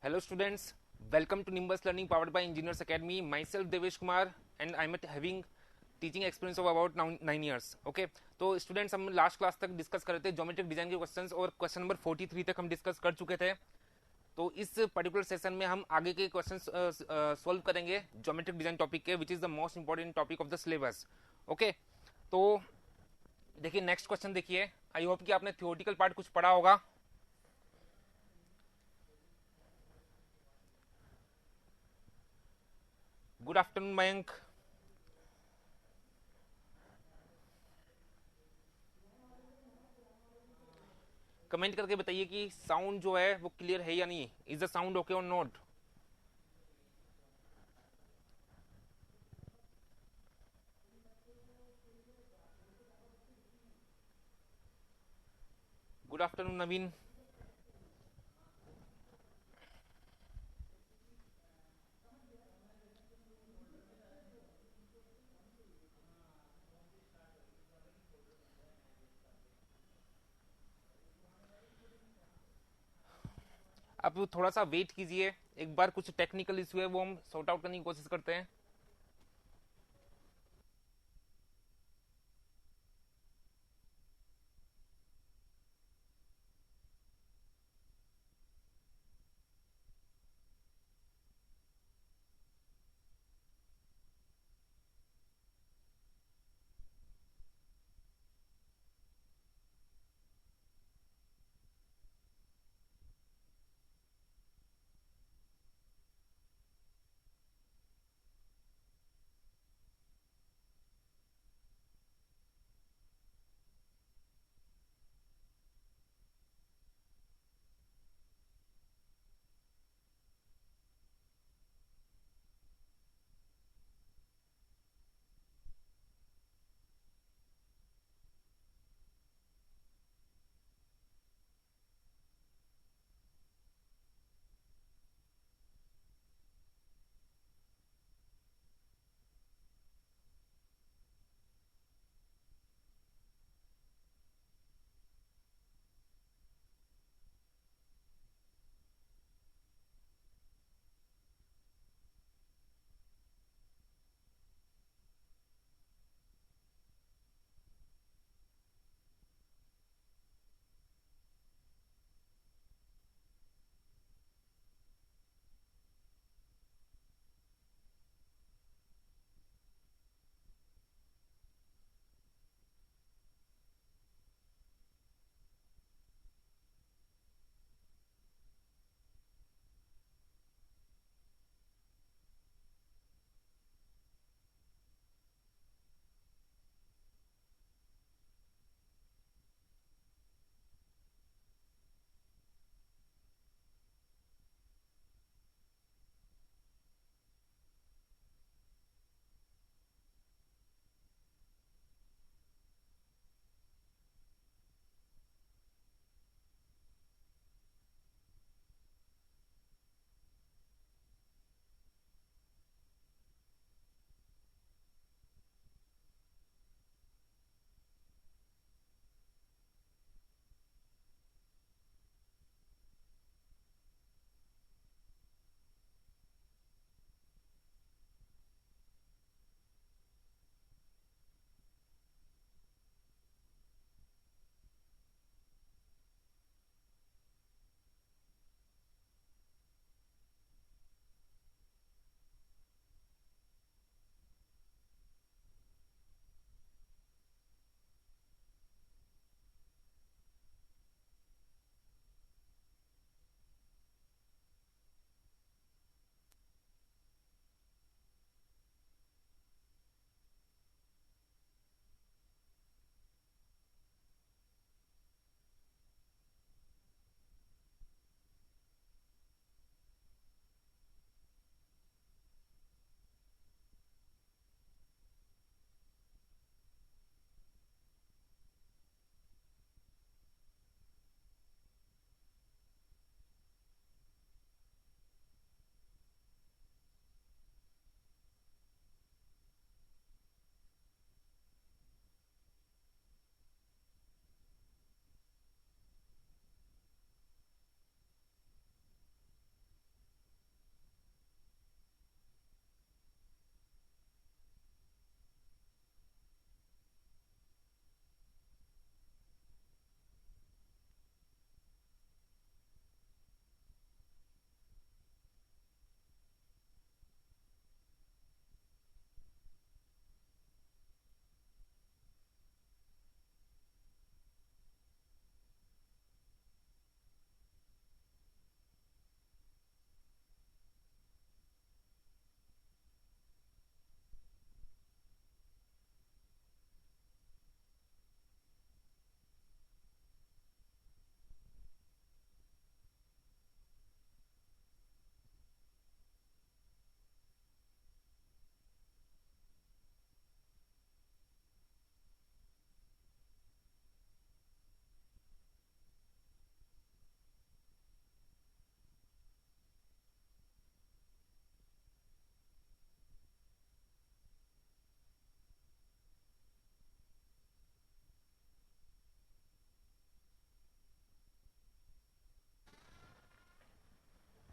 Hello students, welcome to Nimbus Learning powered by Engineers Academy. Myself Devesh Kumar and I'm having teaching experience of about 9 years. Okay, तो students हम last class तक discuss कर रहे थे geometric design के questions और question number 43 तक हम डिस्कस कर चुके थे. तो इस पर्टिकुलर सेशन में हम आगे के क्वेश्चंस सॉल्व करेंगे ज्योमेट्रिक डिजाइन टॉपिक के, which is the most important topic of the syllabus. Okay, तो देखिए नेक्स्ट क्वेश्चन देखिए. आई होप कि आपने थियोरेटिकल पार्ट कुछ पढ़ा होगा. Good afternoon Mayank. कमेंट करके बताइए कि साउंड जो है वो क्लियर है या नहीं. इज द साउंड ओके और नॉट. गुड आफ्टरनून नवीन. आप थोड़ा सा वेट कीजिए, एक बार कुछ टेक्निकल इशू है वो हम सॉर्ट आउट करने की कोशिश करते हैं.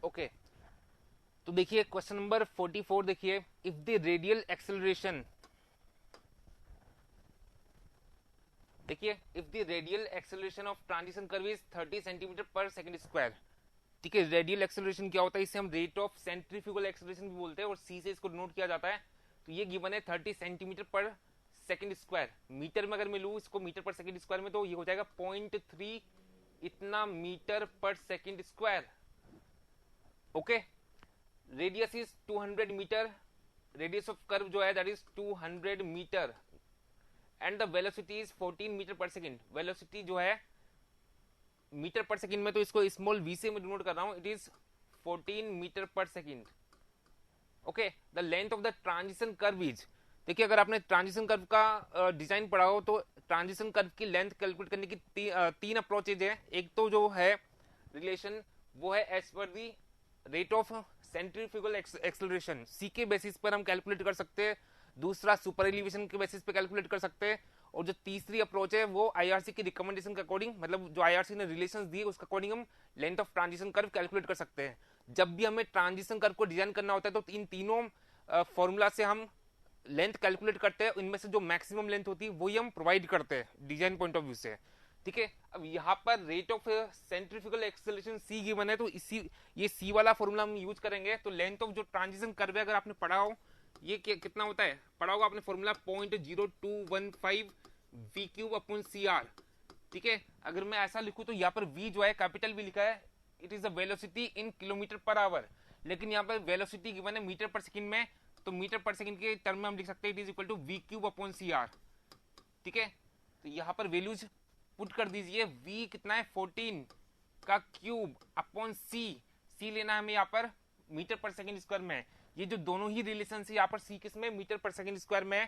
ओके तो देखिए क्वेश्चन नंबर 44 देखिए, इफ द रेडियल एक्सेलरेशन, देखिए if the radial acceleration of transition curve is 30 centimetre पर सेकंड स्क्वायर। ठीक है, रेडियल एक्सेलरेशन क्या होता है, इसे हम रेट ऑफ सेंट्रीफ्यूगल एक्सेलरेशन भी बोलते हैं और सी से इसको नोट किया जाता है। तो ये गिवन है 30 सेंटीमीटर पर सेकंड स्क्वायर। मीटर में अगर मैं लूँ इसको मीटर पर सेकंड स्क्वायर में, तो ये हो जाएगा 0.3 इतना metre per second square. Okay, radius is 200 metre, radius of curve जो है that is 200 metre and the velocity is 14 metre per second. Velocity जो है मीटर पर सेकंड में, तो इसको स्मॉल v से मैं डिनोट कर रहा हूं, it is 14 metre per second. Okay, the length of the transition curve is, देखिए अगर आपने ट्रांजिशन कर्व का डिजाइन पढ़ा हो तो ट्रांजिशन कर्व की लेंथ कैलकुलेट करने की तीन अप्रोचेज है। एक तो जो है रिलेशन वो है as per the rate of centrifugal acceleration, C के बेसिस पर हम कैलकुलेट कर सकते हैं। दूसरा सुपर एलिवेशन के बेसिस पे कैलकुलेट कर सकते हैं। और जो तीसरी अप्रोच है वो आईआरसी की रिकमेंडेशन के अकॉर्डिंग, मतलब जो आईआरसी ने रिलेशंस दिए उसके अकॉर्डिंग हम length of transition curve calculate कर सकते हैं। जब भी हमें ट्रांजिशन कर्व को डिजाइन करना होता है तो इन तीनों फॉर्मूला से हम लेंथ कैलकुलेट करते हैं। इनमें से जो मैक्सिमम लेंथ होती है वही हम प्रोवाइड करते हैं डिजाइन पॉइंट ऑफ व्यू से। ठीक है, अब यहाँ पर rate of centrifugal acceleration C given है, तो इसी ये सी वाला फॉर्मूला हम यूज करेंगे। तो लेंथ ऑफ जो ट्रांजिशन कर्व है, अगर आपने पढ़ा हो ये कितना होता है, पढ़ा होगा आपने formula 0.0215 V cube upon C R. ठीक है, अगर मैं ऐसा लिखूं तो यहाँ पर v जो है कैपिटल भी लिखा है, it is the velocity in kilometre per our, लेकिन यहाँ पर वेलोसिटी गिवन है मीटर पर सेकंड में, तो मीटर पर सेकंड के टर्म में हम लिख सकते हैं it is equal to V cube upon C R. ठीक है, तो यहाँ पर वैल्यूज पुट कर दीजिए। v कितना है 14 का क्यूब अपॉन सी लेना है हमें यहाँ पर मीटर पर सेकंड स्क्वायर में। ये जो दोनों ही रिलेशन है यहाँ पर सी किस में, मीटर पर सेकंड स्क्वायर में,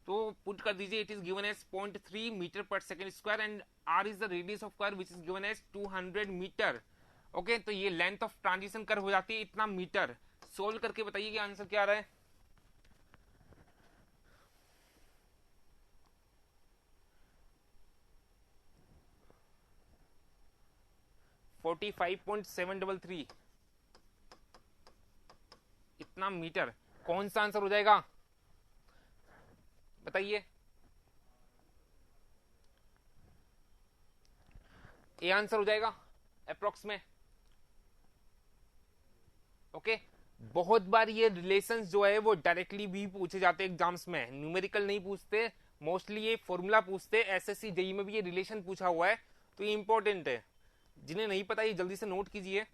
तो पुट कर दीजिए it is given as 0.3 metre per second square and r is the radius of curve which is given as 200 metre. Okay, तो ये लेंथ ऑफ ट्रांजिशन कर्व हो जाती है इतना मीटर। सोल्व करके बताइए कि आंसर क्या आ रहा है। $45.733 इतना मीटर। कौन सा आंसर हो जाएगा बताइए। ए आंसर हो जाएगा अप्रोक्स में। ओके, बहुत बार ये रिलेशंस जो है वो डायरेक्टली भी पूछे जाते हैं एग्जाम्स में, न्यूमेरिकल नहीं पूछते, मोस्टली ये फॉर्मूला पूछते। एसएससी जेई में भी ये रिलेशन पूछा हुआ है, तो ये इंपॉर्टेंट है। जिन्हें नहीं पता ये जल्दी से नोट कीजिए।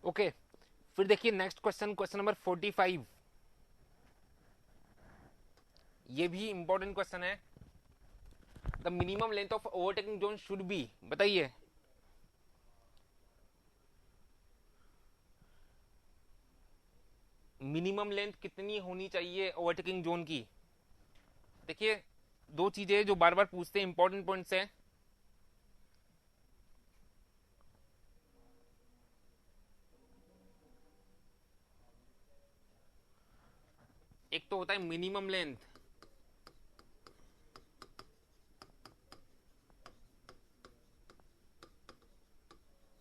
ओके, फिर देखिए नेक्स्ट क्वेश्चन, क्वेश्चन नंबर 45। ये भी इंपॉर्टेंट क्वेश्चन है। The minimum length of overtaking zone should be, बताइए। मिनिमम लेंथ कितनी होनी चाहिए ओवरटेकिंग जोन की। देखिए दो चीजें जो बार बार पूछते हैं, इंपॉर्टेंट पॉइंट्स है। एक तो होता है minimum length,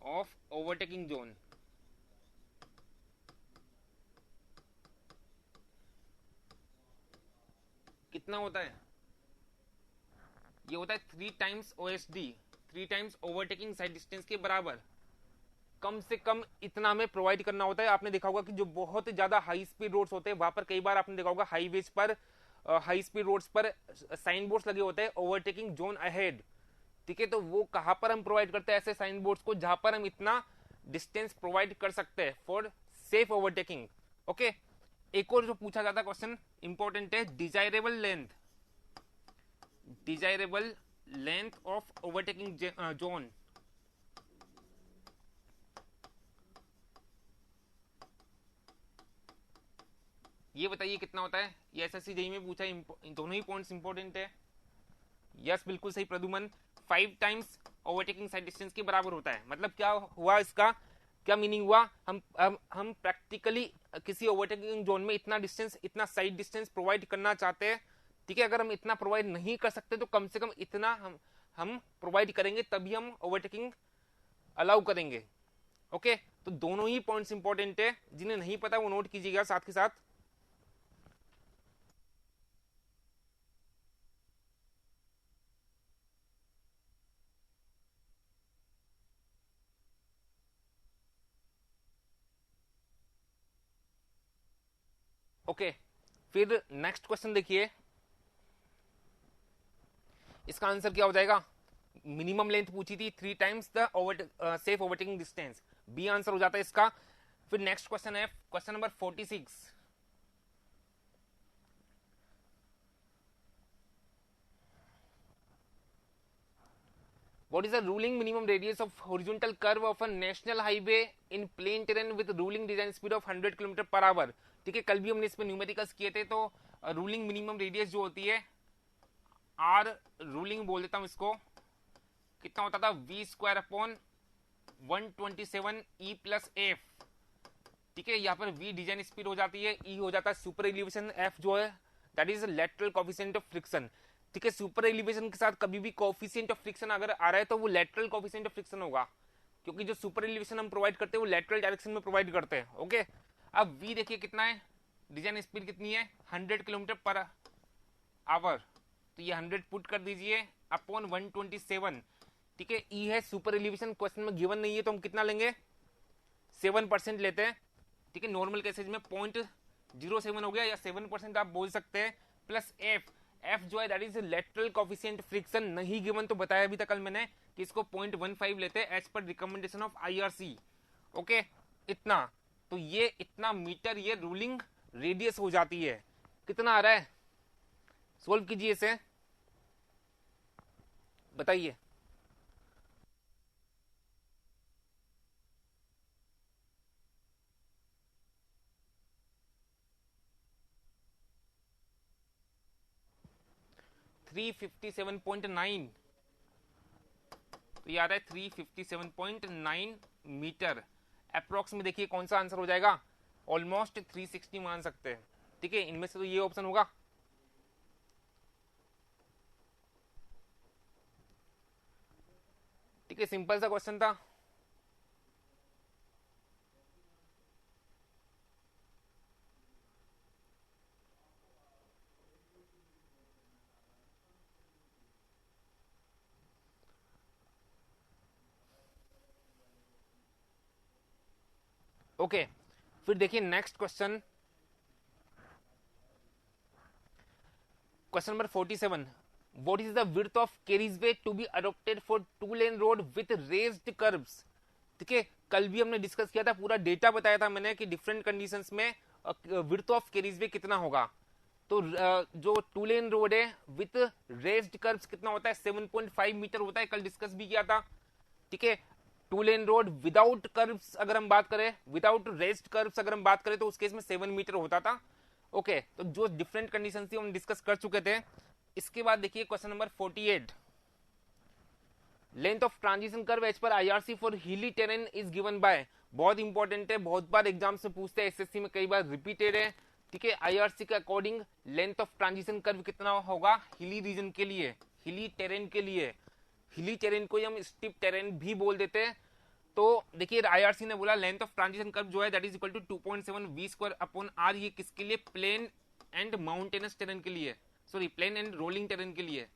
of overtaking zone, कितना होता है, ये होता है 3 times OSD, 3 times overtaking sight distance के बराबर। कम से कम इतना हमें प्रोवाइड करना होता है। आपने देखा होगा कि जो बहुत ज्यादा हाई स्पीड रोड्स होते हैं वहां पर कई बार आपने देखा होगा हाईवेज पर, हाई स्पीड रोड्स पर साइन बोर्ड्स लगे होते हैं ओवरटेकिंग जोन अहेड। ठीक है, तो वो कहां पर हम प्रोवाइड करते हैं ऐसे साइन बोर्ड्स को, जहां पर हम इतना डिस्टेंस प्रोवाइड कर सकते हैं फॉर सेफ ओवरटेकिंग। ओके, एक और जो पूछा जाता है क्वेश्चन इंपॉर्टेंट है, desirable length, desirable length of overtaking zone, ये बताइए कितना होता है। ये एसएससी जेईई में पूछा है, दोनों ही पॉइंट्स इंपॉर्टेंट है। यस बिल्कुल सही Pradyuman, 5 times overtaking sight distance के बराबर होता है। मतलब क्या हुआ इसका, क्या मीनिंग हुआ, हम प्रैक्टिकली किसी ओवरटेकिंग जोन में इतना डिस्टेंस, इतना साइड डिस्टेंस प्रोवाइड करना चाहते हैं। ठीक है, अगर हम इतना प्रोवाइड नहीं कर सकते तो कम से कम इतना हम प्रोवाइड करेंगे, तभी हम ओवरटेकिंग अलाउ करेंगे। ओके, तो दोनों ही पॉइंट्स इंपॉर्टेंट है, जिन्हें नहीं पता वो नोट कीजिएगा साथ के साथ। ओके, फिर नेक्स्ट क्वेश्चन देखिए, इसका आंसर क्या हो जाएगा। मिनिमम लेंथ पूछी थी 3 times the safe overtaking distance, B answer हो जाता है इसका। फिर नेक्स्ट क्वेश्चन है question number 46। What is the ruling minimum radius of horizontal curve of a national highway in plain terrain with ruling design speed of 100 km per hour। ठीक है, कल भी हमने इसमें न्यूमेरिकल्स किए थे। तो रूलिंग मिनिमम रेडियस जो होती है, आर रूलिंग बोल देता हूं इसको, कितना होता था, V square upon 127 E plus F. ठीक है, यहाँ पर वी डिजाइन स्पीड हो जाती है, ई हो जाता है सुपर एलिवेशन, एफ जो है that is lateral coefficient of friction. ठीक है, सुपर एलिवेशन के साथ कभी भी कोफिशिएंट ऑफ फ्रिक्शन अगर आ रहा है तो वो लेटरल कोफिशिएंट ऑफ फ्रिक्शन होगा, क्योंकि जो सुपर एलिवेशन हम प्रोवाइड करते हैं वो लेटरल डायरेक्शन में प्रोवाइड करते हैं। ओके, अब वी देखिए कितना है, डिजाइन स्पीड कितनी है, 100 किलोमीटर पर आवर, तो ये 100 पुट कर दीजिए अपॉन 127। ठीक है, ई है सुपर एलिवेशन, क्वेश्चन में गिवन नहीं है तो हम कितना लेंगे, 7% लेते हैं। ठीक है, नॉर्मल केसेज में 0.07 हो गया, या 7% आप बोल सकते हैं, प्लस एफ, एफ जो है that is lateral coefficient friction, नहीं गिवन तो बताया भी था कल मैंने कि इसको 0.15 लेते हैं as per recommendation of IRC. Okay, इतना, तो ये इतना मीटर ये रूलिंग रेडियस हो जाती है। कितना आ रहा है, सोल्व कीजिए इसे, बताइए। थ्री 357.9, तो ये आ रहा है 357.9 मीटर अप्रोक्स में। देखिए कौन सा आंसर हो जाएगा, ऑलमोस्ट 360 मान सकते हैं। ठीक है, इनमें से तो ये ऑप्शन होगा। ठीक है, सिंपल सा क्वेश्चन था। ओके, फिर देखिए next question, question number 47। What is the width of carriageway to be adopted for 2-lane road with raised curbs। ठीक है, कल भी हमने डिस्कस किया था, पूरा डेटा बताया था मैंने कि डिफरेंट कंडीशंस में विड्थ ऑफ कैरिजवे कितना होगा। तो जो 2-लेन रोड है विथ रेज्ड कर्व्स कितना होता है, 7.5 मीटर होता है, कल डिस्कस भी किया था। ठीक है, 2-लेन रोड विदाउट कर्व्स अगर हम बात करें, विदाउट रेज्ड कर्व्स अगर हम बात करें तो उस केस में 7 मीटर होता था। ओके, तो जो डिफरेंट कंडीशन थी हम डिस्कस कर चुके थे। इसके बाद देखिए question number 48। Length of transition curve as per IRC for hilly terrain is given by, बहुत इंपॉर्टेंट है, बहुत बार एग्जाम में पूछते हैं, एसएससी में कई बार रिपीटेड है। ठीक है, आईआरसी के according length of transition curve कितना होगा हिली रीजन के लिए, हिली टेरेन के लिए। हिली टेरेन को हम स्टिप टेरेन भी बोल देते हैं। तो देखिए आईआरसी ने बोला लेंथ ऑफ ट्रांजिशन कर्व जो है that is equal to 2.7 V square upon R, ये किसके लिए, प्लेन एंड माउंटेनस टेरेन के लिए, sorry plain and rolling terrain के लिए।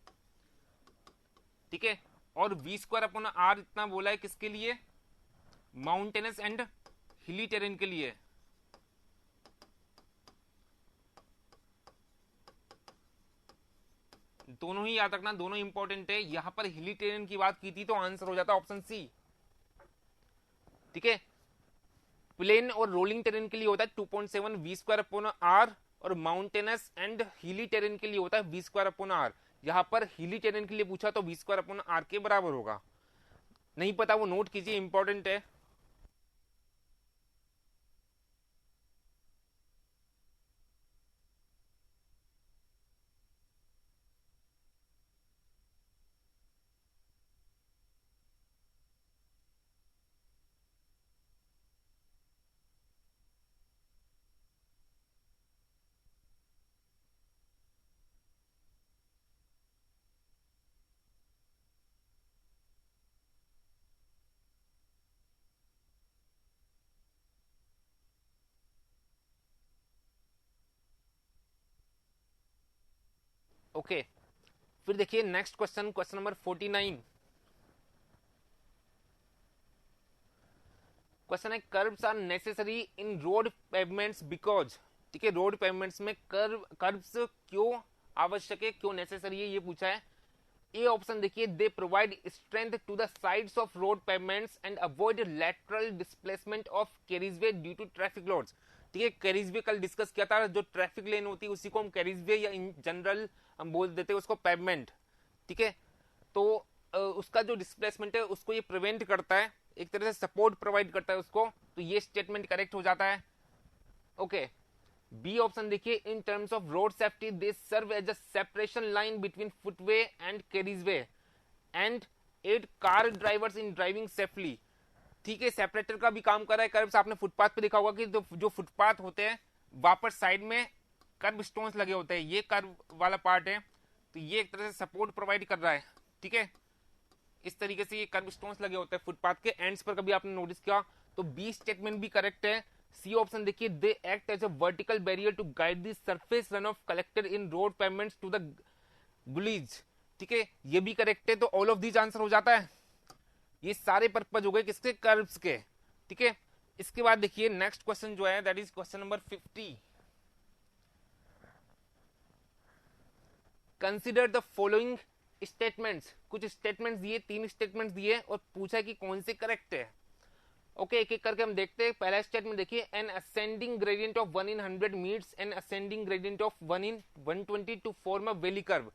ठीक है, और वी स्क्वायर अपॉन आर इतना बोला है किसके लिए, माउंटेनस एंड हिली टेरेन के लिए। दोनों ही याद रखना, दोनों इंपॉर्टेंट है। यहां पर हिली टेरेन की बात की थी तो आंसर हो जाता ऑप्शन सी। ठीक है, प्लेन और रोलिंग टेरेन के लिए होता है 2.7 वी स्क्वायर अपॉन आर, और माउंटेनस एंड हिली टेरेन के लिए होता है वी स्क्वायर अपॉन आर। यहाँ पर हिली टेरेन के लिए पूछा तो v² के बराबर होगा। नहीं पता वो नोट कीजिए, इंपॉर्टेंट है। ओके, फिर देखिए next question, question number 49। Question है curves are necessary in road pavements because, ठीक है, रोड पेवमेंट्स में कर्व्स क्यों आवश्यक है, क्यों नेसेसरी है, ये पूछा है। ए ऑप्शन देखिए, they provide strength to the sides of road pavements and avoid lateral displacement of carriageway due to traffic loads. ठीक है, कैरिजवे कल डिस्कस किया था, जो ट्रैफिक लेन होती है उसी को हम कैरिजवे या इन जनरल हम बोल देते हैं उसको पेवमेंट। ठीक है, तो उसका जो डिस्प्लेसमेंट है उसको ये प्रिवेंट करता है, एक तरह से सपोर्ट प्रोवाइड करता है उसको, तो ये स्टेटमेंट करेक्ट हो जाता है। ओके, बी ऑप्शन देखिए, in terms of road safety they serve as a separation line between footway and carriageway and aid car drivers in driving safely. ठीक है, सेपरेटर का भी काम कर रहा है कर्व्स। आपने फुटपाथ पे देखा होगा कि जो फुटपाथ होते हैं वहां पर साइड में कर्व स्टोन्स लगे होते हैं, ये कर्व वाला पार्ट है, तो ये एक तरह से सपोर्ट प्रोवाइड कर रहा है। ठीक है, इस तरीके से ये कर्व स्टोन्स लगे होते हैं फुटपाथ के एंड्स पर, कभी आपने नोटिस किया तो बी स्टेटमेंट भी करेक्ट है। सी ऑप्शन देखिए, they act as a vertical barrier to guide the surface run off collected in road pavements to the gullies. ठीक है, ये भी करेक्ट है, तो ऑल ऑफ दीज आंसर हो जाता है। ये सारे पर्पज हो गए किसके, कर्व्स के। ठीक है, इसके बाद देखिए नेक्स्ट क्वेश्चन जो है that is question number 50। Consider the following statements, कुछ स्टेटमेंट्स दिए, 3 स्टेटमेंट्स दिए और पूछा कि कौन से करेक्ट है। ओके, एक एक करके हम देखते हैं। पहला स्टेटमेंट देखिए, an ascending gradient of 1 in 100 meets an ascending gradient of 1 in 120 to form a valley curve.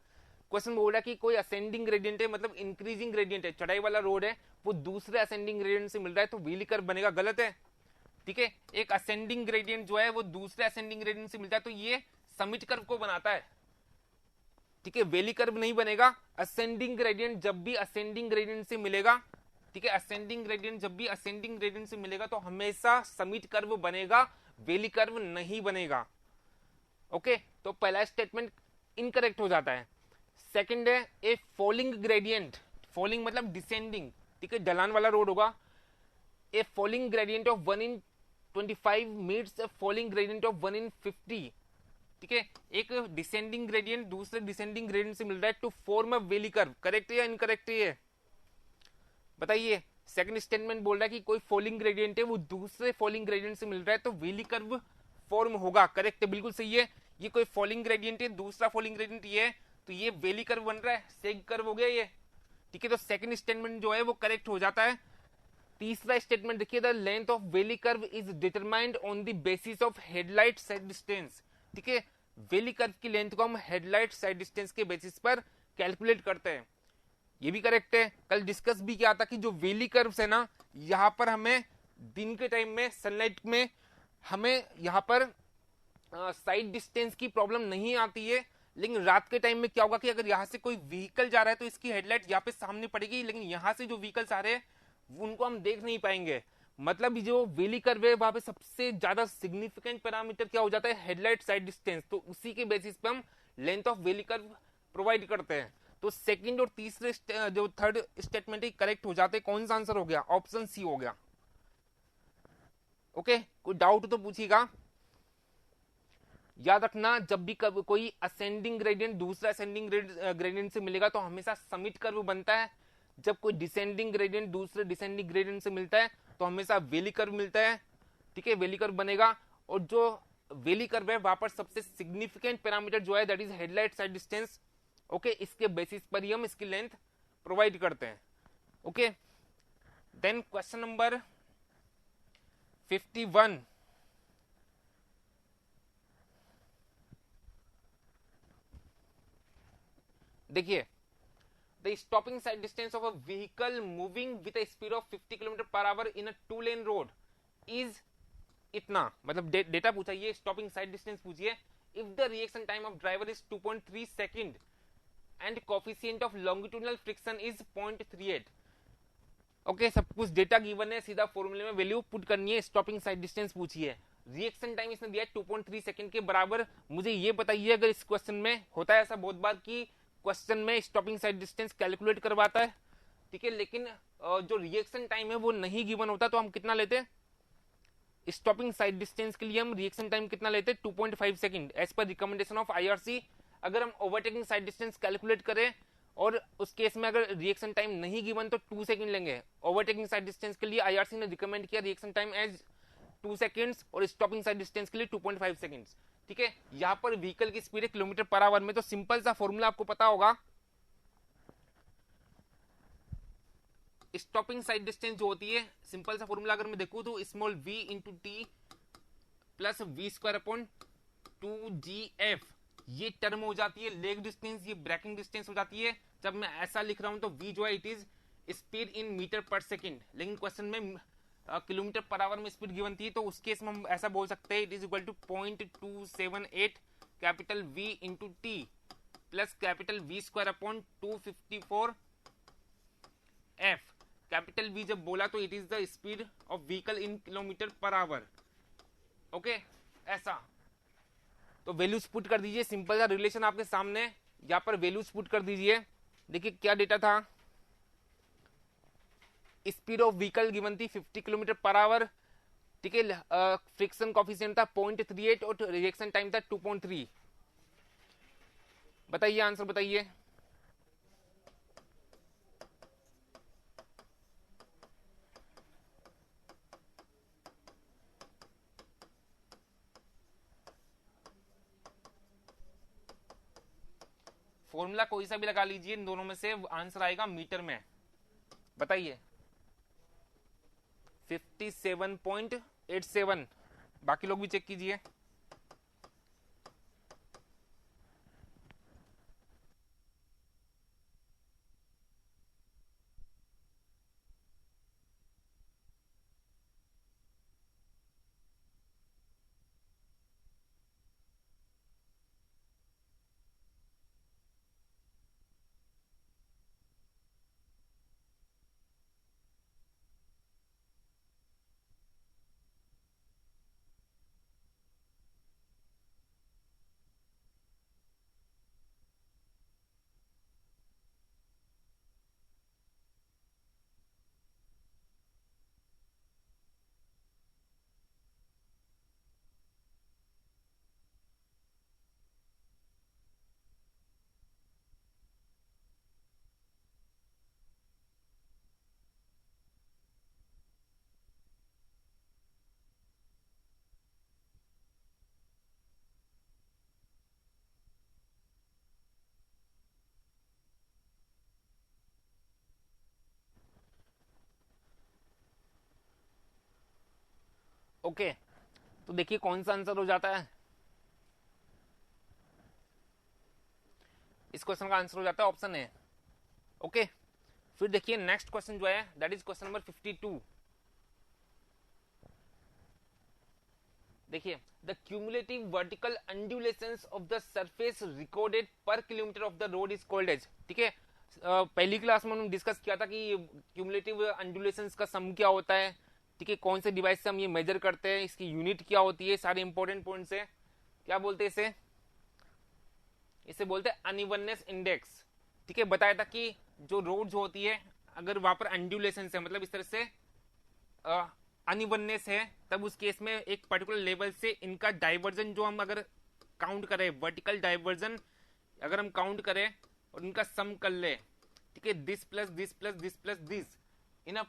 Question बोल रहा है कि कोई असेंडिंग ग्रेडियंट है, मतलब इंक्रीजिंग ग्रेडियंट है, चढ़ाई वाला रोड है, वो दूसरे असेंडिंग ग्रेडियंट से मिल रहा है तो वेली कर्व बनेगा, गलत है। ठीक है, एक असेंडिंग ग्रेडियंट जो है वो दूसरे असेंडिंग ग्रेडियंट से मिलता है तो ये समिट कर्व को बनाता है। ठीक है, वेली कर्व नहीं बनेगा। असेंडिंग ग्रेडियंट जब भी असेंडिंग ग्रेडियंट से मिलेगा, ठीक है, असेंडिंग ग्रेडियंट जब भी असेंडिंग ग्रेडियंट से मिलेगा तो हमेशा समिट कर्व बनेगा, वेली कर्व नहीं बनेगा। ओके, तो पहला स्टेटमेंट इनकरेक्ट हो जाता है। सेकंड है ए फॉलिंग ग्रेडियंट, फॉलिंग मतलब डिसेंडिंग, ठीक है, ढलान वाला रोड होगा। A falling gradient of 1 in 25 meets a falling gradient of 1 in 50। ठीक है, एक डिसेंडिंग ग्रेडियंट दूसरे डिसेंडिंग ग्रेडियंट से मिल रहा है to form a valley curve, correct है या इनकरेक्ट है, बताइए। सेकंड स्टेटमेंट बोल रहा है कि कोई फॉलिंग ग्रेडियंट है वो दूसरे फॉलिंग ग्रेडियंट से मिल रहा है तो वेली कर्व फॉर्म होगा, करेक्ट है, बिल्कुल सही है। ये कोई फॉलिंग ग्रेडियंट है, दूसरा फॉलिंग ग्रेडियंट ये है तो ये वेली कर्व बन रहा है, सेग कर्व हो गया ये। ठीक है, तो सेकंड स्टेटमेंट जो है वो करेक्ट हो जाता है। तीसरा स्टेटमेंट देखिए, the length of valley curve is determined on the basis of headlight sight distance. ठीक है, वेली कर्व की लेंथ को हम हेडलाइट साइड डिस्टेंस के बेसिस पर कैलकुलेट करते हैं, ये भी करेक्ट है। कल डिस्कस भी किया था कि जो वेली कर्व्स है ना, यहाँ पर हमें दिन के टाइम में सनलाइट में हमें यहाँ पर साइड डिस्टेंस की प्रॉब्लम नहीं आती है, लेकिन रात के टाइम में क्या होगा कि अगर यहाँ से कोई व्हीकल जा रहा है तो इसकी हेडलाइट यहाँ पे सामने पड़ेगी, लेकिन यहाँ से जो व्हीकल्स आ रहे हैं उनको हम देख नहीं पाएंगे। मतलब जो वेली कर्व है वहां पे सबसे ज्यादा सिग्निफिकेंट पैरामीटर क्या हो जाता है, हेडलाइट साइड डिस्टेंस, तो उसी के बेसिस पे हम length of valley curve provide करते हैं। तो सेकंड और तीसरे जो थर्ड स्टेटमेंट है करेक्ट हो जाते हैं। कौन सा आंसर हो गया, ऑप्शन सी हो गया। ओके, कोई डाउट तो पूछिएगा। याद रखना, जब भी कोई असेंडिंग ग्रेडियंट दूसरा असेंडिंग ग्रेडियंट से मिलेगा तो हमेशा समिट कर्व बनता है। जब कोई डिसेंडिंग ग्रेडियंट दूसरे डिसेंडिंग ग्रेडियंट से मिलता है तो हमेशा वेली कर्व मिलता है। ठीक है, वेली कर्व बनेगा, और जो वेली कर्व है वहां पर सबसे सिग्निफिकेंट पैरामीटर जो है that is headlight sight distance. Okay, इसके बेसिस पर ही हम इसकी लेंथ प्रोवाइड करते हैं। Okay, then question number 51। देखिए the stopping sight distance of a vehicle moving with a speed of 50 kilometre per hour in a 2 lane road is इतना, मतलब डेटा पूछा, ये स्टॉपिंग साइड डिस्टेंस पूछिए। If the reaction time of driver is 2.3 second and coefficient of longitudinal friction is 0.38। Okay, सब कुछ data given है, सीधा फॉर्मूले में वैल्यू पुट करनी है, स्टॉपिंग साइड डिस्टेंस पूछिए। रिएक्शन टाइम इसने दिया है 2.3 सेकंड के बराबर। मुझे ये बताइए, अगर इस क्वेश्चन में होता है ऐसा बहुत बार कि क्वेश्चन में स्टॉपिंग साइड डिस्टेंस कैलकुलेट करवाता है, ठीक है, लेकिन जो रिएक्शन टाइम है वो नहीं गिवन होता, तो हम कितना लेते हैं स्टॉपिंग साइड डिस्टेंस के लिए, हम रिएक्शन टाइम कितना लेते हैं 2.5 सेकंड एज पर रिकमेंडेशन ऑफ आईआरसी। अगर हम ओवरटेकिंग साइड डिस्टेंस कैलकुलेट करें और उस केस में अगर रिएक्शन टाइम नहीं गिवन तो 2 सेकंड लेंगे। ओवरटेकिंग साइड डिस्टेंस के लिए आईआरसी ने रिकमेंड किया रिएक्शन टाइम एज 2 सेकंड्स और स्टॉपिंग साइड डिस्टेंस के लिए 2.5 सेकंड्स, ठीक है। यहाँ पर व्हीकल की स्पीड है किलोमीटर पर आवर में, तो सिंपल सा फॉर्मूला आपको पता होगा, स्टॉपिंग साइड डिस्टेंस जो होती है, सिंपल सा फॉर्मूला अगर मैं देखूं तो small v into T plus V square upon 2gf, ये टर्म हो जाती है लेग डिस्टेंस, ये ब्रेकिंग डिस्टेंस हो जाती है। जब मैं ऐसा लिख रहा हूं तो v जो है it is speed in metre per second, लेकिन क्वेश्चन में किलोमीटर पर आवर में स्पीड गिवन थी, तो उस केस में हम ऐसा बोल सकते हैं it is equal to 0.278 capital v into T plus capital V square upon 254 f। Capital V जब बोला तो it is the speed of vehicle in kilometre per hour. Okay, ऐसा तो वैल्यूज पुट कर दीजिए, सिंपल सा रिलेशन आपके सामने, यहां पर वैल्यूज पुट कर दीजिए। देखिए क्या डेटा था, स्पीड ऑफ व्हीकल गिवन थी 50 किलोमीटर पर आवर, ठीक है, फ्रिक्शन कॉफिशिएंट था 0.38 और रिएक्शन टाइम था 2.3। बताइए आंसर बताइए। फॉर्मूला कोई सा भी लगा लीजिए, इन दोनों में से आंसर आएगा मीटर में। बताइए 57.87, बाकी लोग भी चेक कीजिए। ओके, तो देखिए कौन सा आंसर हो जाता है, इस क्वेश्चन का आंसर हो जाता है ऑप्शन ए। ओके, फिर देखिए नेक्स्ट क्वेश्चन जो है दैट इज क्वेश्चन नंबर 52। देखिए the cumulative vertical undulations of the surface recorded per kilometre of the road is called as, ठीक है। पहली क्लास में हमने डिस्कस किया था कि क्यूमुलेटिव अंडुलेशंस का सम क्या होता है, ठीक है, कौन से डिवाइस से हम ये मेजर करते हैं, इसकी यूनिट क्या होती है, सारे इंपॉर्टेंट पॉइंट्स है। क्या बोलते हैं इसे, इसे बोलते हैं अनइवननेस इंडेक्स, ठीक है। बताया था कि जो रोड्स होती है अगर वहां पर अंडुलेशन है, मतलब इस तरह से अनइवननेस है, तब उस केस में एक पर्टिकुलर लेवल से इनका डाइवर्जन जो हम अगर काउंट करें, वर्टिकल डाइवर्जन अगर हम काउंट करें और इनका सम कर ले, ठीक है, this plus this plus this plus this in a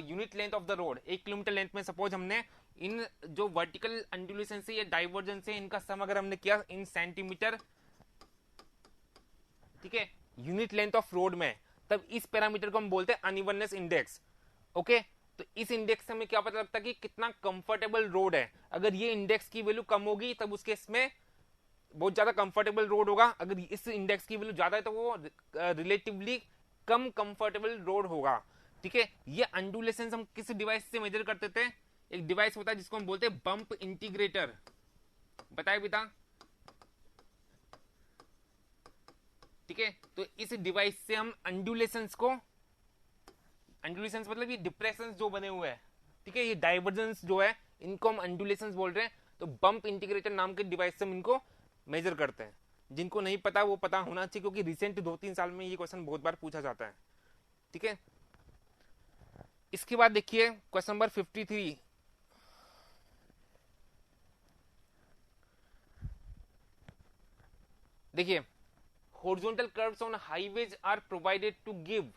unit length of the road, 1 kilometre length में सपोज हमने इन जो वर्टिकल अंडुलेशन से या डाइवर्जन से इनका सम अगर हमने किया इन सेंटीमीटर, ठीक है, यूनिट लेंथ ऑफ रोड में, तब इस पैरामीटर को हम बोलते हैं अनइवननेस इंडेक्स। ओके, तो इस इंडेक्स से हमें क्या पता लगता है कि कितना कंफर्टेबल रोड है। अगर ये इंडेक्स की वैल्यू कम होगी तब उसके इसमें बहुत ज्यादा कंफर्टेबल रोड होगा, अगर इस इंडेक्स की वैल्यू ज्यादा है तो वो रिलेटिवली कम कंफर्टेबल रोड होगा। ठीक है, ये अंडुलेशन हम किस डिवाइस से मेजर करते थे? एक डिवाइस होता है जिसको हम बोलते हैं बम्प इंटीग्रेटर, बताए पिता। ठीक है, तो इस डिवाइस से हम अंडुलेशंस को, अंडुलेशंस मतलब ये डिप्रेशंस जो बने हुए हैं, ठीक है, ये डाइवर्जेंस जो है, इनको हम अंडुलेशंस बोल रहे हैं। तो बम्प इंटीग्रेटर नाम के डिवाइस से हम इनको मेजर करते हैं। जिनको नहीं पता वो पता होना चाहिए, क्योंकि रिसेंट 2-3 साल में ये क्वेश्चन बहुत बार पूछा जाता है। ठीक है, इसके बाद देखिए क्वेश्चन नंबर 53। देखिए, horizontal curves on highways are provided to give.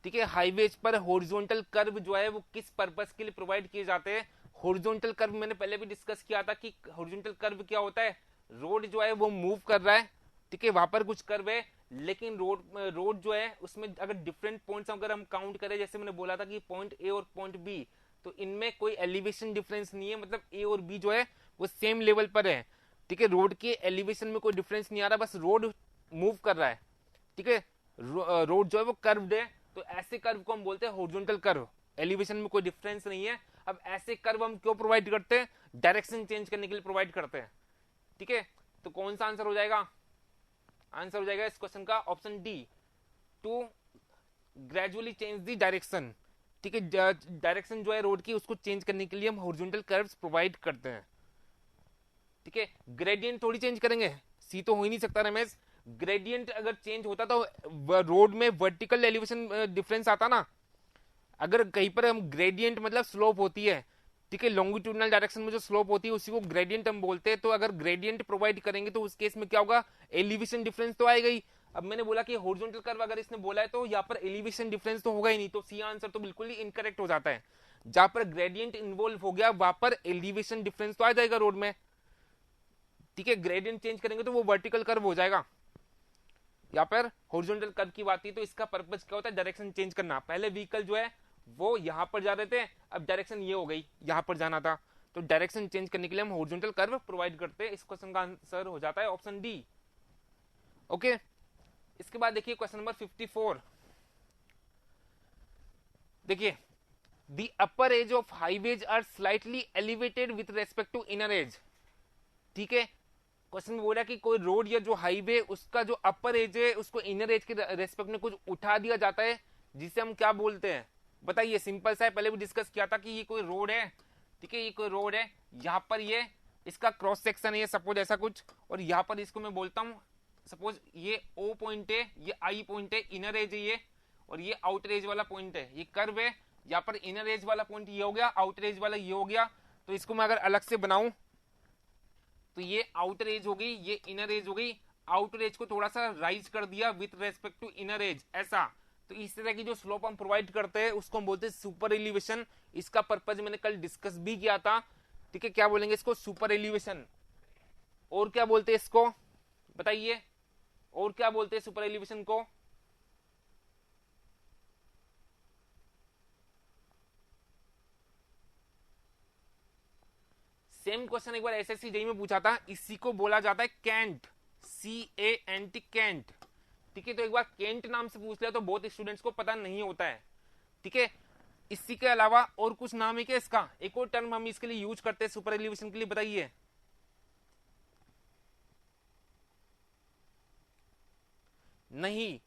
ठीक है, हाईवेज पर हॉरिजॉन्टल कर्व जो है वो किस पर्पस के लिए प्रोवाइड किए जाते हैं? हॉरिजॉन्टल कर्व मैंने पहले भी डिस्कस किया था कि हॉरिजॉन्टल कर्व क्या होता है। रोड जो है वो मूव कर रहा है, ठीक है, वहां पर कुछ कर्व है, लेकिन रोड जो है उसमें अगर डिफरेंट पॉइंट्स अगर हम काउंट करें, जैसे मैंने बोला था कि पॉइंट ए और पॉइंट बी, तो इनमें कोई एलिवेशन डिफरेंस नहीं है, मतलब ए और बी जो है वो सेम लेवल पर है। ठीक है, रोड के एलिवेशन में कोई डिफरेंस नहीं आ रहा, बस रोड मूव कर रहा है। ठीक है, रोड जो है वो कर्व्ड है, तो ऐसे कर्व को हम बोलते हैं हॉरिजॉन्टल कर्व, एलिवेशन में कोई डिफरेंस नहीं है। अब ऐसे कर्व हम क्यों प्रोवाइड करते हैं? डायरेक्शन चेंज करने के लिए प्रोवाइड करते हैं। ठीक है, तो कौन सा आंसर हो जाएगा? आंसर हो जाएगा इस क्वेश्चन का option D, to gradually change the direction. ठीक है, डायरेक्शन जो है रोड की उसको चेंज करने के लिए हम हॉरिजॉन्टल कर्व्स प्रोवाइड करते हैं। ठीक है, ग्रेडियंट थोड़ी चेंज करेंगे, सी तो हो ही नहीं सकता रमेश। ग्रेडियंट अगर चेंज होता तो रोड में वर्टिकल एलिवेशन डिफरेंस आता ना। अगर कहीं पर हम ग्रेडियंट मतलब स्लोप होती है, ठीक है, लॉन्गिट्यूडनल डायरेक्शन में जो स्लोप होती है उसी को ग्रेडियंट हम बोलते हैं। तो अगर ग्रेडियंट प्रोवाइड करेंगे तो उस केस में क्या होगा? एलिवेशन डिफरेंस तो आएगा ही। अब मैंने बोला कि हॉरिजॉन्टल कर्व अगर इसने बोला है तो यहाँ पर एलिवेशन डिफरेंस तो होगा ही नहीं, तो सी आंसर तो बिल्कुल ही इनकरेक्ट हो जाता है। जहां पर ग्रेडियंट इन्वॉल्व हो गया वहां पर एलिवेशन डिफरेंस तो आ जाएगा रोड में। ठीक है, ग्रेडियंट चेंज करेंगे तो वो वर्टिकल कर्व हो जाएगा। यहाँ पर हॉरिजॉन्टल कर्व की बात थी, तो इसका पर्पस क्या होता है? डायरेक्शन चेंज करना। पहले व्हीकल जो है वो यहां पर जा रहे थे, अब डायरेक्शन ये हो गई, यहां पर जाना था, तो डायरेक्शन चेंज करने के लिए हम हॉरिजॉन्टल कर्व प्रोवाइड करते हैं। इस क्वेश्चन का आंसर हो जाता है ऑप्शन डी। ओके, इसके बाद देखिए क्वेश्चन नंबर 54। देखिए, the upper edge of highways are slightly elevated with respect to inner edge. ठीक है, क्वेश्चन बोल रहा है कि कोई रोड या जो हाईवे उसका जो अपर एज है उसको इनर एज के रेस्पेक्ट में कुछ उठा दिया जाता है, जिसे हम क्या बोलते हैं? बताइए, सिंपल सा है, पहले भी डिस्कस किया था कि ये कोई रोड है। ठीक है, ये कोई रोड है, यहाँ पर ये इसका क्रॉस सेक्शन है सपोज ऐसा कुछ, और यहाँ पर इसको मैं बोलता हूँ सपोज ये ओ पॉइंट है, ये आई पॉइंट है, इनर एज है ये, और ये आउटर एज वाला पॉइंट है, ये कर्व है। यहाँ पर इनर एज वाला पॉइंट ये हो गया, आउटर एज वाला ये हो गया। तो इसको मैं अगर अलग से बनाऊं तो ये आउटर एज हो गई, ये इनर एज हो गई। आउटर एज को थोड़ा सा राइज कर दिया with respect to inner edge, ऐसा। तो इस तरह की जो स्लोप हम प्रोवाइड करते हैं उसको हम बोलते हैं सुपर एलिवेशन। इसका पर्पज मैंने कल डिस्कस भी किया था। ठीक है, क्या बोलेंगे इसको? Super elevation. और क्या बोलते हैं इसको? बताइए, और क्या बोलते हैं सुपर एलिवेशन को? सेम क्वेश्चन एक बार एसएससी जेईई में पूछा था, इसी को बोला जाता है कैंट, CANT, कैंट। ठीक है, तो एक बार केंट नाम से पूछ लिया तो बहुत स्टूडेंट्स को पता नहीं होता है। ठीक है, इसी के अलावा और कुछ नाम है क्या इसका? एक और टर्म हम इसके लिए यूज करते हैं सुपर एलिवेशन के लिए, बताइए। नहीं,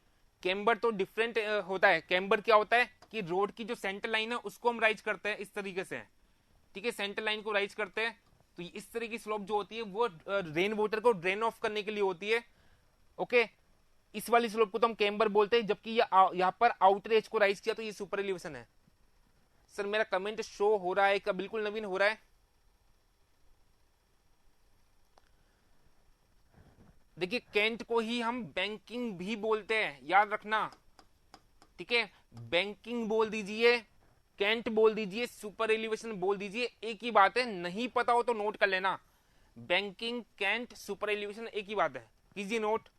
कैम्बर तो डिफरेंट होता है। कैम्बर क्या होता है कि रोड की जो सेंटर लाइन है उसको हम राइज करते हैं इस तरीके से। ठीक है, सेंटर लाइन को राइज करते हैं, तो इस तरह की स्लोप जो होती है वो रेन वाटर को ड्रेन ऑफ करने के लिए होती है। ओके, इस वाली स्लोप को तो हम कैम्बर बोलते हैं, जबकि यहाँ पर आउटर एज को राइज किया तो ये सुपर एलिवेशन है। सर मेरा कमेंट शो हो रहा है क्या? बिल्कुल नवीन हो रहा है। देखिए, कैंट को ही हम बैंकिंग भी बोलते हैं, याद रखना। ठीक है, बैंकिंग बोल दीजिए, कैंट बोल दीजिए, सुपर एलिवेशन बोल दीजिए, एक ही बात है। नहीं पता हो तो नोट कर लेना, बैंकिंग, कैंट, सुपर एलिवेशन एक ही बात है, कीजिए नोट।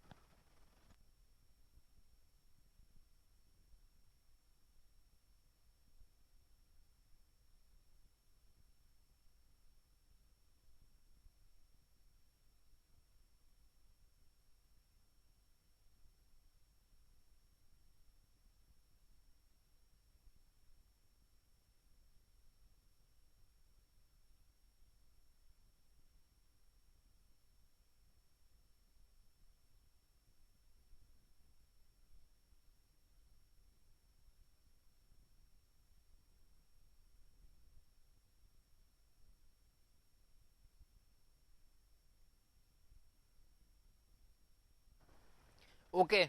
ओके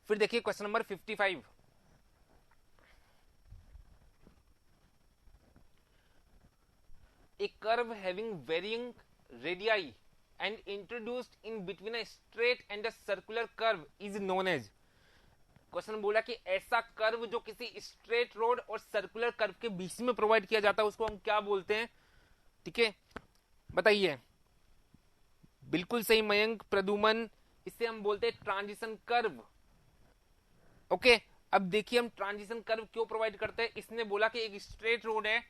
फिर देखिए question number 55। A curve having varying radii and introduced in between a straight and a circular curve is known as। Question बोला कि ऐसा कर्व जो किसी स्ट्रेट रोड और सर्कुलर कर्व के बीच में प्रोवाइड किया जाता है उसको हम क्या बोलते हैं? ठीक है, बताइए। बिल्कुल सही मयंक, प्रदुमन, इसे हम बोलते हैं ट्रांजिशन कर्व। ओके अब देखिए हम ट्रांजिशन कर्व क्यों प्रोवाइड करते हैं। इसने बोला कि एक स्ट्रेट रोड है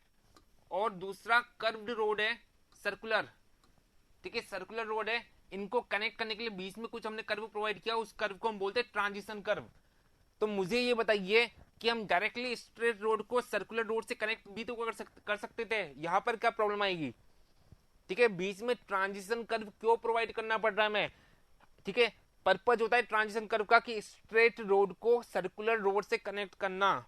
और दूसरा कर्व्ड रोड है सर्कुलर। ठीक है, सर्कुलर रोड है, इनको कनेक्ट करने के लिए बीच में कुछ हमने कर्व प्रोवाइड किया, उस कर्व को हम बोलते हैं ट्रांजिशन कर्व। तो मुझे ये बताइए कि हम डायरेक्टली स्ट्रेट रोड को सर्कुलर रोड से कनेक्ट भी तो कर सकते थे, यहां पर क्या प्रॉब्लम आएगी? ठीक है, बीच में ट्रांजिशन कर्व क्यों प्रोवाइड करना पड़ रहा है हमें? ठीक है, पर्पज होता है ट्रांजिशन कर्व का कि स्ट्रेट रोड को सर्कुलर रोड से कनेक्ट करना।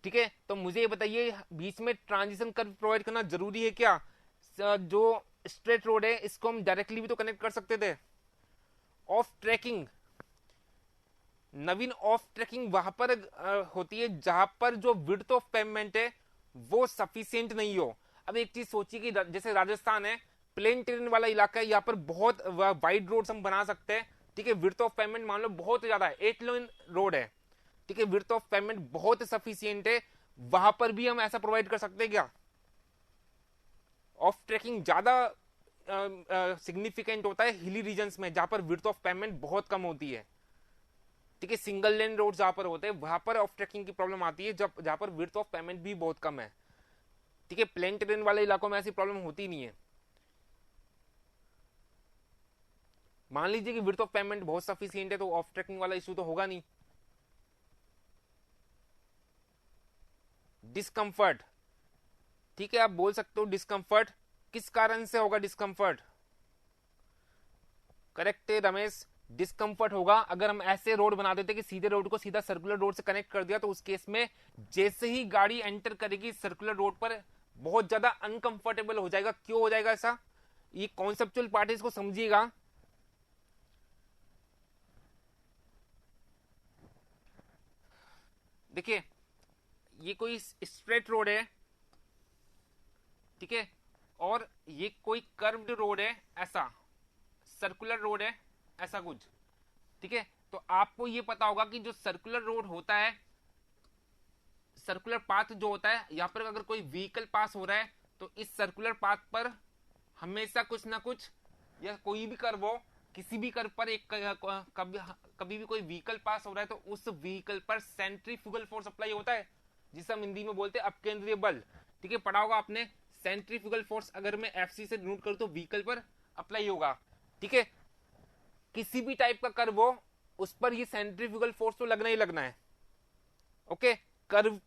ठीक है, तो मुझे ये बताइए बीच में ट्रांजिशन कर्व प्रोवाइड करना जरूरी है क्या? जो स्ट्रेट रोड है इसको हम डायरेक्टली भी तो कनेक्ट कर सकते थे। Off tracking, Naveen, off tracking वहां पर होती है जहां पर जो विड्थ ऑफ पेवमेंट है वो सफिशिएंट नहीं हो। अब एक चीज सोचिए कि जैसे राजस्थान है, प्लेन टेरेन वाला इलाका है, यहाँ पर बहुत वाइड रोड्स हम बना सकते हैं। ठीक है, विड्थ ऑफ पेवमेंट मान लो बहुत ज्यादा है, 8 लेन रोड है। ठीक है, विड्थ ऑफ पेवमेंट बहुत सफिशिएंट है, वहां पर भी हम ऐसा प्रोवाइड कर सकते हैं क्या? ऑफ ट्रैकिंग ज्यादा सिग्निफिकेंट होता है हिली रीजन्स में जहां पर विड्थ ऑफ पेवमेंट बहुत कम होती है। ठीक है, सिंगल लेन रोड जहां पर होते हैं वहां पर ऑफ ट्रैकिंग की प्रॉब्लम आती है, जब जहां पर विड्थ ऑफ पेवमेंट भी बहुत कम है। ठीक है, प्लेन टेरेन वाले इलाकों में ऐसी प्रॉब्लम होती नहीं है। मान लीजिए कि विड्थ ऑफ पेवमेंट बहुत सफिशिएंट है तो ऑफ ट्रैकिंग वाला इशू तो होगा नहीं। डिस्कंफर्ट, ठीक है, आप बोल सकते हो डिस्कंफर्ट, किस कारण से होगा डिस्कंफर्ट? करेक्ट है रमेश, डिस्कंफर्ट होगा अगर हम ऐसे रोड बना देते कि सीधे रोड को सीधा सर्कुलर रोड से कनेक्ट कर दिया, तो उस केस में जैसे ही गाड़ी एंटर करेगी सर्कुलर रोड पर बहुत ज्यादा अनकंफर्टेबल हो जाएगा। क्यों हो जाएगा ऐसा? ये कॉन्सेप्चुअल पार्ट है, इसको समझिएगा। देखिए ये कोई स्ट्रेट रोड है, ठीक है, और ये कोई कर्व्ड रोड है, ऐसा सर्कुलर रोड है, ऐसा कुछ। ठीक है, तो आपको ये पता होगा कि जो सर्कुलर रोड होता है, सर्कुलर पाथ जो होता है, यहां पर अगर कोई व्हीकल पास हो रहा है तो इस सर्कुलर पाथ पर हमेशा कुछ ना कुछ, या कोई भी कर्व हो, किसी भी कर्व पर एक कभी भी कोई व्हीकल पास हो रहा है तो उस व्हीकल पर सेंट्रीफ्यूगल फोर्स अप्लाई होता है, जिसे हम हिंदी में बोलते हैं अपकेंद्रीय बल। ठीक है, पढ़ा होगा आपने, सेंट्रीफ्यूगल फोर्स अगर मैं एफसी से नोट करूं तो व्हीकल पर अप्लाई होगा। ठीक है, किसी भी टाइप का कर्व हो उस पर ये सेंट्रीफ्यूगल फोर्स तो लगना ही लगना है। ओके, कर्व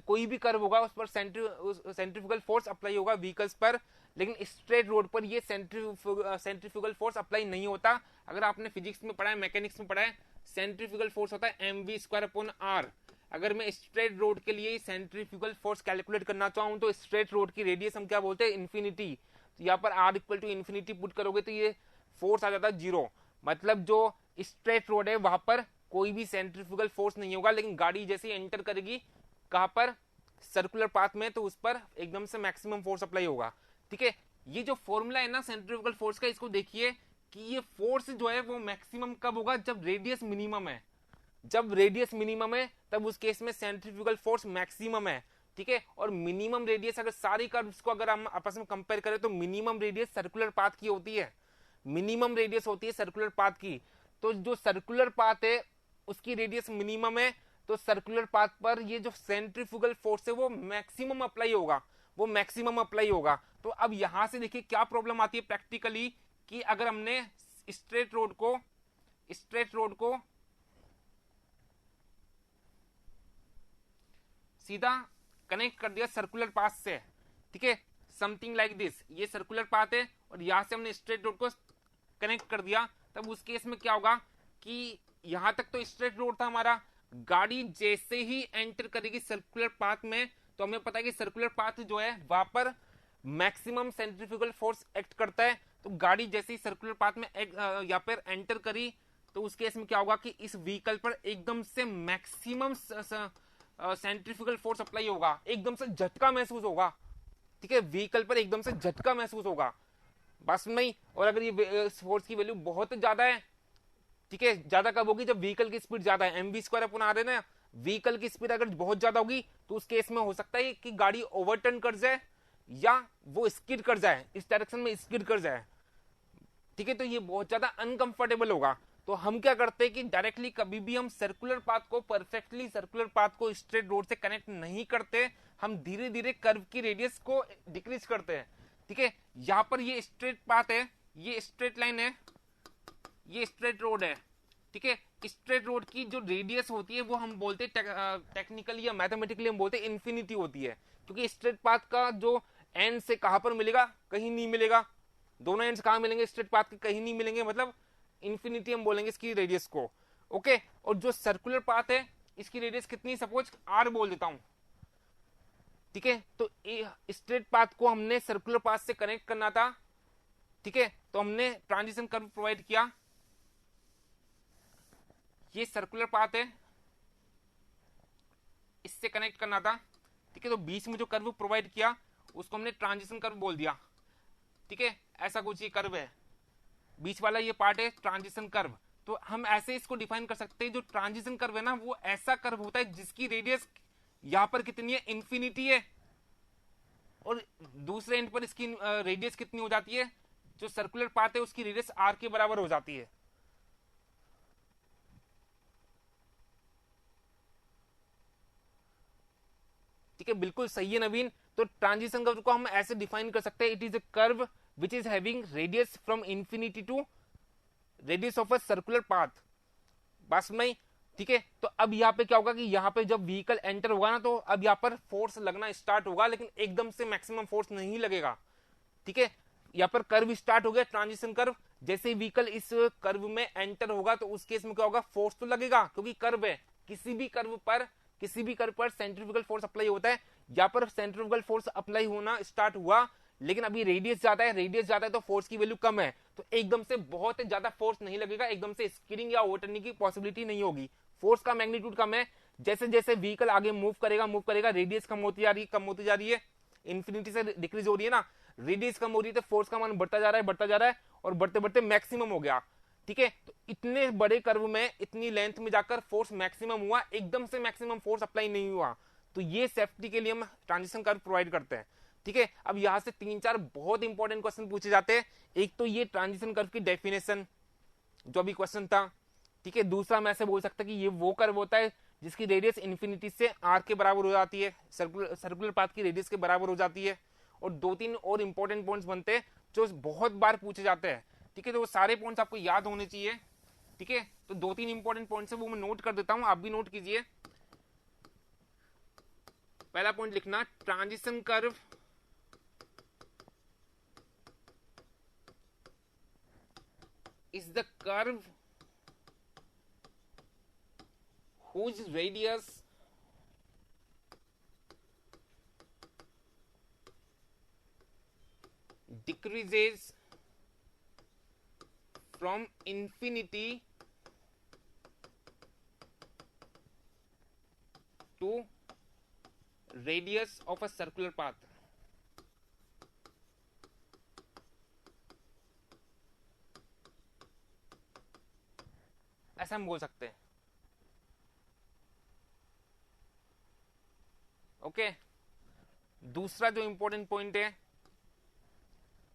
कोई भी कर्व होगा उस पर सेंट्रीफ्यूगल फोर्स अप्लाई होगा व्हीकल्स पर, लेकिन स्ट्रेट रोड पर ये सेंट्रीफ्यूगल फोर्स अप्लाई नहीं होता। अगर आपने फिजिक्स में पढ़ा है, मैकेनिक्स में पढ़ा है, सेंट्रीफ्यूगल फोर्स होता है mv²/r। अगर मैं स्ट्रेट रोड के लिए सेंट्रीफ्यूगल फोर्स कैलकुलेट करना चाहूं तो स्ट्रेट रोड की रेडियस हम क्या बोलते हैं? इन्फिनिटी। तो यहाँ पर r = इन्फिनिटी पुट करोगे तो ये फोर्स आ जाता है 0। मतलब जो स्ट्रेट रोड है वहां पर कोई भी सेंट्रीफ्यूगल फोर्स नहीं होगा, लेकिन गाड़ी जैसे ही एंटर करेगी कहां पर? सर्कुलर पाथ में, तो उस पर एकदम से मैक्सिमम फोर्स अप्लाई होगा। ठीक है, ये जो फॉर्मूला है ना सेंट्रीफ्यूगल फोर्स का, इसको देखिए कि ये फोर्स जो है वो मैक्सिमम कब होगा? जब रेडियस मिनिमम है। जब रेडियस मिनिमम है तब उस केस में सेंट्रीफ्यूगल फोर्स मैक्सिमम है। ठीक है, और मिनिमम रेडियस अगर सारी कर्व्स को अगर हम आपस में कंपेयर करें तो मिनिमम रेडियस सर्कुलर पाथ की होती है, मिनिमम रेडियस होती है सर्कुलर पाथ की। तो जो सर्कुलर पाथ है उसकी रेडियस मिनिमम है, तो सर्कुलर पाथ पर ये जो सेंट्रीफ्यूगल फोर्स है वो मैक्सिमम अप्लाई होगा, वो मैक्सिमम अप्लाई होगा। तो अब यहां से देखिए क्या प्रॉब्लम आती है प्रैक्टिकली, कि अगर हमने स्ट्रेट रोड को सीधा कनेक्ट कर दिया सर्कुलर पाथ से, ठीक है, समथिंग लाइक दिस, ये सर्कुलर पाथ है और यहां से हमने स्ट्रेट रोड को कनेक्ट कर दिया, तब उस केस में क्या होगा कि यहां तक तो स्ट्रेट रोड था हमारा, गाड़ी जैसे ही एंटर करेगी सर्कुलर पाथ में तो हमें पता है कि सर्कुलर पाथ जो है वहां पर मैक्सिमम सेंट्रीफ्यूगल फोर्स एक्ट करता है। तो गाड़ी जैसे ही सर्कुलर पाथ में यहाँ पर एंटर करी तो उस केस में क्या होगा कि इस व्हीकल पर एकदम से मैक्सिमम सेंट्रीफ्यूगल फोर्स अप्लाई होगा, एकदम से झटका महसूस होगा, ठीक है, व्हीकल पर एकदम से झटका महसूस होगा, बस में। और अगर ये फोर्स की वैल्यू बहुत ज्यादा है, ठीक है, ज्यादा कब होगी, जब व्हीकल की स्पीड ज्यादा है, mv² अपन आ रहे ना, व्हीकल की स्पीड अगर बहुत ज्यादा होगी तो उस केस में हो सकता है कि गाड़ी ओवरटर्न कर जाए या वो स्किड कर जाए, इस डायरेक्शन में स्किड कर जाए, ठीक है। तो ये बहुत ज्यादा अनकंफर्टेबल होगा। तो हम क्या करते हैं कि डायरेक्टली कभी भी हम सर्कुलर पाथ को परफेक्टली सर्कुलर पाथ को स्ट्रेट रोड से कनेक्ट नहीं करते, हम धीरे धीरे कर्व की रेडियस को डिक्रीज करते हैं, ठीक है। यहां पर ये स्ट्रेट पाथ है, ये स्ट्रेट लाइन है, ये स्ट्रेट रोड है, ठीक है। स्ट्रेट रोड की जो रेडियस होती है वो हम बोलते हैं टेक्निकली या मैथमेटिकली हम बोलते हैं इन्फिनिटी होती है, क्योंकि स्ट्रेट पाथ का जो एंड से कहां पर मिलेगा, कहीं नहीं मिलेगा, दोनों एंड्स कहां मिलेंगे, स्ट्रेट पाथ के कहीं नहीं मिलेंगे, मतलब इन्फिनिटी हम बोलेंगे इसकी रेडियस को, ओके। और जो सर्कुलर पाथ है इसकी रेडियस कितनी, सपोज r बोल देता हूं, ठीक है। तो स्ट्रेट पाथ को हमने सर्कुलर पाथ से कनेक्ट करना था, ठीक है, तो हमने ट्रांजिशन कर्व प्रोवाइड किया, ये सर्कुलर पाथ है, इससे कनेक्ट करना था, ठीक है। तो बीच में जो कर्व प्रोवाइड किया उसको हमने ट्रांजिशन कर्व बोल दिया, ठीक है। ऐसा कुछ ये कर्व है, बीच वाला ये पार्ट है ट्रांजिशन कर्व। तो हम ऐसे इसको डिफाइन कर सकते हैं, जो ट्रांजिशन कर्व है ना वो ऐसा कर्व होता है जिसकी रेडियस यहां पर कितनी है, इंफिनिटी है, और दूसरे एंड पर इसकी रेडियस कितनी हो जाती है, जो सर्कुलर पाथ है उसकी रेडियस r के बराबर हो जाती है, ठीक है। बिल्कुल सही है नवीन। तो ट्रांजिशन कर्व को हम ऐसे डिफाइन कर सकते हैं, it is a curve which is having radius from infinity to radius of a circular path, बस में, ठीक है। तो अब यहाँ पे क्या होगा कि यहाँ पे जब व्हीकल एंटर होगा ना तो अब यहाँ पर फोर्स लगना स्टार्ट होगा, लेकिन एकदम से मैक्सिमम फोर्स नहीं लगेगा, ठीक है। यहाँ पर कर्व स्टार्ट हो गया, ट्रांजिशन कर्व, जैसे ही व्हीकल इस कर्व में एंटर होगा तो उस केस में क्या होगा, फोर्स तो लगेगा क्योंकि कर्व है, किसी भी कर्व पर सेंट्रीफ्यूगल फोर्स अप्लाई होता है, यहाँ पर सेंट्रीफ्यूगल फोर्स अप्लाई होना स्टार्ट हुआ, लेकिन अभी रेडियस ज्यादा है तो फोर्स की वैल्यू कम है, तो एकदम से बहुत ज्यादा फोर्स नहीं लगेगा, एकदम से स्किडिंग या ओवरटर्निंग की पॉसिबिलिटी नहीं होगी, फोर्स का मैग्नीट्यूड कम है। जैसे जैसे व्हीकल आगे मूव करेगा रेडियस कम होती जा रही है, इंफिनिटी से डिक्रीज हो रही है ना, रेडियस कम हो रही है, तो फोर्स का मान बढ़ता जा रहा है और बढ़ते बढ़ते मैक्सिमम हो गया, ठीक है। तो इतने बड़े कर्व में इतनी लेंथ में जाकर फोर्स मैक्सिमम हुआ, एकदम से मैक्सिमम फोर्स अप्लाई नहीं हुआ, तो ये सेफ्टी के लिए हम ट्रांजिशन कर्व प्रोवाइड करते हैं, ठीक है। अब यहां से 3-4 बहुत इंपॉर्टेंट क्वेश्चन पूछे जाते हैं। एक तो ये ट्रांजिशन कर्व की डेफिनेशन जो अभी क्वेश्चन था, ठीक है। दूसरा मैं ऐसे बोल सकता कि ये वो कर्व होता है जिसकी रेडियस इन्फिनिटी से r के बराबर हो जाती है, सर्कुलर पाथ की रेडियस के बराबर हो जाती है। और 2-3 और इंपॉर्टेंट पॉइंट्स बनते हैं जो बहुत बार पूछे जाते हैं, ठीक है। तो वो सारे पॉइंट्स आपको याद होने चाहिए, ठीक है। तो 2-3 इंपॉर्टेंट पॉइंट्स है वो मैं नोट कर देता हूं, आप भी नोट कीजिए। पहला पॉइंट लिखना, transition curve is the curve whose radius decreases from infinity to radius of a circular path. ऐसा हम बोल सकते हैं, ओके। दूसरा जो इंपॉर्टेंट पॉइंट है,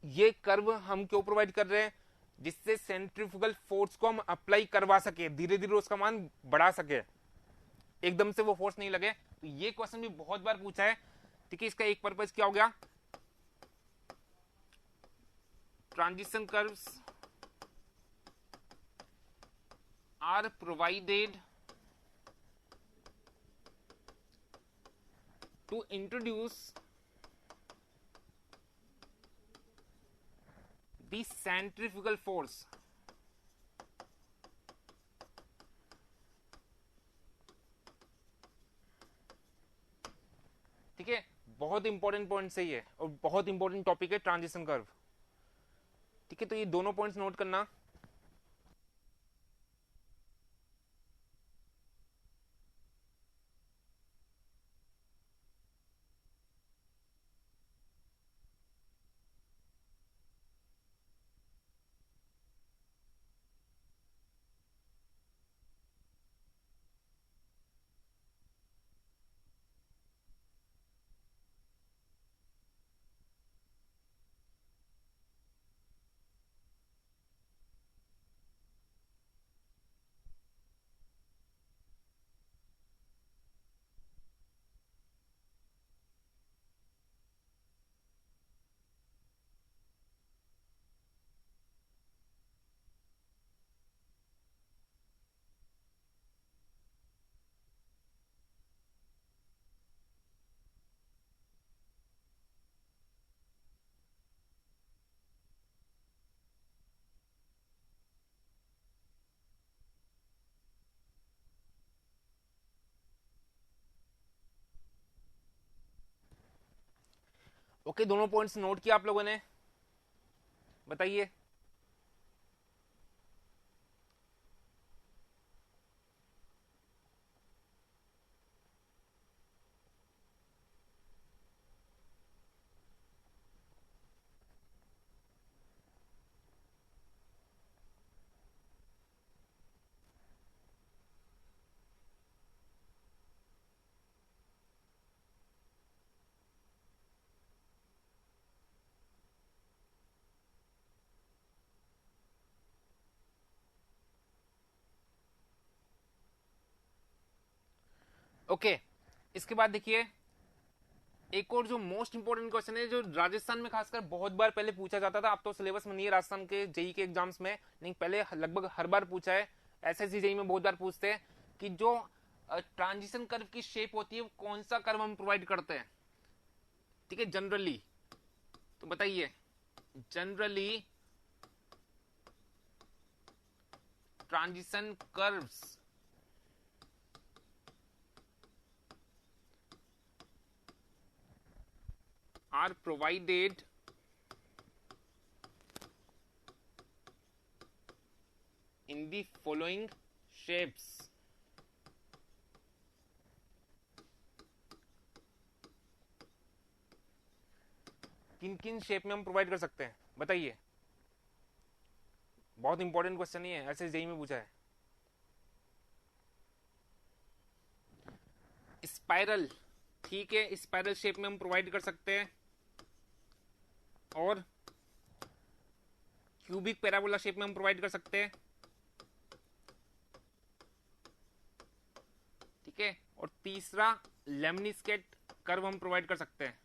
ये कर्व हम क्यों प्रोवाइड कर रहे हैं, जिससे सेंट्रीफ्यूगल फोर्स को हम अप्लाई करवा सके, धीरे धीरे उसका मान बढ़ा सके, एकदम से वो फोर्स नहीं लगे। तो ये क्वेश्चन भी बहुत बार पूछा है, ठीक है। इसका एक पर्पज क्या हो गया, transition curves are provided to introduce the centrifugal force, ठीक है। बहुत इंपॉर्टेंट पॉइंट है ये और बहुत इंपॉर्टेंट टॉपिक है ट्रांजिशन कर्व, ठीक है। तो ये दोनों पॉइंट्स नोट करना। ओके, दोनों पॉइंट्स नोट किया आप लोगों ने? बताइए। ओके, इसके बाद देखिए एक और जो मोस्ट इंपोर्टेंट क्वेश्चन है, जो राजस्थान में खासकर बहुत बार पहले पूछा जाता था, अब तो सिलेबस में नहीं है राजस्थान के जेई के एग्जाम्स में, लेकिन पहले लगभग हर बार पूछा है। एसएससी जेई में बहुत बार पूछते हैं कि जो ट्रांजिशन कर्व की शेप होती है वो कौन सा कर्व हम प्रोवाइड करते हैं, ठीक है, जनरली। तो बताइए, generally transition curves are provided in the following shapes. किन किन शेप में हम प्रोवाइड कर सकते हैं, बताइए। बहुत इंपॉर्टेंट क्वेश्चन ही है, ऐसे जेई में पूछा है। स्पाइरल, ठीक है, स्पाइरल शेप में हम प्रोवाइड कर सकते हैं, और क्यूबिक पैराबोला शेप में हम प्रोवाइड कर सकते हैं, ठीक है, और तीसरा लेमनिस्केट कर्व हम प्रोवाइड कर सकते हैं।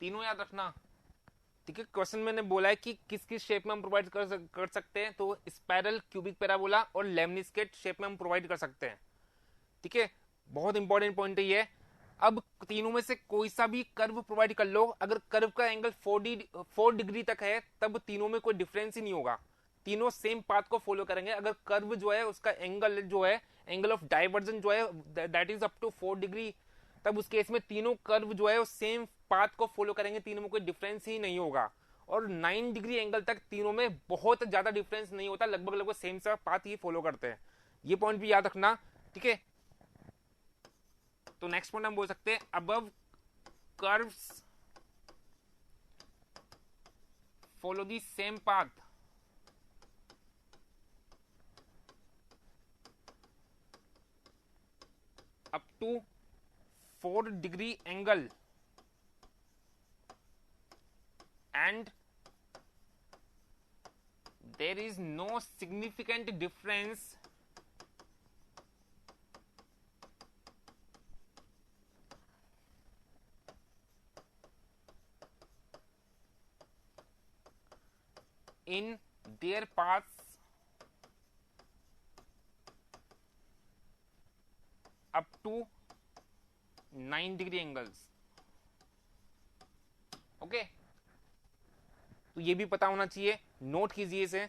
तीनों याद रखना, ठीक है। क्वेश्चन मैंने बोला है कि किस किस शेप में हम प्रोवाइड कर सकते हैं, तो स्पाइरल, क्यूबिक पैराबोला और लेमनिस्केट शेप में हम प्रोवाइड कर सकते हैं, ठीक है। बहुत इंपॉर्टेंट पॉइंट है ये। अब तीनों में से कोई सा भी कर्व प्रोवाइड कर लो, अगर कर्व का एंगल 4 डिग्री तक है तब तीनों में कोई डिफरेंस ही नहीं होगा, तीनों सेम पाथ को फॉलो करेंगे। अगर कर्व जो है उसका एंगल जो है, एंगल ऑफ डाइवर्जन जो है that is up to 4 degree, तब उस केस में तीनों कर्व जो है वो सेम पाथ को फॉलो करेंगे, तीनों में कोई डिफरेंस ही नहीं होगा। और 9 डिग्री एंगल तक तीनों में बहुत ज्यादा डिफरेंस नहीं होता, लगभग लगभग सेम सा पाथ ही फॉलो करते हैं। ये पॉइंट भी याद रखना, ठीक है। तो नेक्स्ट पॉइंट हम बोल सकते हैं, above curves follow the same path up to 4 degree angle and there is no significant difference in their paths up to 9 degree angles, okay. तो ये भी पता होना चाहिए, नोट कीजिए इसे।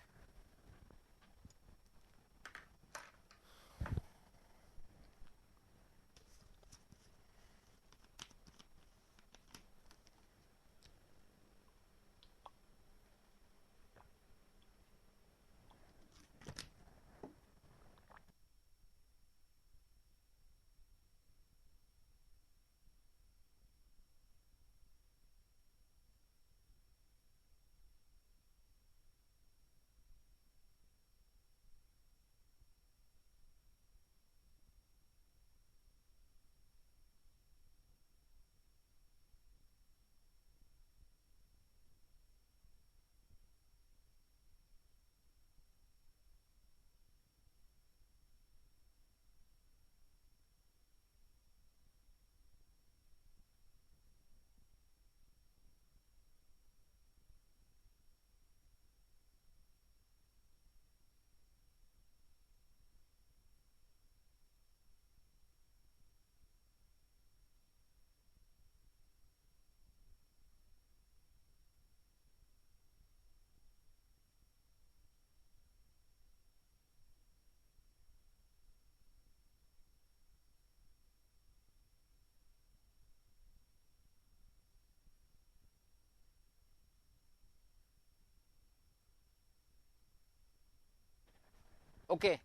ओके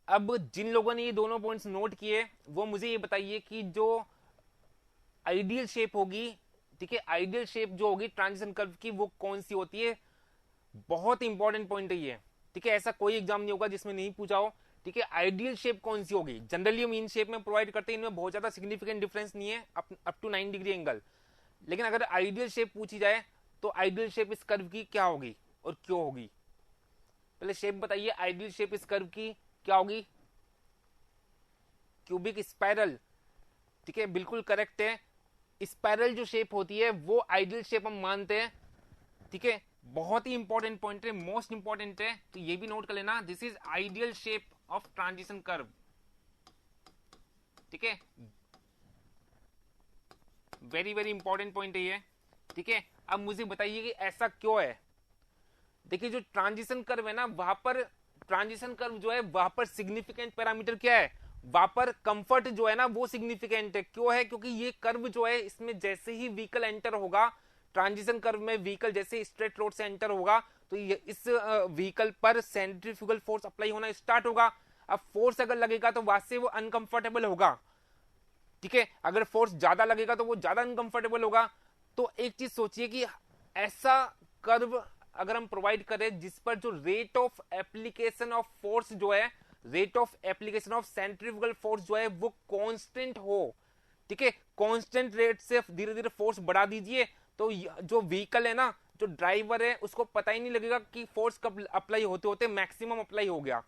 अब जिन लोगों ने ये दोनों पॉइंट्स नोट किए वो मुझे ये बताइए कि जो आइडियल शेप होगी, ठीक है, आइडियल शेप जो होगी ट्रांजिशन कर्व की वो कौन सी होती है। बहुत इंपॉर्टेंट पॉइंट है ये, ठीक है, ऐसा कोई एग्जाम नहीं होगा जिसमें नहीं पूछा हो, ठीक है। आइडियल शेप कौन सी होगी, जनरली हम इन शेप में प्रोवाइड करते हैं, इनमें बहुत ज्यादा सिग्निफिकेंट डिफरेंस नहीं है, अप टू 9 डिग्री एंगल। लेकिन अगर आइडियल शेप पूछी जाए तो आइडियल शेप इस कर्व की क्या होगी और क्यों होगी। पहले शेप बताइए, आइडियल शेप इस कर्व की क्या होगी। क्यूबिक स्पाइरल, ठीक है, बिल्कुल करेक्ट है। स्पाइरल जो शेप होती है वो आइडियल शेप हम मानते हैं, ठीक है। बहुत ही इंपॉर्टेंट पॉइंट है, मोस्ट इंपॉर्टेंट है, तो ये भी नोट कर लेना, this is ideal shape of transition curve, ठीक है। वेरी वेरी इंपॉर्टेंट पॉइंट है ये, ठीक है। अब मुझे बताइए कि ऐसा क्यों है। देखिए जो ट्रांजिशन कर्व है ना, वहां पर ट्रांजिशन कर्व जो है वहां पर सिग्निफिकेंट पैरामीटर क्या है, वहां पर कंफर्ट जो है ना वो सिग्निफिकेंट है। क्यों है, क्योंकि ये कर्व जो है इसमें जैसे ही व्हीकल एंटर होगा, ट्रांजिशन कर्व में व्हीकल जैसे स्ट्रेट रोड से एंटर होगा तो ये इस व्हीकल पर सेंट्रीफ्यूगल फोर्स अप्लाई होना स्टार्ट होगा। अब फोर्स अगर लगेगा तो वहां से वो अनकंफर्टेबल होगा, ठीक है। अगर फोर्स ज्यादा लगेगा तो वो ज्यादा अनकंफर्टेबल होगा। तो एक चीज सोचिए कि ऐसा कर्व अगर हम प्रोवाइड करें जिस पर जो rate of application of force जो है, rate of application of centrifugal force जो है वो कांस्टेंट हो, ठीक है, कांस्टेंट रेट से धीरे धीरे फोर्स बढ़ा दीजिए तो जो व्हीकल है ना, जो ड्राइवर है उसको पता ही नहीं लगेगा कि फोर्स कब अप्लाई होते होते मैक्सिमम अप्लाई हो गया,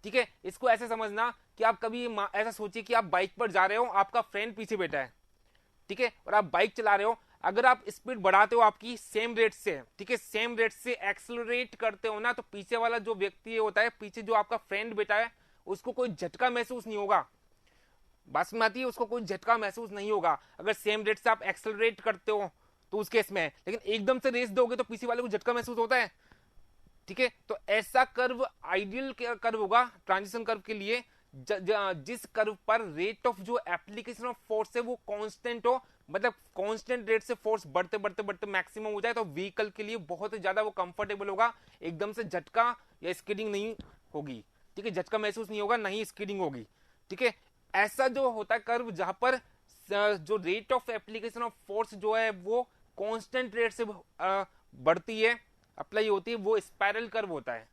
ठीक है। इसको ऐसे समझना कि आप कभी ऐसा सोचिए कि आप बाइक पर जा रहे हो, आपका फ्रेंड पीछे बैठा है, ठीक है, और आप बाइक चला रहे हो। अगर आप स्पीड बढ़ाते हो आपकी सेम रेट से, ठीक है, सेम रेट से एक्सेलरेट करते हो ना, तो पीछे वाला जो व्यक्ति होता है, पीछे जो आपका फ्रेंड बैठा है, उसको कोई झटका महसूस नहीं होगा। बस में आती है, उसको कोई झटका महसूस नहीं होगा अगर सेम रेट से आप एक्सेलरेट करते हो तो उस केस में। लेकिन एकदम से रेस दोगे तो पीछे वाले को झटका महसूस होता है, ठीक है। तो ऐसा कर्व आइडियल कर्व होगा ट्रांजिशन कर्व के लिए जिस कर्व पर रेट ऑफ जो एप्लीकेशन ऑफ फोर्स है वो कांस्टेंट हो, मतलब कांस्टेंट रेट से फोर्स बढ़ते बढ़ते बढ़ते मैक्सिमम हो जाए, तो व्हीकल के लिए बहुत ही ज्यादा वो कंफर्टेबल होगा, एकदम से झटका या स्कीडिंग नहीं होगी, ठीक है, झटका महसूस नहीं होगा, नहीं स्कीडिंग होगी, ठीक है। ऐसा जो होता है कर्व जहां पर जो rate of application of force जो है वो कांस्टेंट रेट से बढ़ती है, अप्लाई होती है, वो स्पाइरल कर्व होता है।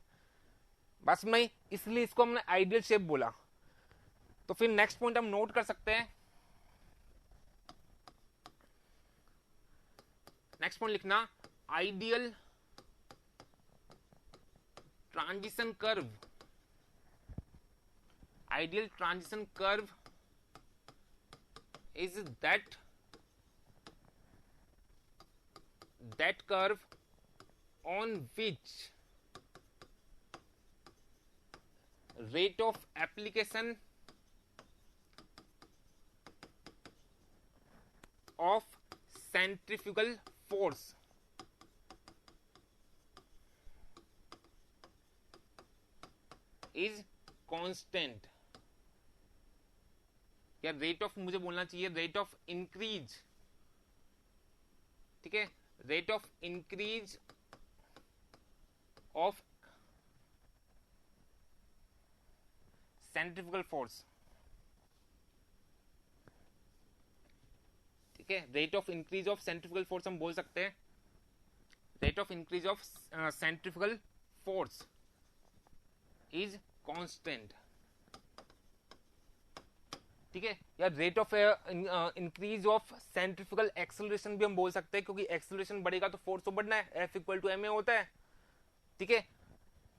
बस में इसलिए इसको हमने आइडियल शेप बोला। तो फिर नेक्स्ट पॉइंट हम नोट कर सकते हैं, नेक्स्ट पॉइंट लिखना, ideal transition curve, ideal transition curve is that curve on which rate of application of centrifugal force is constant, या रेट ऑफ मुझे बोलना चाहिए रेट ऑफ इंक्रीज, ठीक है, rate of increase of centrifugal force, ठीक है, rate of increase of centrifugal force हम बोल सकते हैं, rate of increase of centrifugal force is constant, ठीक है। या rate of increase of centrifugal acceleration भी हम बोल सकते हैं, क्योंकि एक्सेलरेशन बढ़ेगा तो फोर्स तो बढ़ना है, F इक्वल टू ma होता है, ठीक है।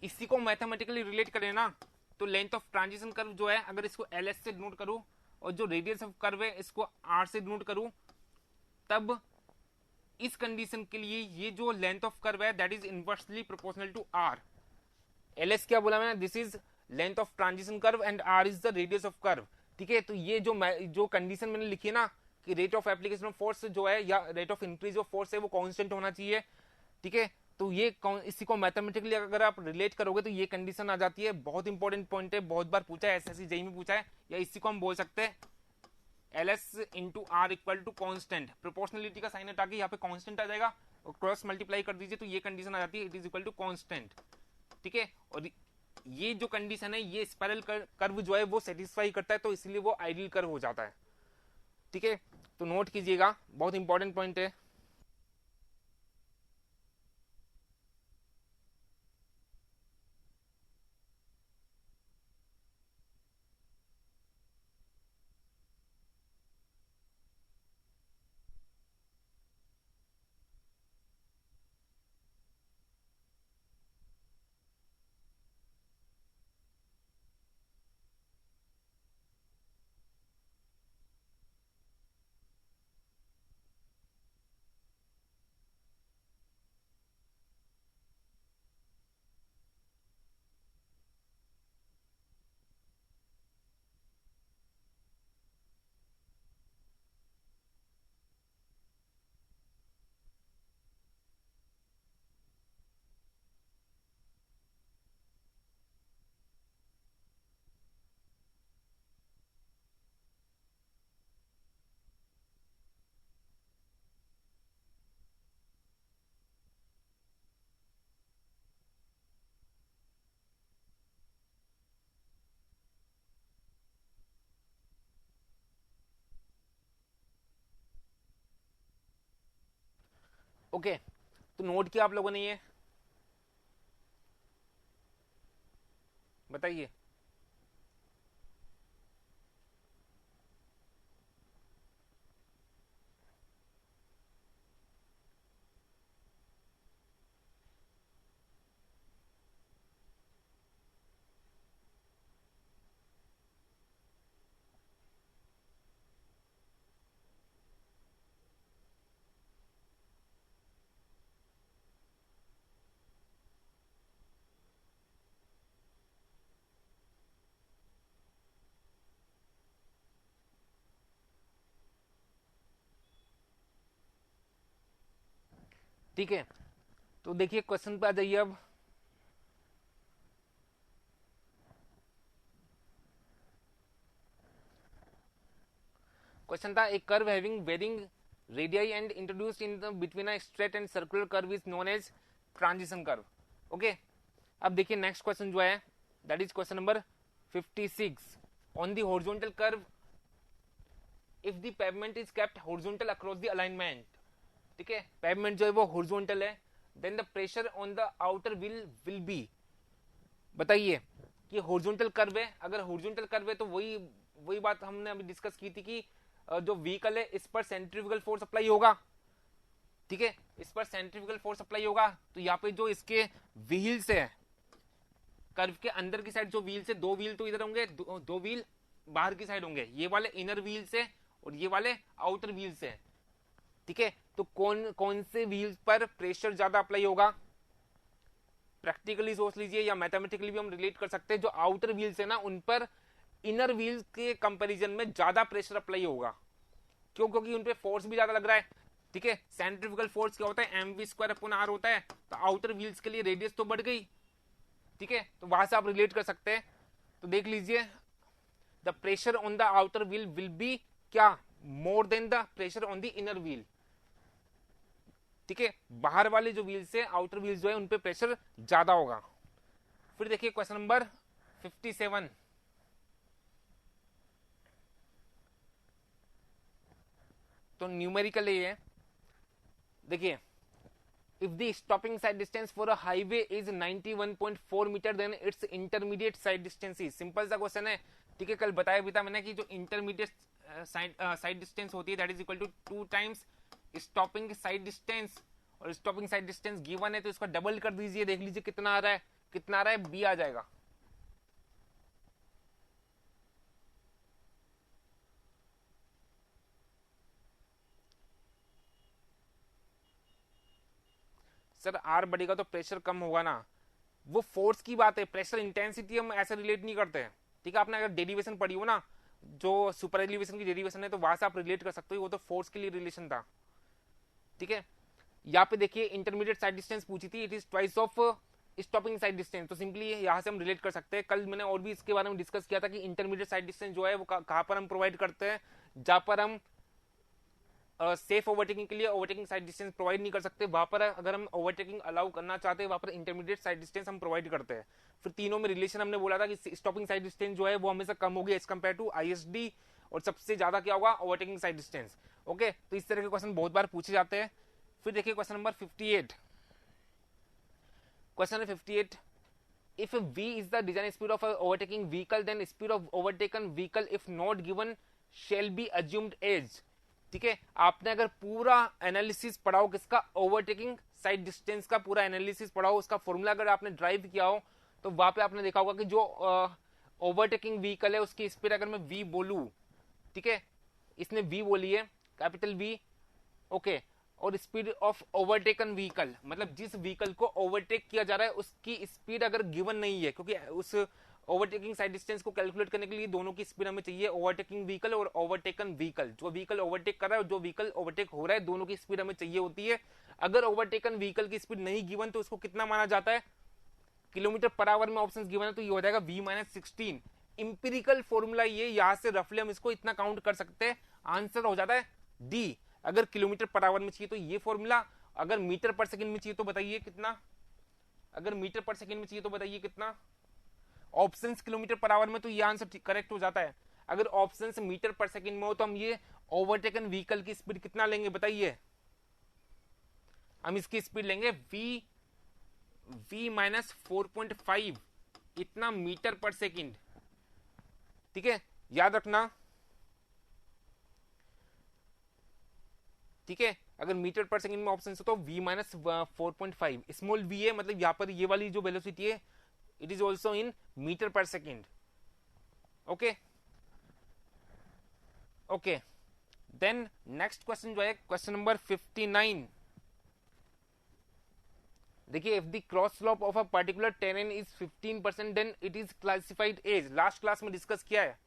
इसी को मैथमेटिकली रिलेट करें ना तो लेंथ ऑफ ट्रांजिशन कर्व जो है, अगर इसको ls से डिनोट करूं और जो रेडियस ऑफ कर्व है इसको r से डिनोट करूं, तब इस कंडीशन के लिए ये जो लेंथ ऑफ कर्व है that is inversely proportional to r। ls क्या बोला मैंने, this is length of transition curve and r is the radius of curve, ठीक है। तो ये जो कंडीशन मैंने लिखी है ना कि rate of application of force जो है या rate of increase of force है वो कांस्टेंट होना चाहिए, ठीक है। तो ये इसी को मैथमेटिकली अगर आप रिलेट करोगे तो ये कंडीशन आ जाती है। बहुत इंपॉर्टेंट पॉइंट है, बहुत बार पूछा है, एसएससी जेईई में पूछा है। या इसी को हम बोल सकते हैं ls into R equal to constant, proportionality का साइन हटा के यहाँ पे कॉन्स्टेंट आ जाएगा और क्रॉस मल्टीप्लाई कर दीजिए तो ये कंडीशन आ जाती है, it is equal to constant, ठीक है। और ये जो कंडीशन है ये स्पाइरल कर्व जो है वो सेटिस्फाई करता है, तो इसलिए वो आइडियल कर्व हो जाता है। ठीक है, तो नोट कीजिएगा, बहुत इंपॉर्टेंट पॉइंट है। ओके, तो नोट किया आप लोगों ने, ये बताइए। ठीक है, तो देखिए क्वेश्चन पे आ जाइए अब। क्वेश्चन था, एक curve having varying radii and introduced in the between a straight and circular curve is known as transition curve. Okay, अब देखिए नेक्स्ट क्वेश्चन जो है, that is question number 56। On the horizontal curve if the pavement is kept horizontal across the alignment. ठीक है, pavement जो है वो horizontal है, then the pressure on the outer will be. बताइए कि हॉरिजॉन्टल कर्व है, अगर हॉरिजॉन्टल कर्व है तो वही वही बात हमने अभी डिस्कस की थी कि जो व्हीकल है इस पर सेंट्रीफ्यूगल फोर्स अप्लाई होगा। ठीक है, इस पर सेंट्रीफ्यूगल फोर्स अप्लाई होगा, तो यहाँ पे जो इसके व्हील्स है, कर्व के अंदर की साइड जो व्हील्स है, दो व्हील तो इधर होंगे, दो व्हील बाहर की साइड होंगे, ये वाले इनर व्हील्स है और ये वाले आउटर व्हील्स है। ठीक है, तो कौन कौन से व्हील्स पर प्रेशर ज्यादा अप्लाई होगा, प्रैक्टिकली सोच लीजिए या मैथमेटिकली भी हम रिलेट कर सकते हैं। जो आउटर व्हील्स है ना, उन पर इनर व्हील्स के कंपैरिजन में ज्यादा प्रेशर अप्लाई होगा। क्यों? क्योंकि उन पे फोर्स भी ज्यादा लग रहा है। ठीक है, सेंट्रीफ्यूगल फोर्स क्या होता है, mv² होता है, तो आउटर व्हील्स के लिए रेडियस तो बढ़ गई। ठीक है, तो वहां से आप रिलेट कर सकते हैं। तो देख लीजिए, the pressure on the outer wheel will be क्या, more than the pressure on the inner wheel. ठीक है, बाहर वाले जो व्हील्स है, आउटर व्हील्स जो है, उन पे प्रेशर ज्यादा होगा। फिर देखिए क्वेश्चन नंबर 57। तो न्यूमेरिकल ये है, देखिए, if the stopping side distance for a highway is 91.4 metre then its intermediate sight distance is. Simple सा क्वेश्चन है। ठीक है, कल बताया भी था मैंने कि जो इंटरमीडिएट साइड डिस्टेंस होती है that is equal to 2 times stopping sight distance, और स्टॉपिंग साइड डिस्टेंस गिवन है तो इसका डबल कर दीजिए, देख लीजिए कितना आ रहा है, कितना आ रहा है, बी आ जाएगा। सर आर बढ़ेगा तो प्रेशर कम होगा ना, वो फोर्स की बात है, प्रेशर इंटेंसिटी हम ऐसे रिलेट नहीं करते हैं। ठीक है, आपने अगर डेरिवेशन पढ़ी हो ना, जो सुपर एलिवेशन की डेरिवेशन है, तो वहां से आप रिलेट कर सकते हो, वो तो फोर्स के लिए रिलेशन था। ठीक है, यहाँ पे देखिए इंटरमीडिएट साइड डिस्टेंस पूछी थी, it is twice of stopping sight distance, तो सिंपली यहाँ से हम रिलेट कर सकते हैं। कल मैंने और भी इसके बारे में डिस्कस किया था कि इंटरमीडिएट साइड डिस्टेंस जो है वो कहाँ पर हम प्रोवाइड करते हैं, जहां पर हम सेफ ओवरटेकिंग के लिए ओवरटेकिंग साइड डिस्टेंस प्रोवाइड नहीं कर सकते, वहां पर अगर हम ओवरटेकिंग अलाउ करना चाहते हैं वहां पर इंटरमीडिएट साइड डिस्टेंस हम प्रोवाइड करते हैं। फिर तीनों में रिलेशन हमने बोला था कि स्टॉपिंग साइड डिस्टेंस जो है वो हमेशा कम होगी एज कम्पेयर टू आईएसडी, और सबसे ज्यादा क्या होगा ओवरटेकिंग साइड डिस्टेंस। ओके, तो इस तरह के क्वेश्चन बहुत बार पूछे जाते हैं। फिर देखिए question number 58, question number 58, if v is the design speed of a overtaking vehicle then speed of overtaken vehicle if not given shall be assumed as। ठीक है, आपने अगर पूरा एनालिसिस पढ़ा हो किसका, ओवरटेकिंग साइड डिस्टेंस का पूरा एनालिसिस पढ़ा हो, उसका फॉर्मूला अगर आपने ड्राइव किया हो, तो वहां पे आपने देखा होगा कि जो ओवरटेकिंग व्हीकल है उसकी स्पीड अगर मैं v बोलूं, ठीक है, इसने v बोली है कैपिटल V, ओके, और स्पीड ऑफ ओवरटेकन व्हीकल मतलब जिस व्हीकल को ओवरटेक किया जा रहा है उसकी स्पीड अगर गिवन नहीं है, क्योंकि उस ओवरटेकिंग साइड डिस्टेंस को कैलकुलेट करने के लिए दोनों की स्पीड हमें चाहिए, ओवरटेकिंग व्हीकल और ओवरटेकन व्हीकल, जो व्हीकल ओवरटेक कर रहा है और जो व्हीकल ओवरटेक हो रहा है दोनों की स्पीड हमें चाहिए होती है। अगर ओवरटेकन व्हीकल की स्पीड नहीं गिवन तो उसको कितना माना जाता है, किलोमीटर पर आवर में ऑप्शन गिवन है तो ये हो जाएगा v-16। इंपेरिकल फॉर्मूला ये, यहां से रफली हम इसको इतना काउंट कर सकते हैं, आंसर हो जाता है डी। अगर किलोमीटर पर आवर में चाहिए तो ये फॉर्मूला, अगर मीटर पर सेकंड में चाहिए तो बताइए कितना, अगर मीटर पर सेकंड में चाहिए तो बताइए कितना, ऑप्शंस किलोमीटर पर आवर में तो ये आंसर करेक्ट हो जाता है। अगर ऑप्शंस मीटर पर सेकंड में हो तो हम ये ओवरटेकन व्हीकल की स्पीड कितना लेंगे बताइए, हम इसकी स्पीड लेंगे v-4.5 इतना मीटर पर सेकंड। ठीक है, याद रखना, ठीक है, अगर मीटर पर सेकंड में ऑप्शन हो तो v-4.5 स्मॉल v है, मतलब यहां पर ये वाली जो वेलोसिटी है it is also in metre per second. Okay okay, then next question जो है क्वेश्चन नंबर 59। देखिए, if the cross slope of a particular terrain is 15% then it is classified as, last class में discuss किया है,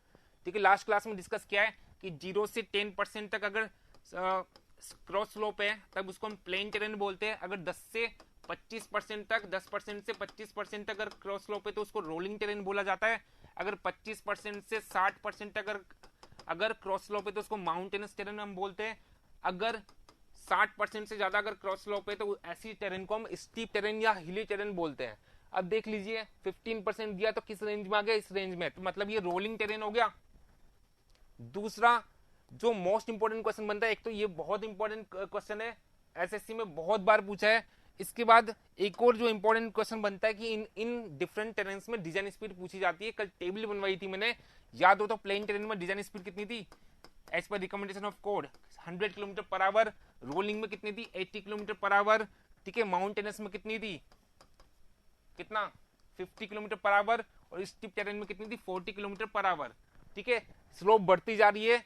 ठीक है, last class में discuss किया है कि 0 से 10% तक अगर क्रॉस स्लोप है तब उसको हम प्लेन टेरेन बोलते हैं। अगर 10 से 25% तक, 10% से 25% तक अगर क्रॉस स्लोप है तो उसको रोलिंग टेरेन बोला जाता है। अगर 25% से 60% तक अगर क्रॉस स्लोप है तो उसको माउंटेनस टेरेन हम बोलते हैं। अगर 60% से ज्यादा अगर क्रॉस स्लोप है तो ऐसी टेरेन को हम स्टीप टेरेन या हिली टेरेन बोलते हैं। अब देख लीजिए 15% दिया तो किस रेंज में आ गया, इस रेंज में, तो मतलब ये रोलिंग टेरेन हो गया। दूसरा जो मोस्ट इंपोर्टेंट क्वेश्चन बनता है, एक तो ये बहुत इंपॉर्टेंट क्वेश्चन है, एसएससी में बहुत बार पूछा है, इसके बाद एक और जो इंपॉर्टेंट क्वेश्चन बनता है कि इन डिफरेंट टेरेन्स में डिजाइन स्पीड पूछी जाती है। कल टेबल बनवाई थी मैंने, याद हो तो प्लेन टेरेन में डिजाइन स्पीड कितनी थी एज पर recommendation of code 100 kilometre per hour, rolling में कितनी थी 80 किलोमीटर पर आवर, ठीक है, माउंटेनस में कितनी थी, कितना 50 किलोमीटर पर आवर, और स्टीप टेरेन में कितनी थी 40 किलोमीटर पर आवर। ठीक है, स्लोप बढ़ती जा रही है,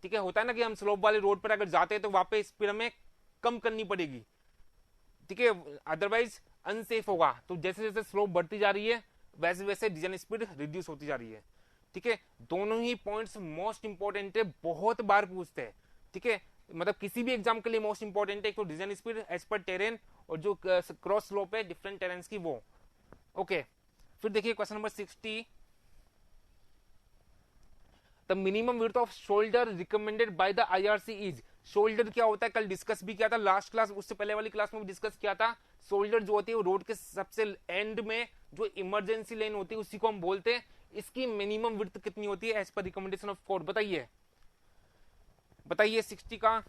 ठीक है, होता है ना कि हम स्लोप वाले रोड पर अगर जाते हैं तो वहां पे स्पीड हमें कम करनी पड़ेगी, ठीक है, अदरवाइज अनसेफ होगा। तो जैसे जैसे स्लोप बढ़ती जा रही है वैसे वैसे डिजाइन स्पीड रिड्यूस होती जा रही है। ठीक है, दोनों ही पॉइंट्स मोस्ट इंपॉर्टेंट है, बहुत बार पूछते हैं, ठीक है, मतलब किसी भी एग्जाम के लिए मोस्ट इंपॉर्टेंट है, एक तो design speed as per terrain और जो क्रॉस स्लोप है डिफरेंट टेरेन्स की वो। ओके, फिर देखिए question number 60, the minimum width of shoulder recommended by the IRC is. Shoulder क्या होता है कल डिस्कस भी किया था, लास्ट क्लास उससे पहले वाली क्लास में भी डिस्कस किया था। शोल्डर जो होती है वो रोड के सबसे एंड में जो इमरजेंसी लेन होती है उसी को हम बोलते हैं। इसकी मिनिमम विड्थ कितनी होती है एज पर रिकमेंडेशन ऑफ कोड, बताइए बताइए 60 का।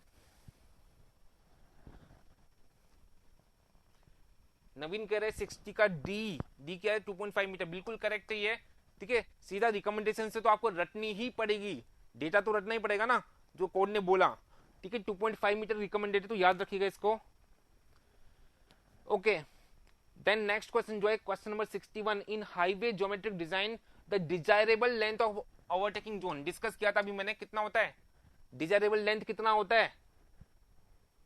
नवीन कह रहे 60 का डी क्या है 2.5 मीटर, बिल्कुल करेक्ट है ये। ठीक है, सीधा रिकमेंडेशन से तो आपको रटनी ही पड़ेगी, डेटा तो रटना ही पड़ेगा ना जो कोड ने बोला। ठीक है, 2.5 मीटर रिकमेंडेड, तो याद रखिएगा इसको। ओके, देन नेक्स्ट क्वेश्चन जो है question number 61, in highway geometric design the desirable length of overtaking zone. Discuss किया था अभी मैंने, कितना होता है डिजायरेबल लेंथ, कितना होता है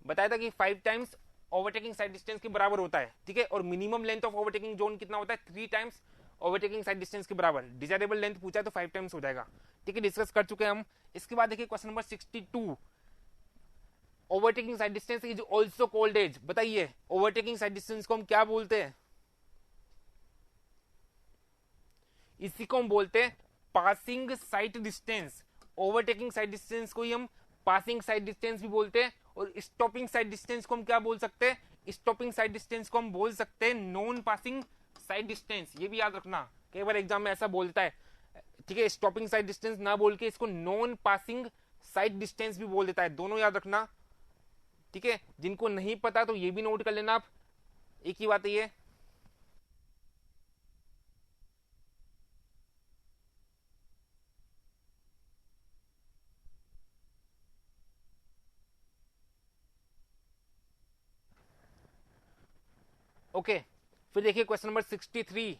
बताया था कि 5 टाइम्स ओवरटेकिंग साइड डिस्टेंस के बराबर होता है। ठीक है, और minimum length of overtaking zone कितना होता है 3 टाइम्स ओवरटेकिंग साइड डिस्टेंस के बराबर। डिजायरेबल लेंथ पूछा है तो 5 टाइम्स हो जाएगा। ठीक है, डिस्कस कर चुके हैं हम। इसके बाद देखिए question number 62, overtaking sight distance is also called as. बताइए ओवरटेकिंग साइड डिस्टेंस को हम क्या बोलते हैं, इसी को हम बोलते हैं passing side distance. Overtaking sight distance को ही हम पासिंग साइड डिस्टेंस भी बोलते हैं, और स्टॉपिंग साइड डिस्टेंस को हम क्या बोल सकते हैं, स्टॉपिंग साइड डिस्टेंस को हम बोल सकते हैं नॉन पासिंग साइड डिस्टेंस। ये भी याद रखना, कई बार एग्जाम में ऐसा बोलता है, ठीक है, स्टॉपिंग साइड डिस्टेंस ना बोल के इसको नॉन पासिंग साइड डिस्टेंस भी बोल देता है, दोनों याद रखना, ठीक है। जिनको नहीं पता तो ये भी नोट कर लेना आप, एक ही बात है ये। ओके, फिर देखिए question number 63,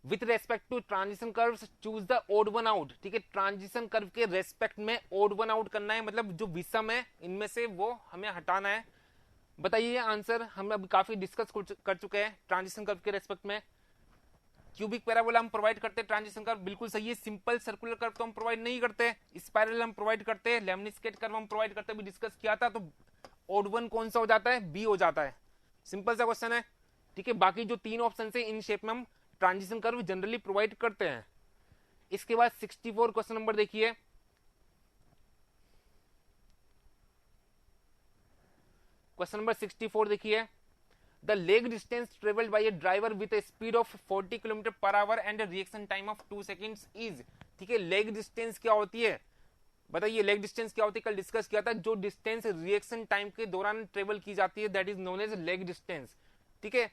with respect to transition curves choose the odd one out. ठीक है, ट्रांजिशन कर्व के रेस्पेक्ट में ओड वन आउट करना है, मतलब जो विषम है इनमें से वो हमें हटाना है। बताइए आंसर, हम अभी काफी डिस्कस कर चुके हैं ट्रांजिशन कर्व के रेस्पेक्ट में। क्यूबिक पैराबोला हम प्रोवाइड करते हैं, ट्रांजिशन कर्व बिल्कुल सही है। सिंपल सर्कुलर कर्व तो हम प्रोवाइड नहीं करते, स्पाइरल हम प्रोवाइड करते हैं, लेमनिस्केट कर्व हम प्रोवाइड करते हैं, अभी डिस्कस किया था। तो ओड वन कौन सा हो जाता है, बी हो जाता है। सिंपल सा क्वेश्चन है, ठीक है। बाकी जो तीन ऑप्शन है इन शेप में हम ट्रांजिशन कर्व जनरली प्रोवाइड करते हैं। इसके बाद 64 क्वेश्चन नंबर देखिए, क्वेश्चन नंबर 64 देखिए, the leg distance travelled by A driver with A speed of 40 kilometre per our and reaction time of 2 seconds is. ठीक है, लेग डिस्टेंस क्या होती है, बताइए लेग डिस्टेंस क्या होती है, कल डिस्कस किया था। जो डिस्टेंस रिएक्शन टाइम के दौरान ट्रेवल की जाती है that is known as lag distance. ठीक है,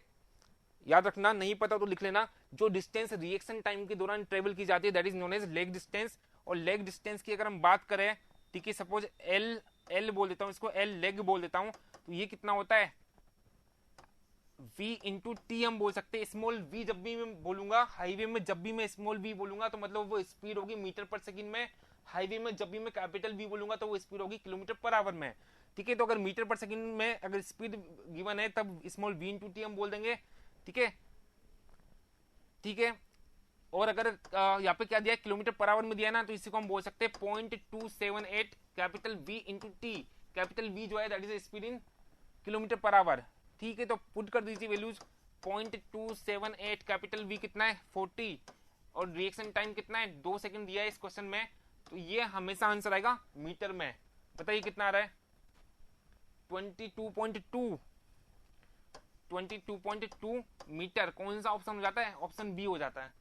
याद रखना, नहीं पता तो लिख लेना। जो डिस्टेंस रिएक्शन टाइम के दौरान ट्रेवल की जाती है that is known as lag distance. और लेग डिस्टेंस की अगर हम बात करें, ठीक है, सपोज एल बोल देता हूं, इसको एल लेग बोल देता हूं, तो ये कितना होता है, v इंटू टी हम बोल सकते हैं। स्मॉल v जब भी मैं बोलूंगा हाईवे में, जब भी मैं स्मॉल v बोलूंगा तो मतलब वो स्पीड होगी मीटर पर सेकंड में। हाईवे में जब भी मैं कैपिटल v बोलूंगा तो वो स्पीड होगी किलोमीटर पर आवर में। ठीक है, तो अगर मीटर पर सेकंड में अगर स्पीड गिवन है तब स्मॉल v इंटू टी हम बोल देंगे। ठीक है, ठीक है। और अगर यहाँ पे क्या दिया है, किलोमीटर पर आवर में दिया है ना, तो इसी को हम बोल सकते हैं 0.278 capital v into T. Capital v जो है that is speed in kilometre per our. ठीक है, तो पुट कर दीजिए वैल्यूज। 0.278 कैपिटल v कितना है 40, और रिएक्शन टाइम कितना है 2 सेकंड दिया है इस क्वेश्चन में, तो ये हमेशा आंसर आएगा मीटर में। बताइए कितना आ रहा है, 22.2 22.2 मीटर। कौन सा ऑप्शन हो जाता है, ऑप्शन बी हो जाता है।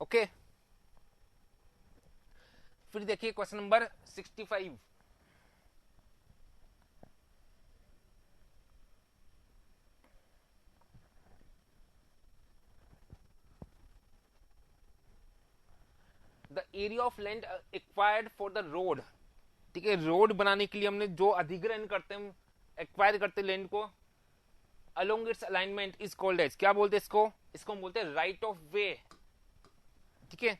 ओके, फिर देखिए question number 65, the area of land acquired for the road. ठीक है, रोड बनाने के लिए हमने जो अधिग्रहण करते हैं, एक्वायर करते हैं लैंड को, along its alignment is called as, क्या बोलते हैं इसको, इसको हम बोलते हैं राइट ऑफ वे। ठीक है,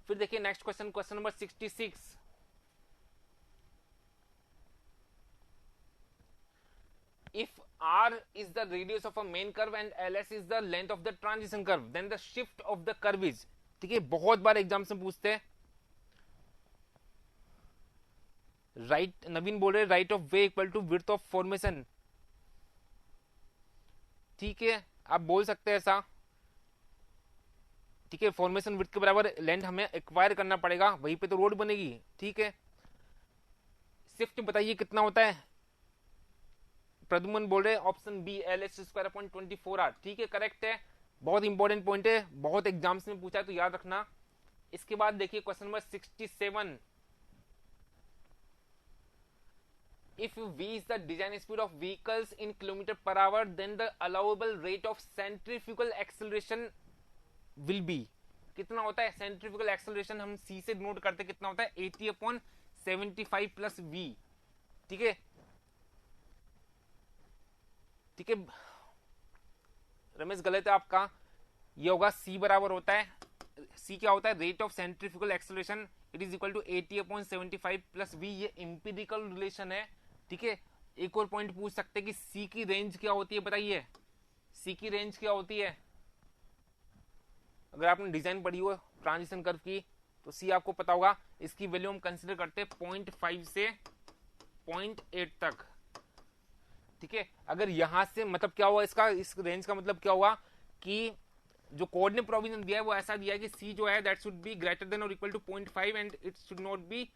फिर देखिए next question, question number 66, if r is the radius of a main curve and ls is the length of the transition curve then the shift of the curve is। ठीक है, बहुत बार exam से पूछते हैं। राइट, नवीन बोल रहे right of way equal to width of formation. ठीक है, आप बोल सकते हैं ऐसा। ठीक है, फॉर्मेशन विड्थ के बराबर लैंड हमें एक्वायर करना पड़ेगा, वहीं पे तो रोड बनेगी। ठीक है, शिफ्ट बताइए कितना होता है, प्रदुमन बोल रहे option B L H square upon 24r। ठीक है, करेक्ट है, बहुत इंपॉर्टेंट पॉइंट है, बहुत एग्जाम्स में पूछा है तो याद रखना। इसके बाद देखिए question number 67, if v is the design speed of vehicles in kilometer per hour then the allowable rate of centrifugal acceleration will be। कितना होता है सेंट्रीफ्यूगल एक्सेलरेशन, हम सी से नोट करते कितना होता है 80 अपॉन 75 प्लस वी। ठीक है, ठीक है, रमेश गलत है आपका, ये होगा सी बराबर होता है सी क्या होता है, rate of centrifugal acceleration, it is equal to 80/75 plus V, ये इंपीरिकल रिलेशन है, ठीक है। एक और पॉइंट पूछ सकते हैं कि सी की रेंज क्या होती है, बताइए सी की रेंज क्या होती है। अगर आपने डिजाइन पढ़ी हो ट्रांजिशन कर्व की तो सी आपको पता होगा। इसकी वैल्यू हम कंसिडर करते हैं 0.5 से 0.8 तक, ठीक है। अगर यहां से मतलब क्या हुआ इसका, इस रेंज का मतलब क्या हुआ कि जो कोड ने प्रोविजन दिया है वो ऐसा दिया है कि सी जो है that should be greater than और equal to 0.5 and it should not be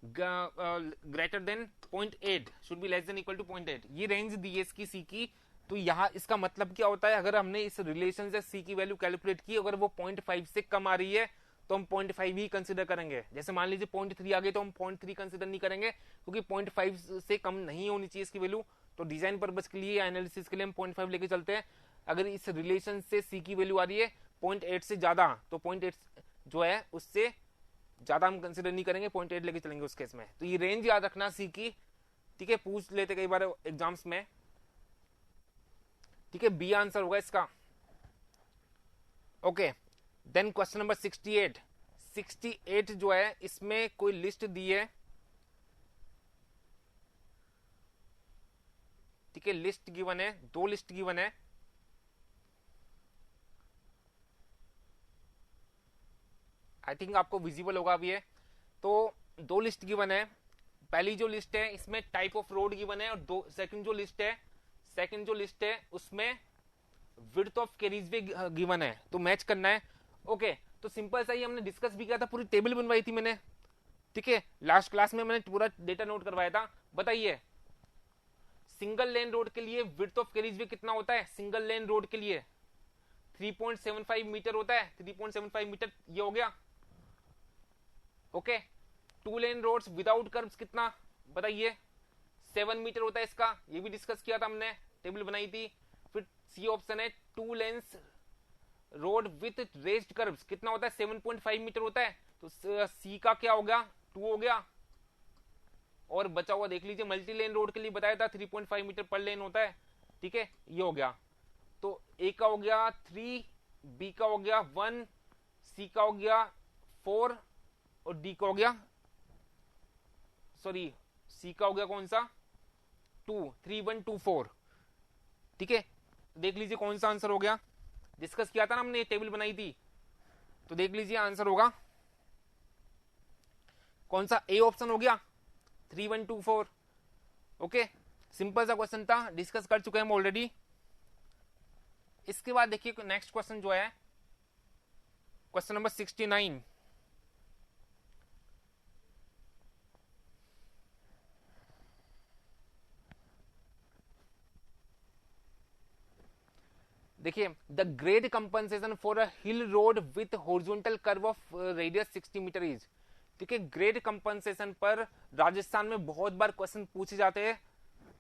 greater than 0.8, should be less than equal to 0.8। ये रेंज दी है इसकी सी की। तो यहाँ इसका मतलब क्या होता है, अगर हमने इस रिलेशन से सी की वैल्यू कैलकुलेट की, अगर वो 0.5 से कम आ रही है तो हम 0.5 ही कंसिडर करेंगे। जैसे मान लीजिए 0.3 आ गई तो हम 0.3 कंसिडर नहीं करेंगे, क्योंकि 0.5 से कम नहीं होनी चाहिए इसकी वैल्यू। तो डिजाइन पर्पज के लिए या एनालिसिस के लिए हम 0.5 लेके चलते हैं। अगर इस रिलेशन से सी की वैल्यू आ रही है 0.8 से ज्यादा, तो 0.8 जो है उससे ज्यादा हम कंसिडर नहीं करेंगे, 0.8 लेके चलेंगे उस केस में। तो ये रेंज याद रखना सी की, ठीक है, पूछ लेते कई बार एग्जाम्स में, ठीक है। बी आंसर होगा इसका। ओके, देन क्वेश्चन नंबर 68 जो है इसमें कोई लिस्ट दी है, ठीक है, लिस्ट गिवन है, 2 लिस्ट गिवन है। आई थिंक आपको विजिबल होगा अभी है। तो 2 लिस्ट गिवन है। पहली जो लिस्ट है इसमें टाइप ऑफ रोड गिवन है, और सेकंड जो लिस्ट है उसमें विड्थ ऑफ कैरिजवे गिवन है, तो मैच करना है। ओके, तो सिंपल सा ही हमने डिस्कस भी किया था, पूरी टेबल बनवाई थी मैंने, ठीक है, लास्ट क्लास में मैंने पूरा डेटा नोट करवाया था। बताइए सिंगल लेन रोड के लिए विड्थ ऑफ कैरिजवे कितना होता है, सिंगल लेन रोड के लिए 3.75 मीटर होता है, 3.75 मीटर, ये हो गया। ओके, 2 लेन रोड्स विदाउट कर्व्स कितना, बताइए 7 मीटर होता है इसका, ये भी डिस्कस किया था हमने, टेबल बनाई थी। फिर सी ऑप्शन है 2 lens road with raised curves कितना होता है, 7.5 मीटर होता है। तो सी का क्या हो गया, 2 हो गया। और बचा हुआ देख लीजिए, मल्टी लेन रोड के लिए बताया था 3.5 मीटर पर लेन होता है, ठीक है, ये हो गया। तो ए का हो गया 3, बी का हो गया 1, सी का हो गया 4 और डी का हो गया, सॉरी सी का हो गया कौन सा 2, 3, 1, 2, 4, ठीक है। देख लीजिए कौन सा आंसर हो गया, डिस्कस किया था ना हमने, टेबल बनाई थी, तो देख लीजिए आंसर होगा कौन सा, ए ऑप्शन हो गया 3, 1, 2, 4। ओके, सिंपल सा क्वेश्चन था, डिस्कस कर चुके हैं हम ऑलरेडी। इसके बाद देखिए नेक्स्ट क्वेश्चन जो है क्वेश्चन नंबर 69। देखिए, the grade compensation for a hill road with horizontal curve of radius 60 metre is, ठीक है। ग्रेड कंपनसेशन पर राजस्थान में बहुत बार क्वेश्चन पूछे जाते हैं,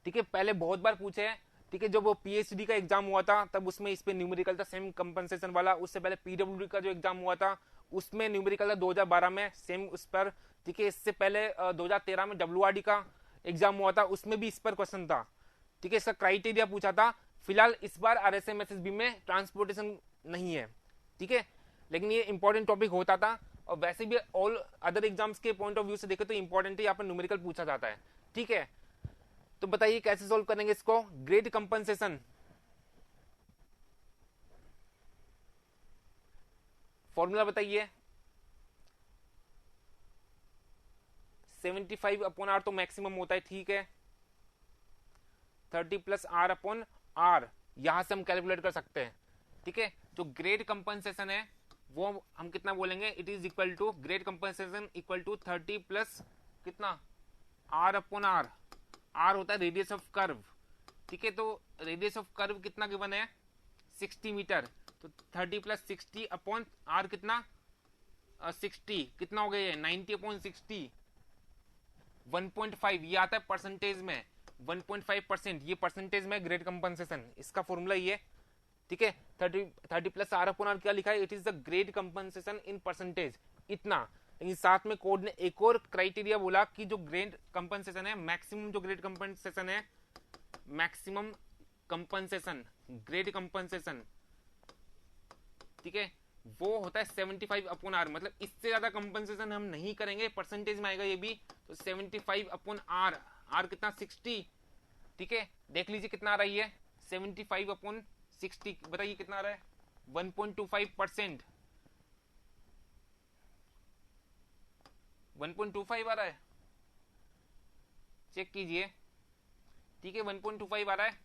ठीक है, पहले बहुत बार पूछे हैं, ठीक है। जब वो पीएचडी का एग्जाम हुआ था तब उसमें इस पे न्यूमेरिकल था सेम कंपनसेशन वाला। उससे पहले पीडब्ल्यूडी का जो एग्जाम हुआ था उसमें न्यूमेरिकल था 2012 में सेम उस पर, ठीक है। इससे पहले 2013 में डब्ल्यूआरडी का एग्जाम हुआ था, उसमें भी इस पर क्वेश्चन था, ठीक है। इसका क्राइटेरिया पूछा था। फिलहाल इस बार आरएसएमएसएसबी में ट्रांसपोर्टेशन नहीं है, ठीक है, लेकिन ये इंपॉर्टेंट टॉपिक होता था। और वैसे भी ऑल अदर एग्जाम्स के पॉइंट ऑफ व्यू से देखे तो इंपॉर्टेंट है, यहाँ पर न्यूमेरिकल पूछा जाता है, ठीक है। तो बताइए कैसे सॉल्व करेंगे इसको, ग्रेड कंपनसेशन फॉर्मूला बताइए। 75/r तो मैक्सिमम होता है, ठीक है, 30 + r/r यहां से हम कैलकुलेट कर सकते हैं, ठीक है। जो ग्रेड कंपनसेशन है वो हम कितना बोलेंगे, it is equal to grade compensation equal to 30 + कितना r/r, r होता है रेडियस ऑफ कर्व, ठीक है। तो रेडियस ऑफ कर्व कितना गिवन है 60 मीटर, तो 30 + 60/r कितना 60, कितना हो गया ये 90/60, 1.5 ये आता है परसेंटेज में, 1.5%, ये परसेंटेज में ग्रेड कंपनसेशन, इसका फॉर्मूला ये, ठीक है। 30 + r/r क्या लिखा है, it is the grade compensation in percentage, इतना। लेकिन साथ में कोड ने एक और क्राइटेरिया बोला कि जो ग्रेड कंपनसेशन है, मैक्सिमम जो ग्रेड कंपनसेशन है, मैक्सिमम कंपनसेशन ग्रेड कंपनसेशन, ठीक है, वो होता है 75 अपॉन आर, मतलब इससे ज्यादा कंपनसेशन हम नहीं करेंगे, परसेंटेज में आएगा ये भी, तो 75 अपॉन आर, आर कितना 60, ठीक है, देख लीजिए कितना आ रही है 75 अपॉन 60, बताइए कितना आ रहा है 1.25%, 1.25 आ रहा है, चेक कीजिए, ठीक है 1.25 आ रहा है,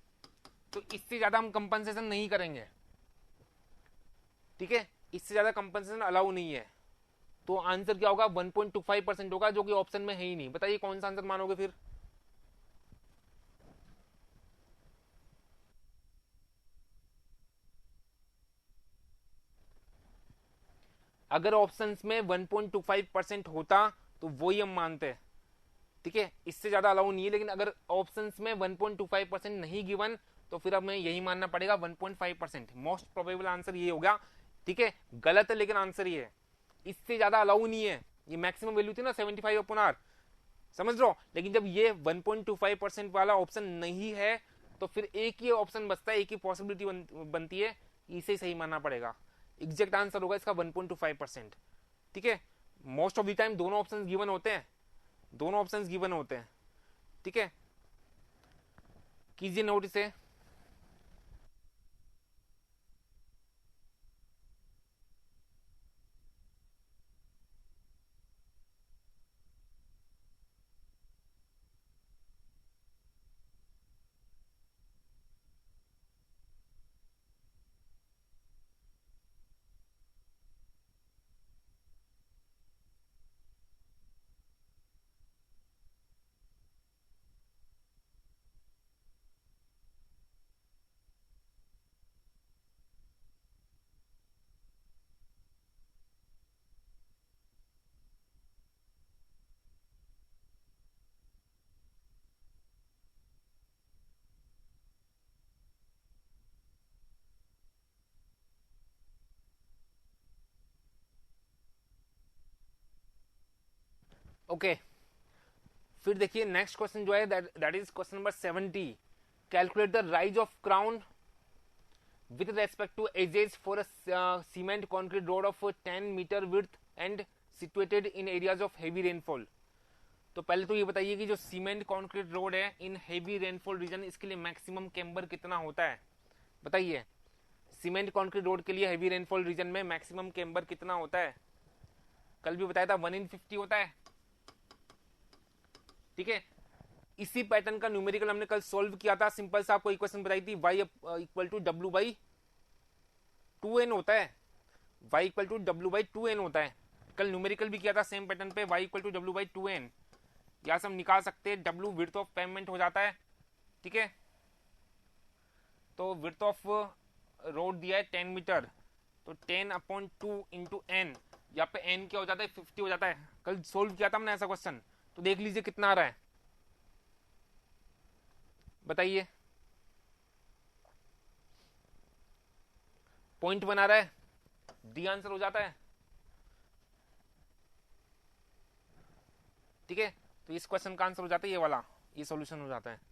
तो इससे ज्यादा हम कंपनसेशन नहीं करेंगे, ठीक है, इससे ज्यादा कंपनसेशन अलाउ नहीं है, तो आंसर क्या होगा 1.25% होगा, जो कि ऑप्शन में है ही नहीं, बताइए कौन सा आंसर मानोगे फिर। अगर ऑप्शंस में 1.25% होता तो वो ही हम मानते हैं, ठीक है, इससे ज्यादा अलाउ नहीं है, लेकिन अगर ऑप्शंस में 1.25% नहीं गिवन तो फिर हमें यही मानना पड़ेगा 1.5%, मोस्ट प्रोबेबल आंसर ये होगा, ठीक है, गलत है लेकिन आंसर ये है, इससे ज्यादा अलाउ नहीं है, ये मैक्सिमम वैल्यू थी ना 75 अपॉन आर, समझ लो, लेकिन जब ये 1.25% वाला ऑप्शन नहीं है तो फिर एक ही ऑप्शन बचता है, एक ही पॉसिबिलिटी बनती है, इसे सही मानना पड़ेगा, एग्जैक्ट आंसर होगा इसका 1.25%, ठीक है, मोस्ट ऑफ द टाइम दोनों ऑप्शंस गिवन होते हैं, दोनों ऑप्शंस गिवन होते हैं, ठीक है, कीजिए नोट इसे। ओके, फिर देखिए नेक्स्ट क्वेश्चन जो है that is question number 70, calculate the rise of crown with respect to edges for a cement concrete road of 10 meter width and situated in areas of heavy rainfall। तो पहले तो ये बताइए कि जो सीमेंट कॉन्क्रीट रोड है in heavy rainfall reason, इसके लिए मैक्सिमम कैम्बर कितना होता है, बताइए, सीमेंट कॉन्क्रीट रोड के लिए हेवी रेनफॉल रीजन में मैक्सिमम कैम्बर कितना होता है, कल भी बताया था 1/50 होता है, ठीक है, इसी पैटर्न का न्यूमेरिकल हमने कल सॉल्व किया था, सिंपल सा आपको इक्वेशन बताई थी, y equal to W by 2n होता है, y equal to W by 2n होता है, कल न्यूमेरिकल भी किया था सेम पैटर्न पे, y equal to W by 2n, यहां से हम निकाल सकते हैं w विड्थ ऑफ पेवमेंट हो जाता है, ठीक है, तो विड्थ ऑफ रोड दिया है 10 मीटर, तो 10/2 इंटू एन, यहाँ पे n क्या हो जाता है 50 हो जाता है, कल सोल्व किया था हमने ऐसा क्वेश्चन, तो देख लीजिए कितना आ रहा है, बताइए, 0.1 आ रहा है, डी आंसर हो जाता है, ठीक है, तो इस क्वेश्चन का आंसर हो जाता है ये वाला, ये सॉल्यूशन हो जाता है।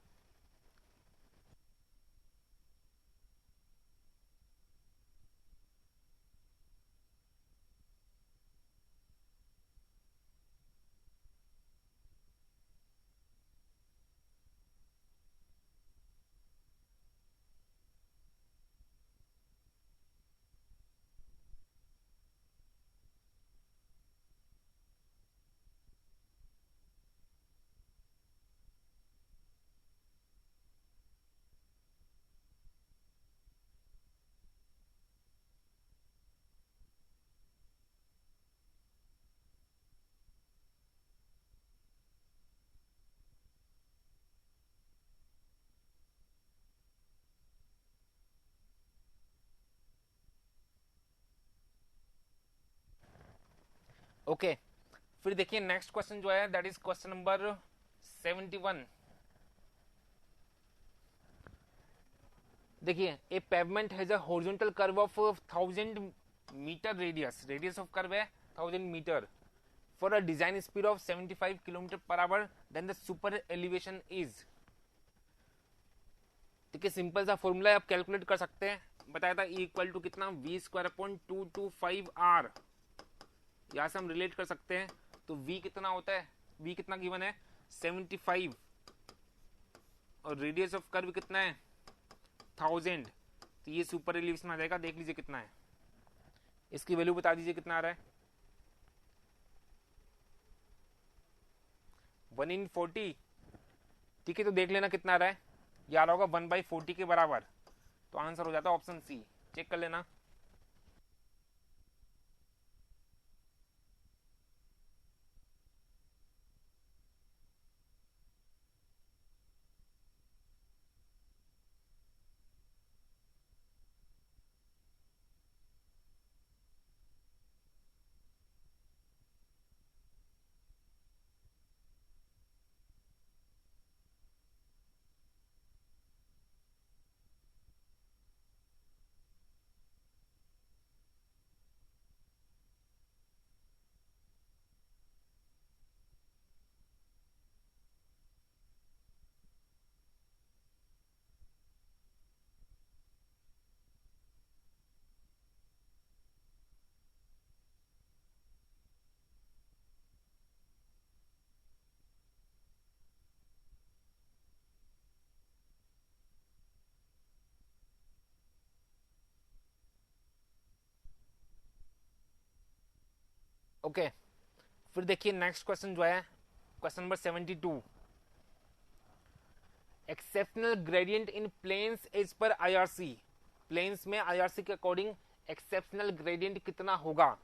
ओके, फिर देखिए नेक्स्ट क्वेश्चन जो है दैट इज क्वेश्चन नंबर 71, देखिए a pavement has a horizontal curve of 1000 metre radius, radius of curve है 1000 metre, for a design speed of 75 kilometre per hour, then the super elevation is, ठीक है, simple सा formula है, आप calculate कर सकते हैं, बताया था इक्वल टू कितना v²/225r। यहां से हम रिलेट कर सकते हैं। तो v कितना होता है, v कितना गिवन है 75 और रेडियस ऑफ कर्व कितना है 1000। तो ये सुपर एलिवेशन आ जाएगा। देख लीजिए कितना है, इसकी वैल्यू बता दीजिए कितना आ रहा है। 1/40। ठीक है, तो देख लेना कितना आ रहा है। ये आ रहा होगा 1/40 के बराबर। तो आंसर हो जाता है ऑप्शन सी। चेक कर लेना। ओके फिर देखिए नेक्स्ट क्वेश्चन जो है question number 72। Exceptional gradient in plains as per IRC. Plains में आईआरसी के अकॉर्डिंग एक्सेप्शनल ग्रेडियंट कितना होगा।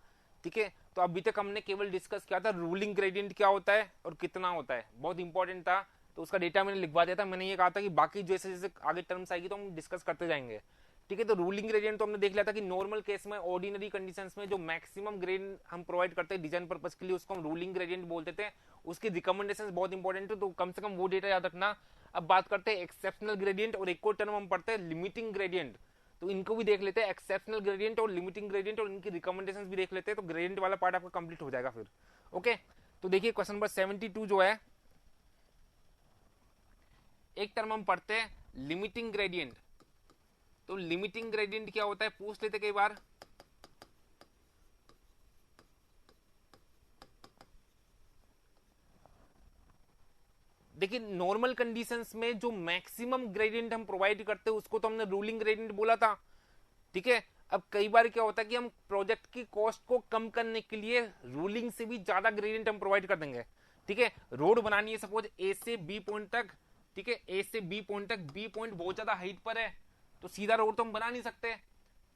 ठीक है, तो अभी तक हमने केवल डिस्कस किया था रूलिंग ग्रेडियंट क्या होता है और कितना होता है, बहुत इंपॉर्टेंट था। तो उसका डेटा मैंने लिखवा दिया था। मैंने ये कहा था कि बाकी जैसे जैसे आगे टर्म्स आएगी तो हम डिस्कस करते जाएंगे। ठीक है, तो रूलिंग ग्रेडियंट तो हमने देख लिया था कि नॉर्मल केस में ऑर्डिनरी कंडीशंस में जो मैक्सिमम ग्रेड हम प्रोवाइड करते हैं डिजाइन पर्पज के लिए उसको हम रूलिंग ग्रेडियंट बोलते थे। उसकी रिकमेंडेशंस बहुत इंपॉर्टेंट है, तो कम से कम वो डेटा याद रखना। अब बात करते हैं एक्सेप्शनल ग्रेडियंट और एक और टर्म हम पढ़ते हैं लिमिटिंग ग्रेडियंट। तो इनको भी देख लेते हैं, एक्सेप्शनल ग्रेडियंट और लिमिटिंग ग्रेडियंट, और इनकी रिकमेंडेशंस भी देख लेते हैं। तो ग्रेडियंट वाला पार्ट आपका कंप्लीट हो जाएगा फिर। ओके, तो देखिए क्वेश्चन नंबर 72 जो है, एक टर्म हम पढ़ते हैं लिमिटिंग ग्रेडियंट। तो लिमिटिंग ग्रेडियंट क्या होता है पूछ लेते कई बार। देखिए नॉर्मल कंडीशंस में जो मैक्सिमम ग्रेडियंट हम प्रोवाइड करते हैं उसको तो हमने रूलिंग ग्रेडियंट बोला था। ठीक है, अब कई बार क्या होता है कि हम प्रोजेक्ट की कॉस्ट को कम करने के लिए रूलिंग से भी ज्यादा ग्रेडियंट हम प्रोवाइड कर देंगे। ठीक है, रोड बनानी है सपोज ए से बी पॉइंट तक। ठीक है, ए से बी पॉइंट तक, बी पॉइंट बहुत ज्यादा हाइट पर है तो सीधा रोड तो हम बना नहीं सकते।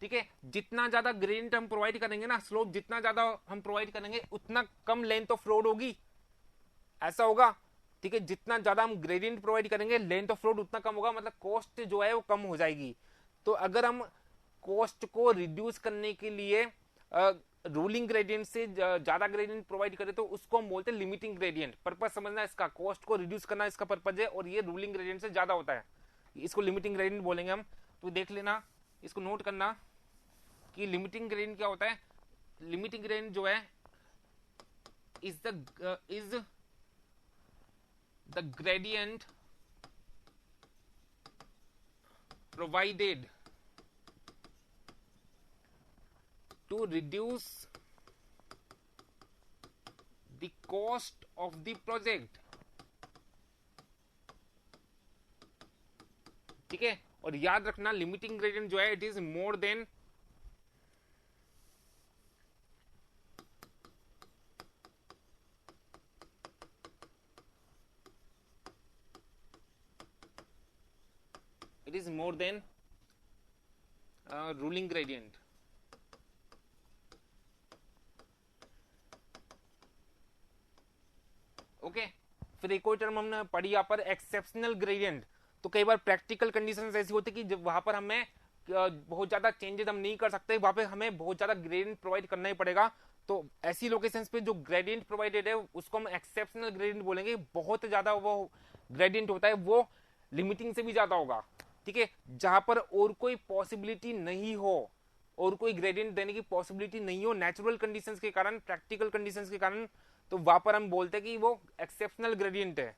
ठीक है, जितना ज्यादा ग्रेडियंट हम प्रोवाइड करेंगे ना, स्लोप जितना ज्यादा हम प्रोवाइड करेंगे उतना कम लेंथ ऑफ रोड होगी, ऐसा होगा। ठीक है, जितना ज्यादा हम ग्रेडियंट प्रोवाइड करेंगे लेंथ ऑफ रोड उतना कम होगा, मतलब कॉस्ट जो है वो कम हो जाएगी। तो अगर हम कॉस्ट को रिड्यूस करने के लिए रूलिंग ग्रेडियंट से ज्यादा ग्रेडियंट प्रोवाइड करें तो उसको हम बोलते हैं लिमिटिंग ग्रेडियंट। पर्पज समझना, इसका कॉस्ट को रिड्यूस करना इसका पर्पज है, और ये रूलिंग ग्रेडियंट से ज्यादा होता है, इसको लिमिटिंग ग्रेडियंट बोलेंगे हम। तो देख लेना, इसको नोट करना कि लिमिटिंग ग्रेडियंट क्या होता है। लिमिटिंग ग्रेडियंट जो है is the gradient provided to reduce the cost of the project। ठीक है, और याद रखना लिमिटिंग ग्रेडियंट जो है it is more then ruling gradient. Okay, फिर एक और टर्म हमने पढ़ी यहाँ पर एक्सेप्शनल ग्रेडियंट। तो कई बार प्रैक्टिकल कंडीशंस ऐसी होती कि जब वहां पर हमें बहुत ज्यादा चेंजेस हम नहीं कर सकते, वहां पे हमें बहुत ज्यादा ग्रेडियंट प्रोवाइड करना ही पड़ेगा। तो ऐसी लोकेशंस पे जो ग्रेडियंट प्रोवाइडेड है उसको हम एक्सेप्शनल ग्रेडियंट बोलेंगे। बहुत ज्यादा वो ग्रेडियंट होता है, वो लिमिटिंग से भी ज्यादा होगा। ठीक है, जहां पर और कोई पॉसिबिलिटी नहीं हो, और कोई ग्रेडियंट देने की पॉसिबिलिटी नहीं हो नेचुरल कंडीशंस के कारण, प्रैक्टिकल कंडीशंस के कारण, तो वहां पर हम बोलते हैं कि वो एक्सेप्शनल ग्रेडियंट है।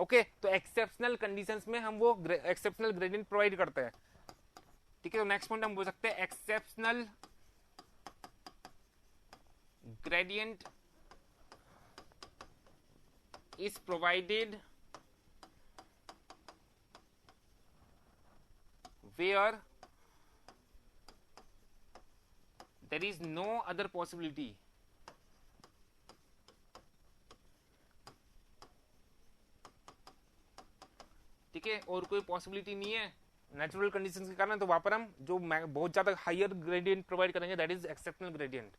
ओके, तो एक्सेप्शनल कंडीशंस में हम वो एक्सेप्शनल ग्रेडियंट प्रोवाइड करते हैं। ठीक है, तो नेक्स्ट पॉइंट हम बोल सकते हैं exceptional gradient is provided where there is no other possibility ठीक है, और कोई पॉसिबिलिटी नहीं है नेचुरल कंडीशंस के कारण, तो वहां पर हम जो बहुत ज्यादा हायर ग्रेडियंट प्रोवाइड करेंगे दैट इज एक्सेप्शनल ग्रेडियंट।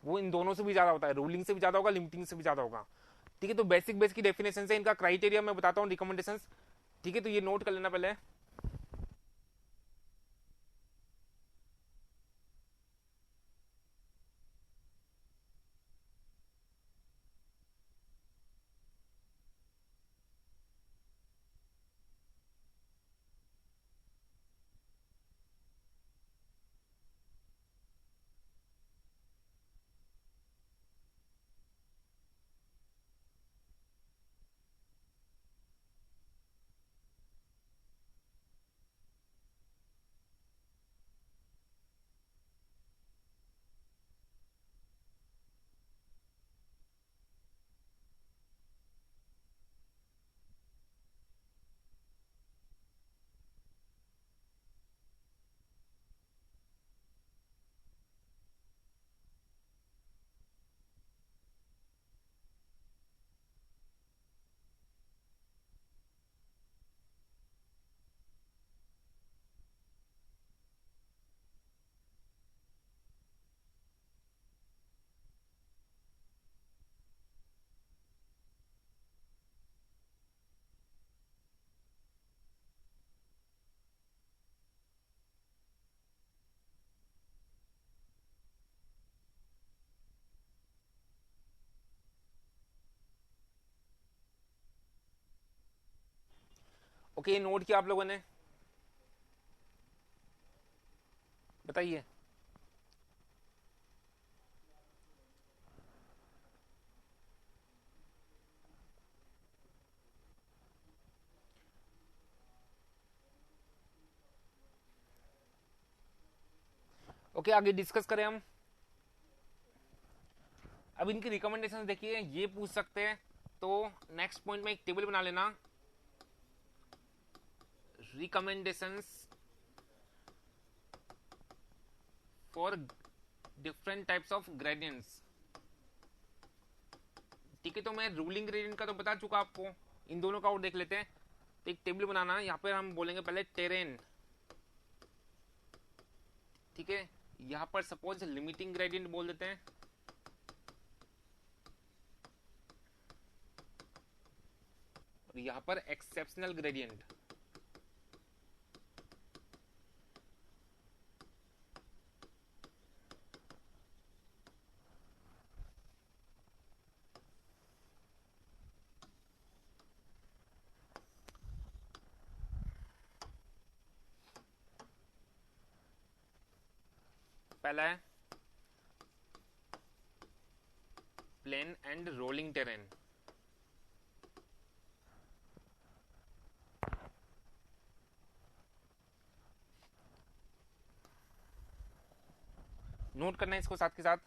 वो इन दोनों से भी ज्यादा होता है, रूलिंग से भी ज्यादा होगा, लिमिटिंग से भी ज्यादा होगा। ठीक है, तो बेसिक बेस की डेफिनेशन है, इनका क्राइटेरिया मैं बताता हूँ, रिकमेंडेशन। ठीक है, तो ये नोट कर लेना पहले। ओके, ये नोट किया आप लोगों ने, बताइए। ओके, आगे डिस्कस करें हम। अब इनकी रिकमेंडेशन देखिए, ये पूछ सकते हैं, तो नेक्स्ट पॉइंट में एक टेबल बना लेना, recommendations for different types of gradients. ठीक है, तो मैं रूलिंग ग्रेडियंट का तो बता चुका आपको, इन दोनों का और देख लेते हैं। तो एक टेबल बनाना, यहाँ पे हम बोलेंगे पहले टेरेन। ठीक है, यहाँ पर सपोज लिमिटिंग ग्रेडियंट बोल देते हैं, और यहाँ पर एक्सेप्शनल ग्रेडियंट। पहला है plain and rolling terrain. Note करना है इसको साथ के साथ।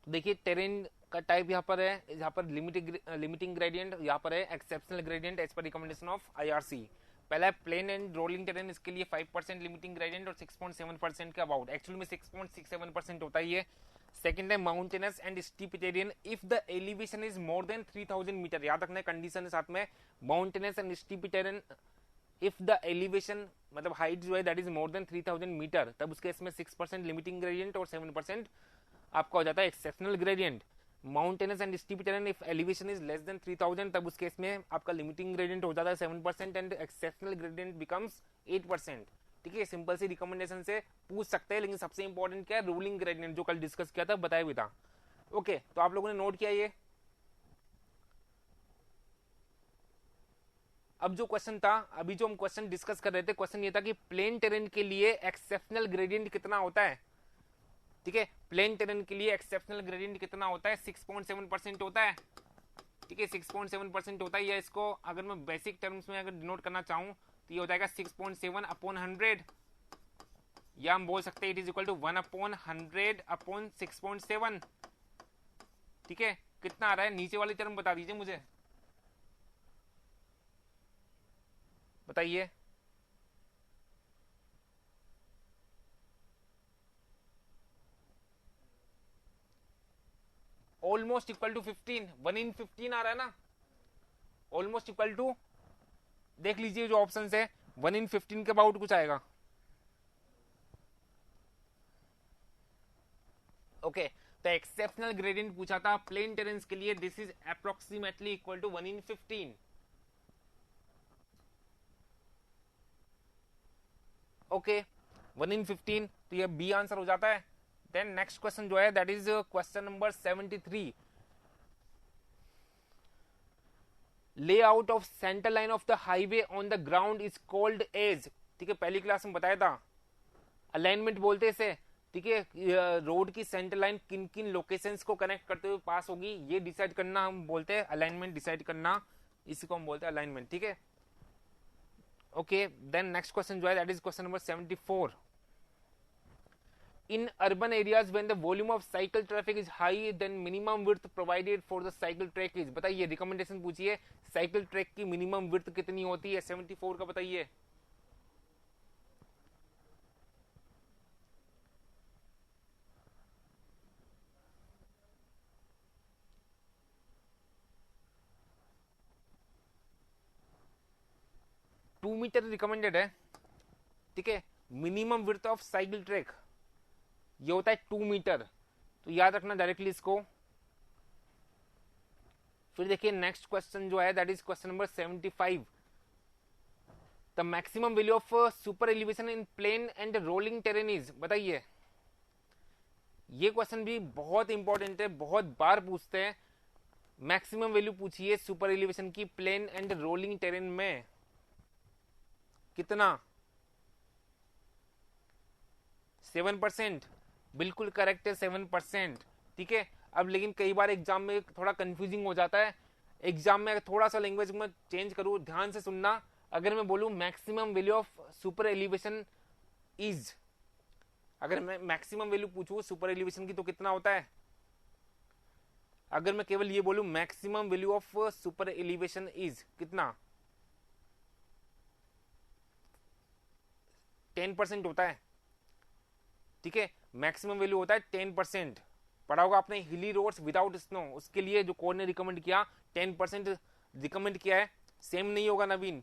देखिए टेरेन का टाइप यहाँ पर है, यहाँ पर लिमिटिंग ग्रेडियंट, यहाँ पर है एक्सेप्शनल ग्रेडियंट एज पर रिकमेंडेशन ऑफ आईआरसी। पहला है प्लेन एंड रोलिंग टेरेन, इसके लिए 5% लिमिटिंग ग्रेडियंट और 6.7% के अबाउट, एक्चुअली में 6.67% होता है ये। सेकंड है mountainous and steep terrain if the elevation is more than 3000 metre, याद रखना कंडीशन है साथ में, mountainous and steep terrain if the elevation मतलब हाइट जो है that is more than 3000 metre, तब उसके इसमें 6% लिमिटिंग ग्रेडियंट और 7% आपका हो जाता है exceptional gradient. Mountainous and steep terrain if elevation is less than 3000, तब उस केस में आपका लिमिटिंग ग्रेडियंट हो जाता है 7% एंड एक्सेप्शनल ग्रेडियंट बिकम्स 8%। ठीक है, सिंपल सी रिकमेंडेशन से पूछ सकते हैं, लेकिन सबसे इंपॉर्टेंट क्या है, रूलिंग ग्रेडियंट, जो कल डिस्कस किया था, बताया भी था। ओके, तो आप लोगों ने नोट किया ये। अब जो क्वेश्चन था, अभी जो हम क्वेश्चन डिस्कस कर रहे थे, क्वेश्चन ये था कि प्लेन टेरेन के लिए एक्सेप्शनल ग्रेडियंट कितना होता है। ठीक है, प्लेन टेरेन के लिए एक्सेप्शनल ग्रेडियंट कितना होता है, 6.7% होता है। ठीक है, 6.7% होता है, या इसको अगर मैं बेसिक टर्म्स में अगर डिनोट करना चाहूं तो ये हो जाएगा 6.7/100, या हम बोल सकते हैं इट इज इक्वल टू 1/100/6.7। ठीक है, कितना आ रहा है, नीचे वाली टर्म बता दीजिए मुझे, बताइए। ऑलमोस्ट इक्वल टू 15, 1/15 आ रहा है ना, ऑलमोस्ट इक्वल टू, देख लीजिए जो ऑप्शन है 1/15 के अबाउट कुछ आएगा। ओके, तो एक्सेप्शनल ग्रेडियंट पूछा था प्लेन टेरेंस के लिए, this is approximately equal to 1/15। Okay, 1/15, तो ये बी आंसर हो जाता है। देन नेक्स्ट क्वेश्चन जो है that is question number 73, layout of centre line of the highway on the ground is called as. ठीक है, पहली क्लास में बताया था, अलाइनमेंट बोलते इसे। ठीक है, रोड की सेंटर लाइन किन किन लोकेशंस को कनेक्ट करते हुए पास होगी, ये डिसाइड करना हम बोलते हैं अलाइनमेंट, डिसाइड करना, इसी को हम बोलते हैं अलाइनमेंट। ठीक है, ओके, देन नेक्स्ट क्वेश्चन जो है that is question number 74, in urban areas when the volume of cycle traffic is high then minimum width provided for the cycle track is। बताइए, रिकमेंडेशन पूछिए, साइकिल ट्रैक की minimum width कितनी होती है, 74 का बताइए। टू मीटर रिकमेंडेड है। ठीक है, minimum width of cycle track ये होता है 2 मीटर, तो याद रखना डायरेक्टली इसको। फिर देखिए नेक्स्ट क्वेश्चन जो है that is question number 75, the maximum value of super elevation in plain and rolling terrain is. बताइए, ये क्वेश्चन भी बहुत इंपॉर्टेंट है, बहुत बार पूछते हैं। मैक्सिमम वैल्यू पूछिए सुपर एलिवेशन की प्लेन एंड रोलिंग टेरेन में, कितना, 7%, बिल्कुल करेक्ट है 7%। ठीक है, अब लेकिन कई बार एग्जाम में थोड़ा कंफ्यूजिंग हो जाता है, एग्जाम में थोड़ा सा लैंग्वेज में चेंज करूँ, ध्यान से सुनना। अगर मैं बोलूं maximum value of super elevation is, अगर मैं मैक्सिमम वैल्यू पूछूं सुपर एलिवेशन की तो कितना होता है, अगर मैं केवल ये बोलूं maximum value of super elevation is कितना, 10% होता है। ठीक है, मैक्सिमम वैल्यू होता है 10%। पढ़ा होगा आपने हिली रोड्स विदाउट स्नो, उसके लिए जो कोड ने रिकमेंड किया 10% रिकमेंड किया है, सेम नहीं होगा नवीन।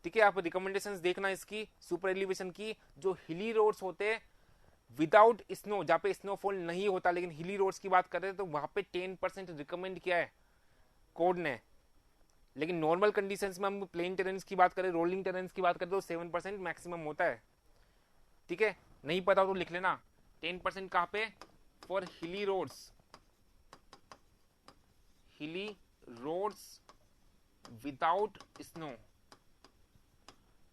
ठीक है, आप रिकमेंडेशंस देखना इसकी सुपर एलिवेशन की, जो हिली रोड्स होते हैं विदाउट स्नो, जहाँ पे स्नोफॉल नहीं होता, लेकिन हिली रोड्स की बात कर रहे हैं तो वहां पे 10% रिकमेंड किया है कोड ने। लेकिन नॉर्मल कंडीशंस में हम प्लेन टेरेंस की बात करें, रोलिंग टेरेंस की बात करें तो 7% मैक्सिमम होता है। ठीक है, नहीं पता तो लिख लेना, 10% कहाँ पे, फॉर हिली रोड्स, हिली रोड्स विदाउट स्नो।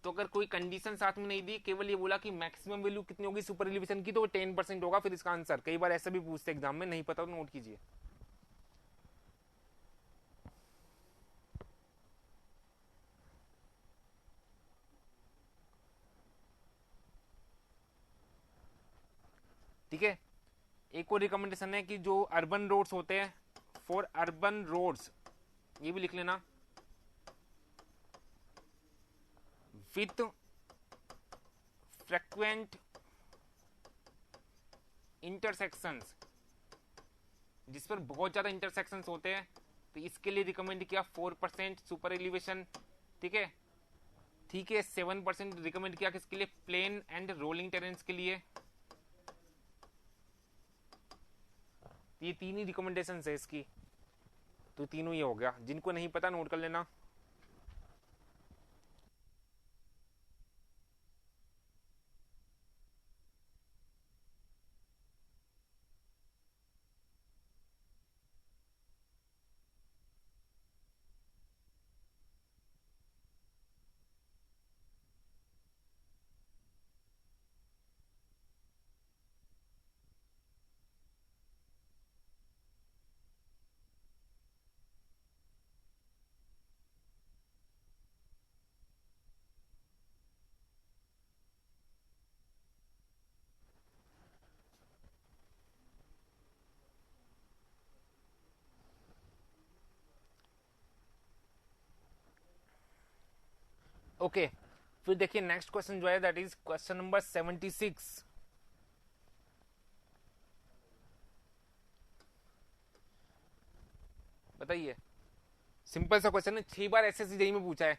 तो अगर कोई कंडीशन साथ में नहीं दी, केवल ये बोला कि मैक्सिमम वैल्यू कितनी होगी सुपर एलिवेशन की, तो 10% होगा फिर इसका आंसर। कई बार ऐसा भी पूछते एग्जाम में, नहीं पता तो नोट कीजिए। ठीक है, एक और रिकमेंडेशन है कि जो अर्बन रोड्स होते हैं, फॉर अर्बन रोड्स, ये भी लिख लेना, विथ फ्रीक्वेंट इंटरसेक्शंस, जिस पर बहुत ज्यादा इंटरसेक्शंस होते हैं, तो इसके लिए रिकमेंड किया 4% सुपर एलिवेशन। ठीक है, ठीक है, 7% रिकमेंड किया किसके लिए, प्लेन एंड रोलिंग टेरेंस के लिए। ये तीन ही रिकमेंडेशन है इसकी, तो तीनों ही हो गया। जिनको नहीं पता नोट कर लेना। ओके, फिर देखिए नेक्स्ट क्वेश्चन जो है दैट इज क्वेश्चन नंबर 76। बताइए, सिंपल सा क्वेश्चन है, 6 बार एसएससी जेईई में पूछा है,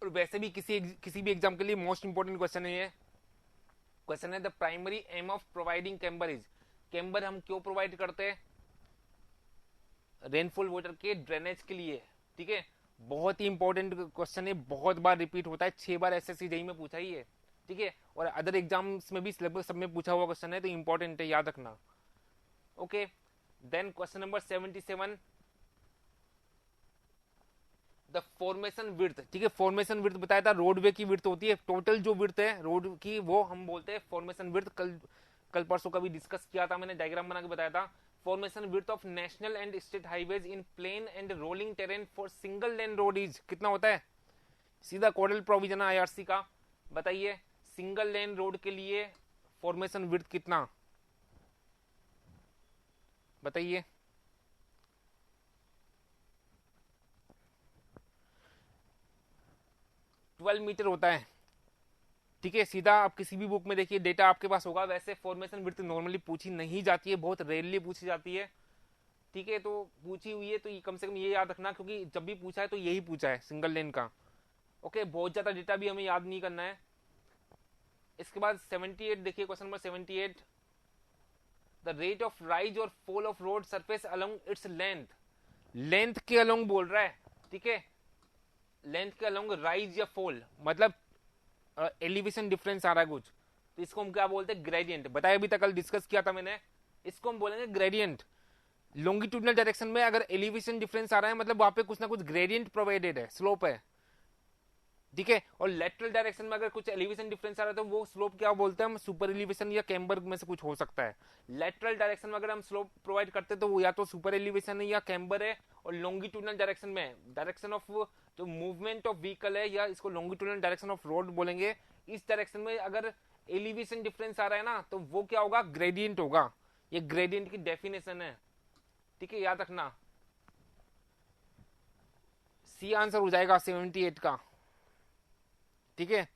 और वैसे भी किसी भी एग्जाम के लिए मोस्ट इंपोर्टेंट क्वेश्चन है ये। क्वेश्चन है the primary aim of providing camber is, camber हम क्यों प्रोवाइड करते हैं, रेनफॉल वाटर के ड्रेनेज के लिए। ठीक है, बहुत ही इंपॉर्टेंट क्वेश्चन है, बहुत बार रिपीट होता है, 6 बार एसएससी जेईई में पूछा ही है। ठीक है, और अदर एग्जाम्स में भी लगभग सब में पूछा हुआ क्वेश्चन है, तो इंपॉर्टेंट है, याद रखना। Okay, then question number 77, the formation width. ठीक है, फॉर्मेशन विड्थ बताया था, रोडवे की विड्थ होती है, टोटल जो विड्थ है रोड की, वो हम बोलते हैं फॉर्मेशन विड्थ। कल परसों का भी डिस्कस किया था मैंने, डायग्राम बना के बताया था। Formation width of national and state highways in plain and rolling terrain for single lane road is कितना होता है, सीधा कोडल प्रोविजन आईआरसी का। बताइए, सिंगल लेन रोड के लिए फॉर्मेशन विड्थ कितना, बताइए। ट्वेल्व मीटर होता है। ठीक है, सीधा आप किसी भी बुक में देखिए, डेटा आपके पास होगा। वैसे फॉर्मेशन विड्थ नॉर्मली पूछी नहीं जाती है, बहुत रेयरली पूछी जाती है। ठीक है, तो पूछी हुई है तो कम से कम ये याद रखना, क्योंकि जब भी पूछा है तो यही पूछा है, सिंगल लेन का। ओके, बहुत ज्यादा डेटा भी हमें याद नहीं करना है। इसके बाद 78 देखिए, question number 78, the rate of rise और fall of road surface along its length, length के अलोंग बोल रहा है। ठीक है, लेंथ के अलोंग राइज या फॉल, मतलब एलिवेशन डिफरेंस आ रहा है कुछ, तो इसको हम क्या बोलते हैं, ग्रेडियंट। बताया अभी तक, कल डिस्कस किया था मैंने, इसको हम बोलेंगे ग्रेडियंट। लॉन्गिट्यूडनल डायरेक्शन में अगर एलिवेशन डिफरेंस आ रहा है, मतलब वहां पे कुछ ना कुछ ग्रेडियंट प्रोवाइडेड है, स्लोप है। ठीक है, और लेटरल डायरेक्शन में अगर कुछ एलिवेशन डिफरेंस आ रहा है, तो वो स्लोप क्या बोलते हैं हम, सुपर एलिवेशन या कैम्बर में से कुछ हो सकता है। लेटरल डायरेक्शन में अगर हम स्लोप प्रोवाइड करते हैं, तो वो या तो सुपर एलिवेशन है या कैम्बर है। और लॉन्गिट्यूडनल डायरेक्शन में डायरेक्शन ऑफ जो मूवमेंट ऑफ व्हीकल है, या इसको लॉन्गिट्यूडनल डायरेक्शन ऑफ रोड बोलेंगे, इस डायरेक्शन में अगर एलिवेशन डिफरेंस आ रहा है ना, तो वो क्या होगा, ग्रेडियंट होगा। ये ग्रेडियंट की डेफिनेशन है। ठीक है, याद रखना, सी आंसर हो जाएगा 78 का। ठीक है,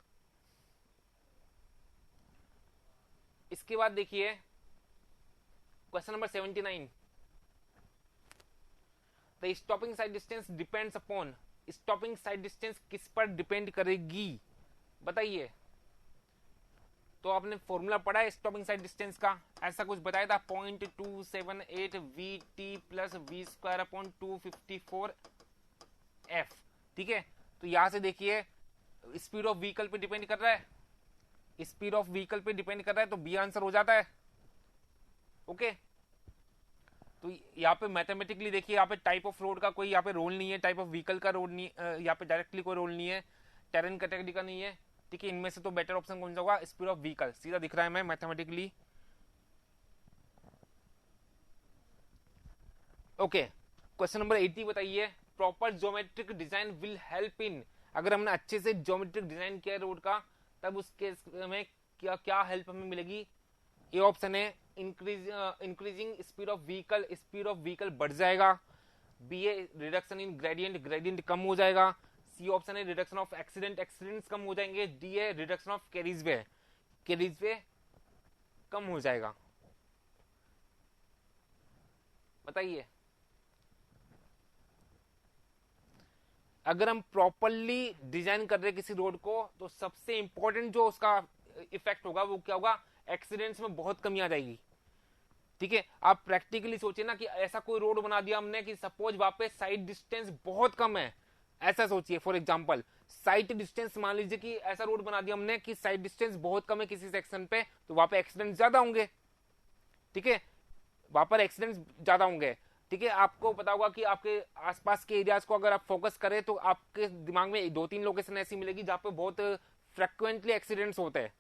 इसके बाद देखिए question number 79, the stopping sight distance depends upon, stopping sight distance किस पर डिपेंड करेगी, बताइए। तो आपने फॉर्मूला पढ़ा है स्टॉपिंग साइड डिस्टेंस का, ऐसा कुछ बताया था, 0.278 VT plus V square upon 254 F। ठीक है, तो यहां से देखिए स्पीड ऑफ व्हीकल पे डिपेंड कर रहा है, स्पीड ऑफ व्हीकल पे डिपेंड कर रहा है, तो बी आंसर हो जाता है। ओके, तो यहाँ पे मैथमेटिकली देखिए, यहाँ पे टाइप ऑफ रोड का कोई यहाँ पे रोल नहीं है, टाइप ऑफ व्हीकल का रोड नहीं, यहाँ पे डायरेक्टली कोई रोल नहीं है, टेरेन कैटेगरी का नहीं है। ठीक है, इनमें से तो बेटर ऑप्शन कौन सा होगा, स्पीड ऑफ व्हीकल, सीधा दिख रहा है मैं मैथमेटिकली। ओके, क्वेश्चन नंबर 80 बताइए, proper geometric design will help in, अगर हमने अच्छे से ज्योमेट्रिक डिजाइन किया रोड का, तब उसके में क्या क्या हेल्प हमें मिलेगी। ए ऑप्शन है इंक्रीजिंग स्पीड ऑफ व्हीकल बढ़ जाएगा। बी है रिडक्शन इन ग्रेडियंट कम हो जाएगा। सी ऑप्शन है रिडक्शन ऑफ एक्सीडेंट्स कम हो जाएंगे। डी है रिडक्शन ऑफ कैरिजवे कम हो जाएगा। बताइए, अगर हम प्रॉपरली डिजाइन कर रहे हैं किसी रोड को तो सबसे इंपॉर्टेंट जो उसका इफेक्ट होगा वो क्या होगा, एक्सीडेंट्स में बहुत कमी आ जाएगी। ठीक है, आप प्रैक्टिकली सोचिए ना कि ऐसा कोई रोड बना दिया हमने कि सपोज वहां पे साइड डिस्टेंस बहुत कम है। ऐसा सोचिए, फॉर एग्जांपल साइड डिस्टेंस, मान लीजिए कि ऐसा रोड बना दिया हमने कि साइड डिस्टेंस बहुत कम है किसी सेक्शन पे, तो वहां पे एक्सीडेंट ज्यादा होंगे। ठीक है, वहां पर एक्सीडेंट ज्यादा होंगे। ठीक है, आपको पता होगा कि आपके आसपास के एरियाज को अगर आप फोकस करें तो आपके दिमाग में 2-3 लोकेशन ऐसी मिलेगी जहां पे बहुत फ्रिक्वेंटली एक्सीडेंट्स होते हैं।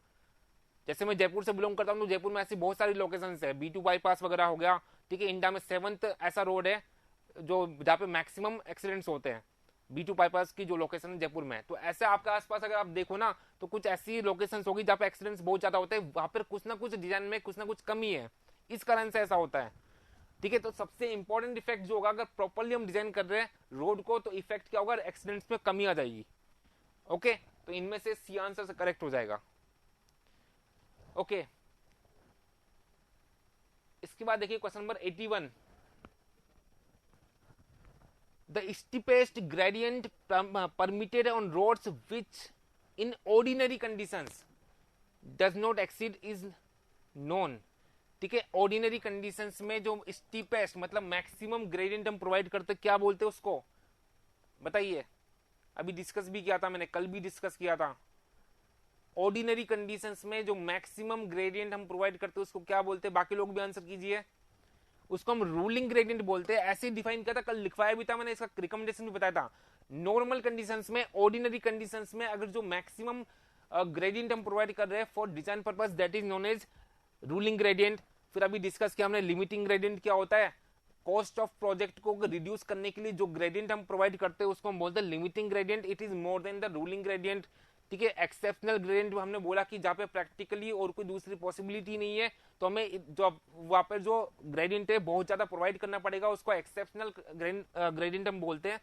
जैसे मैं जयपुर से बिलोंग करता हूँ तो जयपुर में ऐसी बहुत सारी लोकेशन है, B2 बाईपास वगैरह हो गया। ठीक है, इंडिया में 7th ऐसा रोड है जो जहाँ पे मैक्सिमम एक्सीडेंट्स होते हैं, B2 बाईपास की जो लोकेशन है जयपुर में। तो ऐसे आपके आसपास अगर आप देखो ना तो कुछ ऐसी लोकेशन होगी जहाँ पे एक्सीडेंट्स बहुत ज्यादा होते हैं, वहां पर कुछ ना कुछ डिजाइन में कुछ ना कुछ कमी है, इस कारण से ऐसा होता है। ठीक है, तो सबसे इंपॉर्टेंट इफेक्ट जो होगा, अगर प्रॉपर्ली हम डिजाइन कर रहे हैं रोड को तो इफेक्ट क्या होगा, एक्सीडेंट्स में कमी आ जाएगी। ओके, तो इनमें से सी आंसर से करेक्ट हो जाएगा। ओके, इसके बाद देखिए question number 81, the steepest gradient permitted on roads which in ordinary conditions does not exceed is known. ठीक है, ऑर्डिनरी कंडीशंस में जो स्टीपेस्ट मतलब मैक्सिमम ग्रेडियंट हम प्रोवाइड करते क्या बोलते हैं उसको, बताइए। अभी डिस्कस भी किया था मैंने, कल भी डिस्कस किया था। ऑर्डिनरी कंडीशंस में जो मैक्सिमम ग्रेडियंट हम प्रोवाइड करते हैं उसको क्या बोलते हैं, बाकी लोग भी आंसर कीजिए। उसको हम रूलिंग ग्रेडियंट बोलते हैं, ऐसे डिफाइन किया था, कल लिखवाया भी था मैंने, इसका रिकमेंडेशन भी बताया था। नॉर्मल कंडीशंस में, ऑर्डिनरी कंडीशंस में अगर जो मैक्सिमम ग्रेडियंट हम प्रोवाइड कर रहे हैं for design purpose, that is known as ruling gradient. फिर अभी डिस्कस किया हमने लिमिटिंग ग्रेडियंट क्या होता है, कॉस्ट ऑफ प्रोजेक्ट को रिड्यूस करने के लिए जो ग्रेडियंट हम प्रोवाइड करते हैं उसको हम बोलते हैं limiting gradient, it is more than the ruling gradient. ठीक है, एक्सेप्शनल ग्रेडियंट हमने बोला कि जहाँ पे प्रैक्टिकली और कोई दूसरी पॉसिबिलिटी नहीं है तो हमें जो वहां पर जो ग्रेडियंट है बहुत ज्यादा प्रोवाइड करना पड़ेगा, उसको एक्सेप्शनल ग्रेडियंट हम बोलते हैं।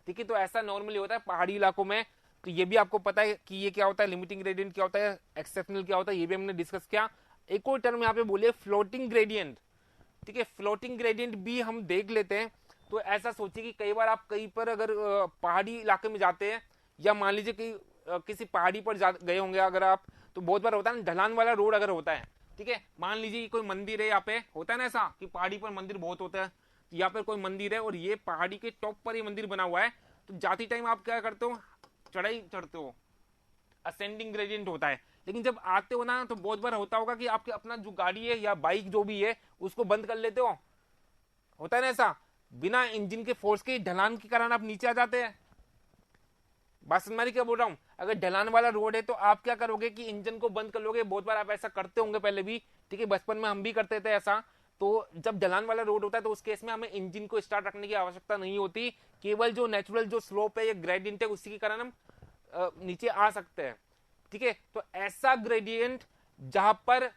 ठीक है, तो ऐसा नॉर्मली होता है पहाड़ी इलाकों में। तो ये भी आपको पता है कि ये क्या होता है, लिमिटिंग ग्रेडियंट क्या होता है, एक्सेप्शनल क्या होता है, ये भी हमने डिस्कस किया। एक और टर्म यहाँ पे बोलिए फ्लोटिंग ग्रेडियंट। ठीक है, फ्लोटिंग ग्रेडियंट भी हम देख लेते हैं। तो ऐसा सोचिए कि कई बार आप कहीं पर अगर पहाड़ी इलाके में जाते हैं या मान लीजिए कि किसी पहाड़ी पर गए होंगे अगर आप, तो बहुत बार होता है ना ढलान वाला रोड अगर होता है। ठीक है, मान लीजिए कोई मंदिर है यहाँ पे, होता है ना ऐसा कि पहाड़ी पर मंदिर बहुत होता है, तो यहाँ पर कोई मंदिर है और ये पहाड़ी के टॉप पर ये मंदिर बना हुआ है, तो जाती टाइम आप क्या करते हो, चढ़ाई चढ़ते हो, असेंडिंग ग्रेडियंट होता है। लेकिन जब आते हो ना तो बहुत बार होता होगा कि आपके अपना जो गाड़ी है या बाइक जो भी है उसको बंद कर लेते हो, होता है ना ऐसा, बिना इंजन के फोर्स के ढलान के कारण आप नीचे आ जाते हैं। बात समझ क्या बोल रहा हूं, अगर ढलान वाला रोड है तो आप क्या करोगे कि इंजन को बंद कर लोगे, बहुत बार आप ऐसा करते होंगे पहले भी। ठीक है, बचपन में हम भी करते थे ऐसा। तो जब ढलान वाला रोड होता है तो उस केस में हमें इंजन को स्टार्ट रखने की आवश्यकता नहीं होती, केवल जो नेचुरल जो स्लोप है या ग्रेडियंट है उसी के कारण हम नीचे आ सकते हैं। ठीक है, तो ऐसा ग्रेडियंट जहां पर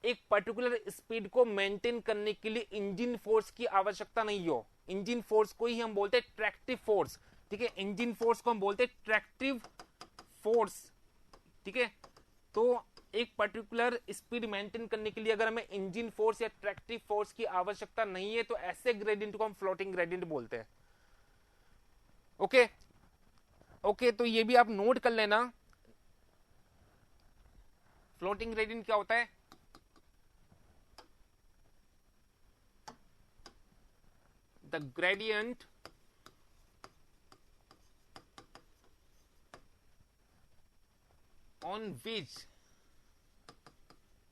एक पर्टिकुलर स्पीड को मेंटेन करने के लिए इंजन फोर्स की आवश्यकता नहीं हो, इंजन फोर्स को ही हम बोलते हैं ट्रैक्टिव फोर्स। ठीक है, इंजन फोर्स को हम बोलते हैं ट्रैक्टिव फोर्स। ठीक है, तो एक पर्टिकुलर स्पीड मेंटेन करने के लिए अगर हमें इंजन फोर्स या ट्रैक्टिव फोर्स की आवश्यकता नहीं है तो ऐसे ग्रेडियंट को हम फ्लोटिंग ग्रेडियंट बोलते हैं। ओके ओके, तो ये भी आप नोट कर लेना, फ्लोटिंग ग्रेडियंट क्या होता है। The gradient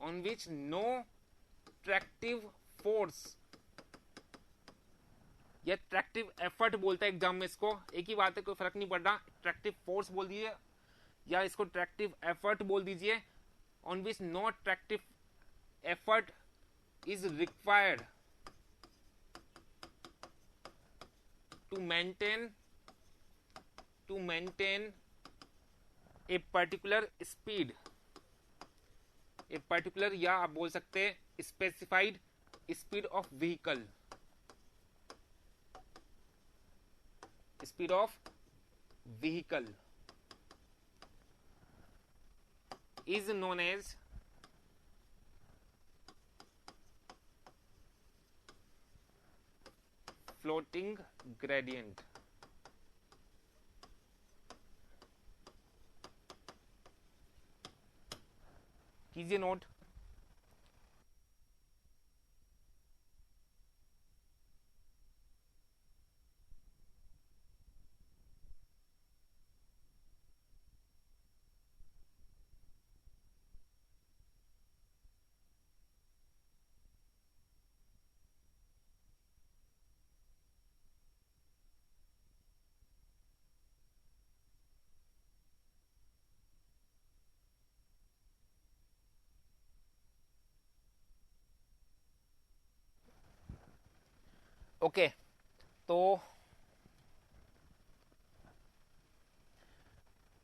on which no tractive force या ट्रैक्टिव एफर्ट बोलता है एग्जाम में, इसको एक ही बात है, कोई फर्क नहीं पड़ रहा, ट्रैक्टिव फोर्स बोल दीजिए या इसको ट्रैक्टिव एफर्ट बोल दीजिए, on which no tractive effort is required to maintain a particular speed a particular या आप बोल सकते हैं specified speed of vehicle, speed of vehicle is known as floating gradient. कीजिए नोट। ओके तो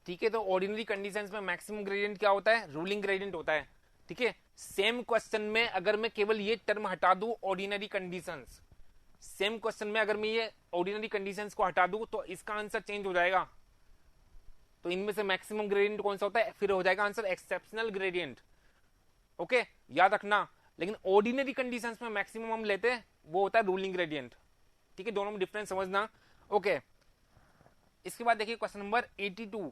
ठीक है, तो ऑर्डिनरी कंडीशंस में मैक्सिमम ग्रेडियंट क्या होता है? रूलिंग ग्रेडियंट होता है। ठीक है, सेम क्वेश्चन में अगर मैं केवल ये टर्म हटा दूं ऑर्डिनरी कंडीशंस, सेम क्वेश्चन में अगर मैं ये ऑर्डिनरी कंडीशंस को हटा दूं तो इसका आंसर चेंज हो जाएगा। तो इनमें से मैक्सिमम ग्रेडियंट कौन सा होता है? फिर हो जाएगा आंसर एक्सेप्शनल ग्रेडियंट। ओके, याद रखना। लेकिन ऑर्डिनरी कंडीशंस में मैक्सिमम हम लेते हैं वो होता है रूलिंग ग्रेडियंट। ठीक है, दोनों में डिफरेंस समझना। ओके, इसके बाद देखिए question number 82।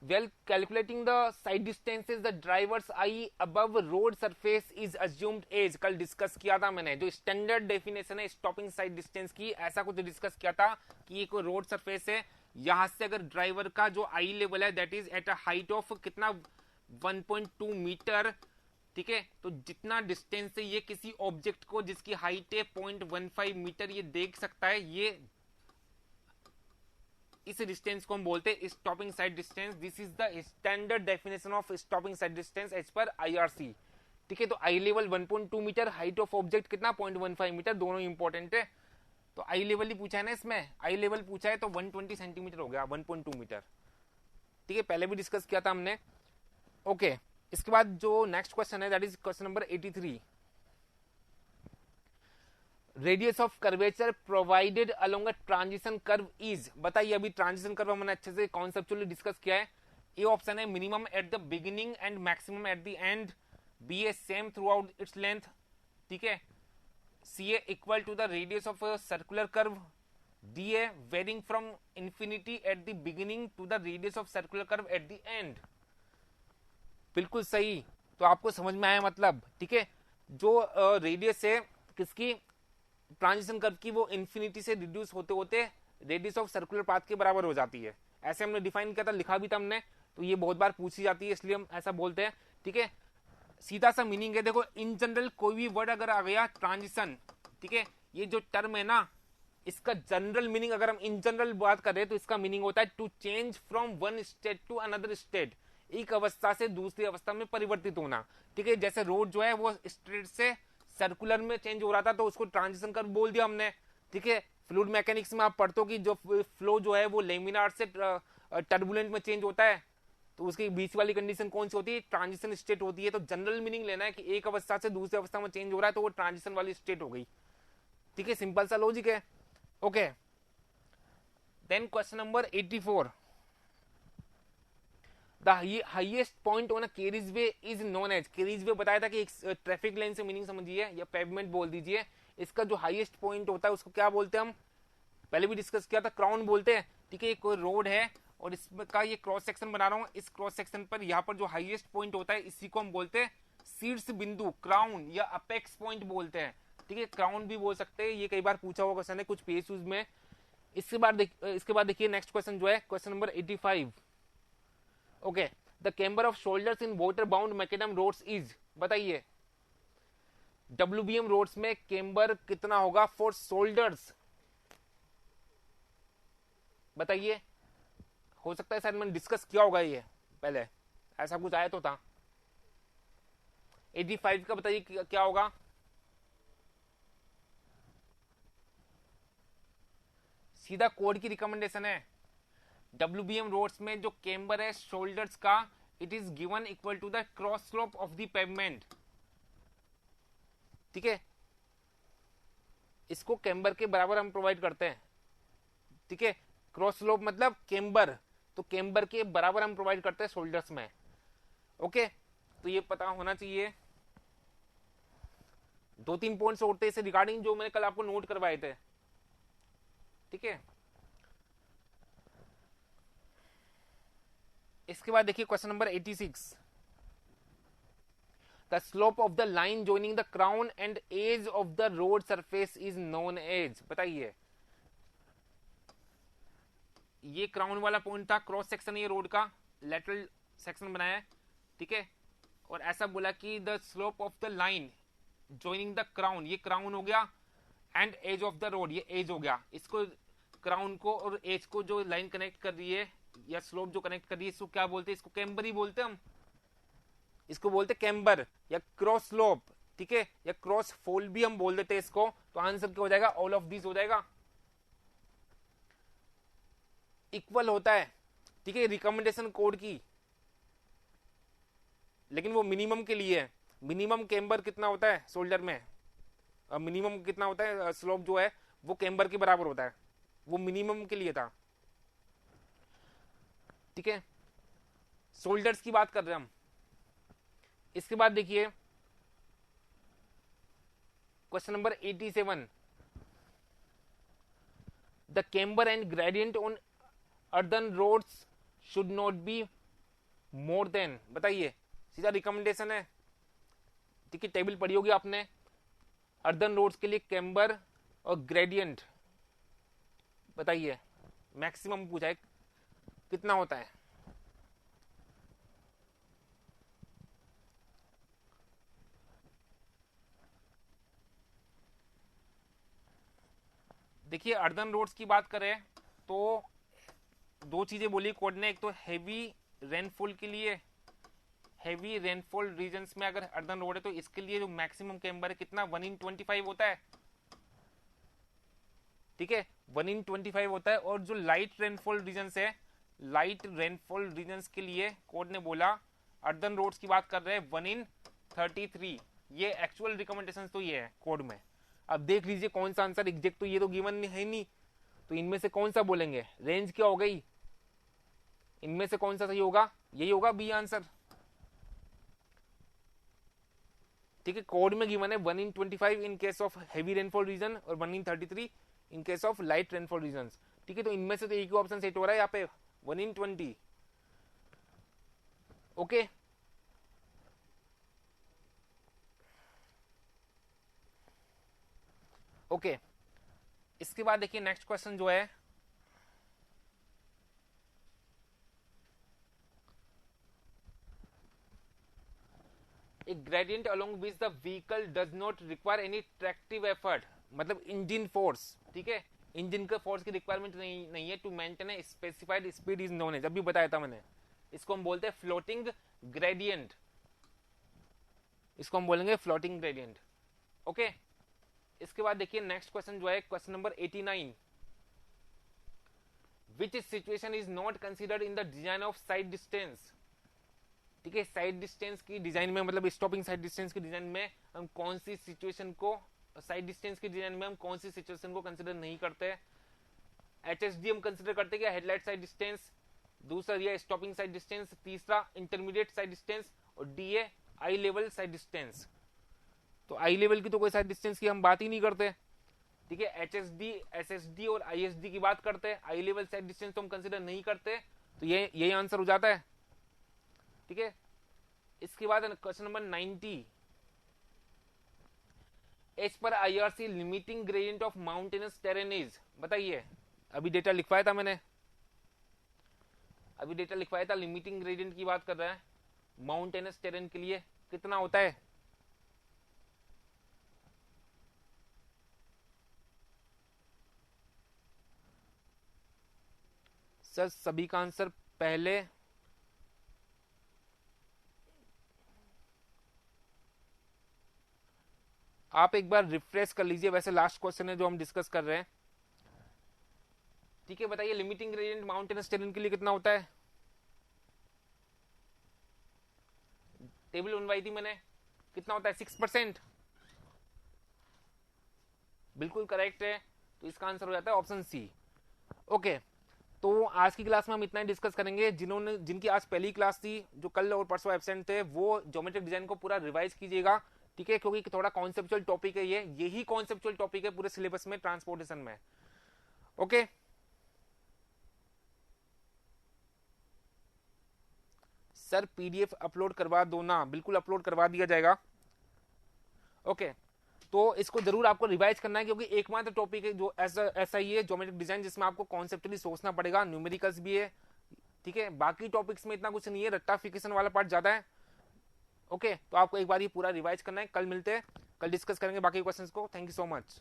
While calculating the side distances, the driver's eye above road surface is assumed as, कल डिस्कस किया था मैंने, जो स्टैंडर्ड डेफिनेशन है स्टॉपिंग साइड डिस्टेंस की, ऐसा कुछ डिस्कस किया था कि ये कोई रोड सरफेस है, यहां से अगर ड्राइवर का जो आई लेवल है that is at a height of कितना 1.2 मीटर। ठीक है, तो जितना डिस्टेंस से ये किसी ऑब्जेक्ट को जिसकी हाइट है 0.15 मीटर ये देख सकता है, ये इस डिस्टेंस को हम बोलते हैं stopping sight distance. This is the standard definition of stopping sight distance as per IRC. ठीक है, तो eye level 1.2 metre, height of object कितना 0.15 मीटर, दोनों इंपॉर्टेंट है। तो आई लेवल ही पूछा है ना इसमें, आई लेवल पूछा है तो 120 सेंटीमीटर हो गया, 1.2 मीटर। ठीक है, पहले भी डिस्कस किया था हमने। ओके, इसके बाद जो नेक्स्ट क्वेश्चन है that is question number 83। Radius of curvature provided along a transition curve is, बताइए। अभी ट्रांजिशन कर्व हमने अच्छे से कॉन्सेप्चुअली डिस्कस किया है। ए ऑप्शन है minimum at the beginning and maximum at the end, B a same throughout its length, ठीक है, C a equal to the radius of a circular curve, D a varying from infinity at the beginning to the radius of circular curve at the end. बिल्कुल सही, तो आपको समझ में आया मतलब। ठीक है, जो रेडियस है किसकी, ट्रांजिशन कर्व की, वो इंफिनिटी से रिड्यूस होते होते रेडियस ऑफ सर्कुलर पाथ के बराबर हो जाती है। ऐसे हमने डिफाइन किया था, लिखा भी था हमने, तो ये बहुत बार पूछी जाती है इसलिए हम ऐसा बोलते हैं। ठीक है, सीधा सा मीनिंग है, देखो इन जनरल कोई भी वर्ड अगर आ गया ट्रांजिशन, ठीक है, ये जो टर्म है ना, इसका जनरल मीनिंग अगर हम इन जनरल बात कर रहे हैं तो इसका मीनिंग होता है to change from one state to another state, एक अवस्था से दूसरी अवस्था में परिवर्तित होना। ठीक है, जैसे रोड जो है वो स्ट्रेट से सर्कुलर में चेंज हो रहा था तो उसको ट्रांजिशन कर्व बोल दिया हमने। ठीक है, फ्लूइड मैकेनिक्स में आप पढ़ते हो कि जो फ्लो जो है वो लेमिनार से टर्बुलेंट में चेंज होता है, तो उसकी बीच वाली कंडीशन कौन सी होती है? ट्रांजिशन स्टेट होती है। तो जनरल मीनिंग लेना है कि एक अवस्था से दूसरी अवस्था में चेंज हो रहा है तो वो ट्रांजिशन वाली स्टेट हो गई। ठीक है, सिंपल सा लॉजिक है। Okay, then question number 84। The highest point on a carriageway is known as, carriageway बताया था कि एक ट्रैफिक लाइन से मीनिंग समझिए या पेवमेंट बोल दीजिए, इसका जो हाईएस्ट पॉइंट होता है उसको क्या बोलते हैं हम? पहले भी डिस्कस किया था, क्राउन बोलते हैं। ठीक है, कोई रोड है और इसका ये क्रॉस सेक्शन बना रहा हूं, इस क्रॉस सेक्शन पर यहाँ पर जो हाईएस्ट पॉइंट होता है इसी को हम बोलते हैं शीर्ष बिंदु, क्राउन या अपेक्स पॉइंट बोलते हैं। ठीक है, क्राउन भी बोल सकते हैं, ये कई बार पूछा हुआ क्वेश्चन है कुछ पीएसयूज में। इसके बाद देखिए नेक्स्ट क्वेश्चन जो है question number 85। Okay, the camber of shoulders in water bound macadam roads is, बताइए। WBM रोड्स में कैम्बर कितना होगा फॉर शोल्डर्स, बताइए। हो सकता है शायद मैंने डिस्कस किया होगा ये पहले, ऐसा कुछ आया तो था। 85 का बताइए क्या होगा? सीधा कोड की रिकमेंडेशन है। WBM रोड्स में जो केम्बर है शोल्डर्स का, it is given equal to the cross slope of the pavement. ठीक है, इसको केम्बर के बराबर हम प्रोवाइड करते हैं। ठीक है, क्रॉस स्लोप मतलब केम्बर, तो केम्बर के बराबर हम प्रोवाइड करते हैं शोल्डर्स में। ओके, तो ये पता होना चाहिए। 2-3 पॉइंट्स होते हैं रिगार्डिंग जो मैंने कल आपको नोट करवाए थे। ठीक है, इसके बाद देखिए question number 86। The slope of the line joining the crown and edge of the road surface is known as. बताइए, ये क्राउन वाला पॉइंट था, क्रॉस सेक्शन ये रोड का लेटरल सेक्शन बनाया है। ठीक है, और ऐसा बोला कि the slope of the line joining the crown, ये क्राउन हो गया, and edge of the road, ये एज हो गया। इसको क्राउन को और एज को जो लाइन कनेक्ट कर रही है या स्लोप जो कनेक्ट कर रही है, इसको क्या बोलते हैं? इसको कैम्बर ही बोलते हैं हम, इसको बोलते कैम्बर या क्रॉस स्लोप। ठीक है, या क्रॉस फोल भी हम बोल देते हैं इसको। तो आंसर क्या हो जाएगा? ऑल ऑफ दिस हो जाएगा। इक्वल होता है, ठीक है, रिकमेंडेशन कोड की, लेकिन वो मिनिमम के लिए है। मिनिमम कैम्बर कितना होता है शोल्डर में, मिनिमम कितना होता है स्लोप जो है वो कैम्बर के बराबर होता है, वो मिनिमम के लिए था। ठीक है, शोल्डर्स की बात कर रहे हैं हम। इसके बाद देखिए question number 87। The camber and gradient on earthen roads should not be more than. बताइए, सीधा रिकमेंडेशन है। ठीक है, टेबल पढ़ी होगी आपने, अर्दन रोड्स के लिए कैम्बर और ग्रेडियंट। बताइए, मैक्सिमम पूछा है कितना होता है? देखिए, अर्दन रोड्स की बात करें तो दो चीजें बोली कोड ने। एक तो हेवी रेनफॉल के लिए, हेवी रेनफॉल रीजन्स में अगर अर्दन रोड है तो इसके लिए जो मैक्सिमम कैम्बर है कितना, 1/25 होता है। ठीक है, 1/25 होता है। और जो लाइट रेनफॉल रीजन्स है, लाइट रेनफॉल रीजन्स के लिए कोड ने बोला, अर्दन रोड्स की बात कर रहे हैं, 1/33। ये एक्चुअल रिकमेंडेशन तो ये है कोड में। अब देख लीजिए कौन सा आंसर एग्जैक्ट, तो ये तो गिवन है नहीं, तो इनमें से कौन सा बोलेंगे? रेंज क्या हो गई, इनमें से कौन सा सही होगा? यही होगा बी आंसर। ठीक है, कोड में गिवन है 1/25 in case of heavy rainfall reason और 1/33 in case of light rainfall reason. ठीक है, तो इनमें से तो एक ही ऑप्शन सेट हो रहा है यहाँ पे, 1/20। ओके, ओके, इसके बाद देखिए नेक्स्ट क्वेश्चन जो है, a gradient along which the vehicle does not require any tractive effort, मतलब इंजन फोर्स। ठीक है, इंजन का फोर्स की रिक्वायरमेंट नहीं है to maintain a specified speed is known as. अभी बताया था मैंने, इसको हम बोलते हैं फ्लोटिंग ग्रेडियंट, इसको हम बोलेंगे फ्लोटिंग ग्रेडियंट। ओके, इसके बाद देखिए नेक्स्ट क्वेश्चन जो है question number 89। Which situation is not considered in the design of side distance. ठीक है, साइड डिस्टेंस की डिजाइन में, मतलब स्टॉपिंग साइड डिस्टेंस की डिजाइन में हम कौन सी सिचुएशन को, साइड डिस्टेंस की डिजाइन में हम कौन सी सिचुएशन को कंसिडर नहीं करते? HSD हम कंसिडर करते क्या? Headlight sight distance. दूसरा दिया स्टॉपिंग साइड डिस्टेंस। तीसरा इंटरमीडिएट साइड डिस्टेंस। और DA आई लेवल साइड डिस्टेंस। तो आई लेवल की तो कोई साइड डिस्टेंस की हम बात ही नहीं करते। ठीक है, HSD, SSD और ISD की बात करते हैं, आई लेवल साइड डिस्टेंस तो हम कंसिडर नहीं करते। तो ये यही आंसर हो जाता है। ठीक है, इसके बाद question number 90। As per IRC limiting gradient of mountainous terrain is. बताइए, अभी डेटा लिखवाया था मैंने, अभी डेटा लिखवाया था, लिमिटिंग ग्रेडियंट की बात कर रहा है माउंटेनस टेरेन के लिए कितना होता है? सर सभी का आंसर पहले, आप एक बार रिफ्रेश कर लीजिए। वैसे लास्ट क्वेश्चन है जो हम डिस्कस कर रहे हैं, ठीक है, बताइए लिमिटिंग ग्रेडियंट माउंटेनस टेरेन के लिए कितना होता है? टेबल बनवाई थी मैंने, कितना होता है? 6%। बिल्कुल करेक्ट है, तो इसका आंसर हो जाता है ऑप्शन सी। ओके, तो आज की क्लास में हम इतना ही डिस्कस करेंगे। जिनकी आज पहली क्लास थी, जो कल और परसों एब्सेंट थे, वो ज्योमेट्रिक डिजाइन को पूरा रिवाइज कीजिएगा, ठीक है, क्योंकि थोड़ा कॉन्सेप्चुअल टॉपिक है, यही कॉन्सेप्चुअल टॉपिक है पूरे सिलेबस में ट्रांसपोर्टेशन में। ओके, सर पीडीएफ अपलोड करवा दो ना, बिल्कुल अपलोड करवा दिया जाएगा। ओके, तो इसको जरूर आपको रिवाइज करना है, क्योंकि एकमात्र टॉपिक है जो ऐसा ही है ज्योमेट्रिक डिजाइन जिसमें आपको कॉन्सेप्चुअली सोचना पड़ेगा, न्यूमेरिकल्स भी है, ठीक है। बाकी टॉपिक्स में इतना कुछ नहीं है, रट्टाफिकेशन वाला पार्ट ज्यादा है। ओके, तो आपको एक बार ये पूरा रिवाइज करना है। कल मिलते हैं, कल डिस्कस करेंगे बाकी क्वेश्चंस को। Thank you so much.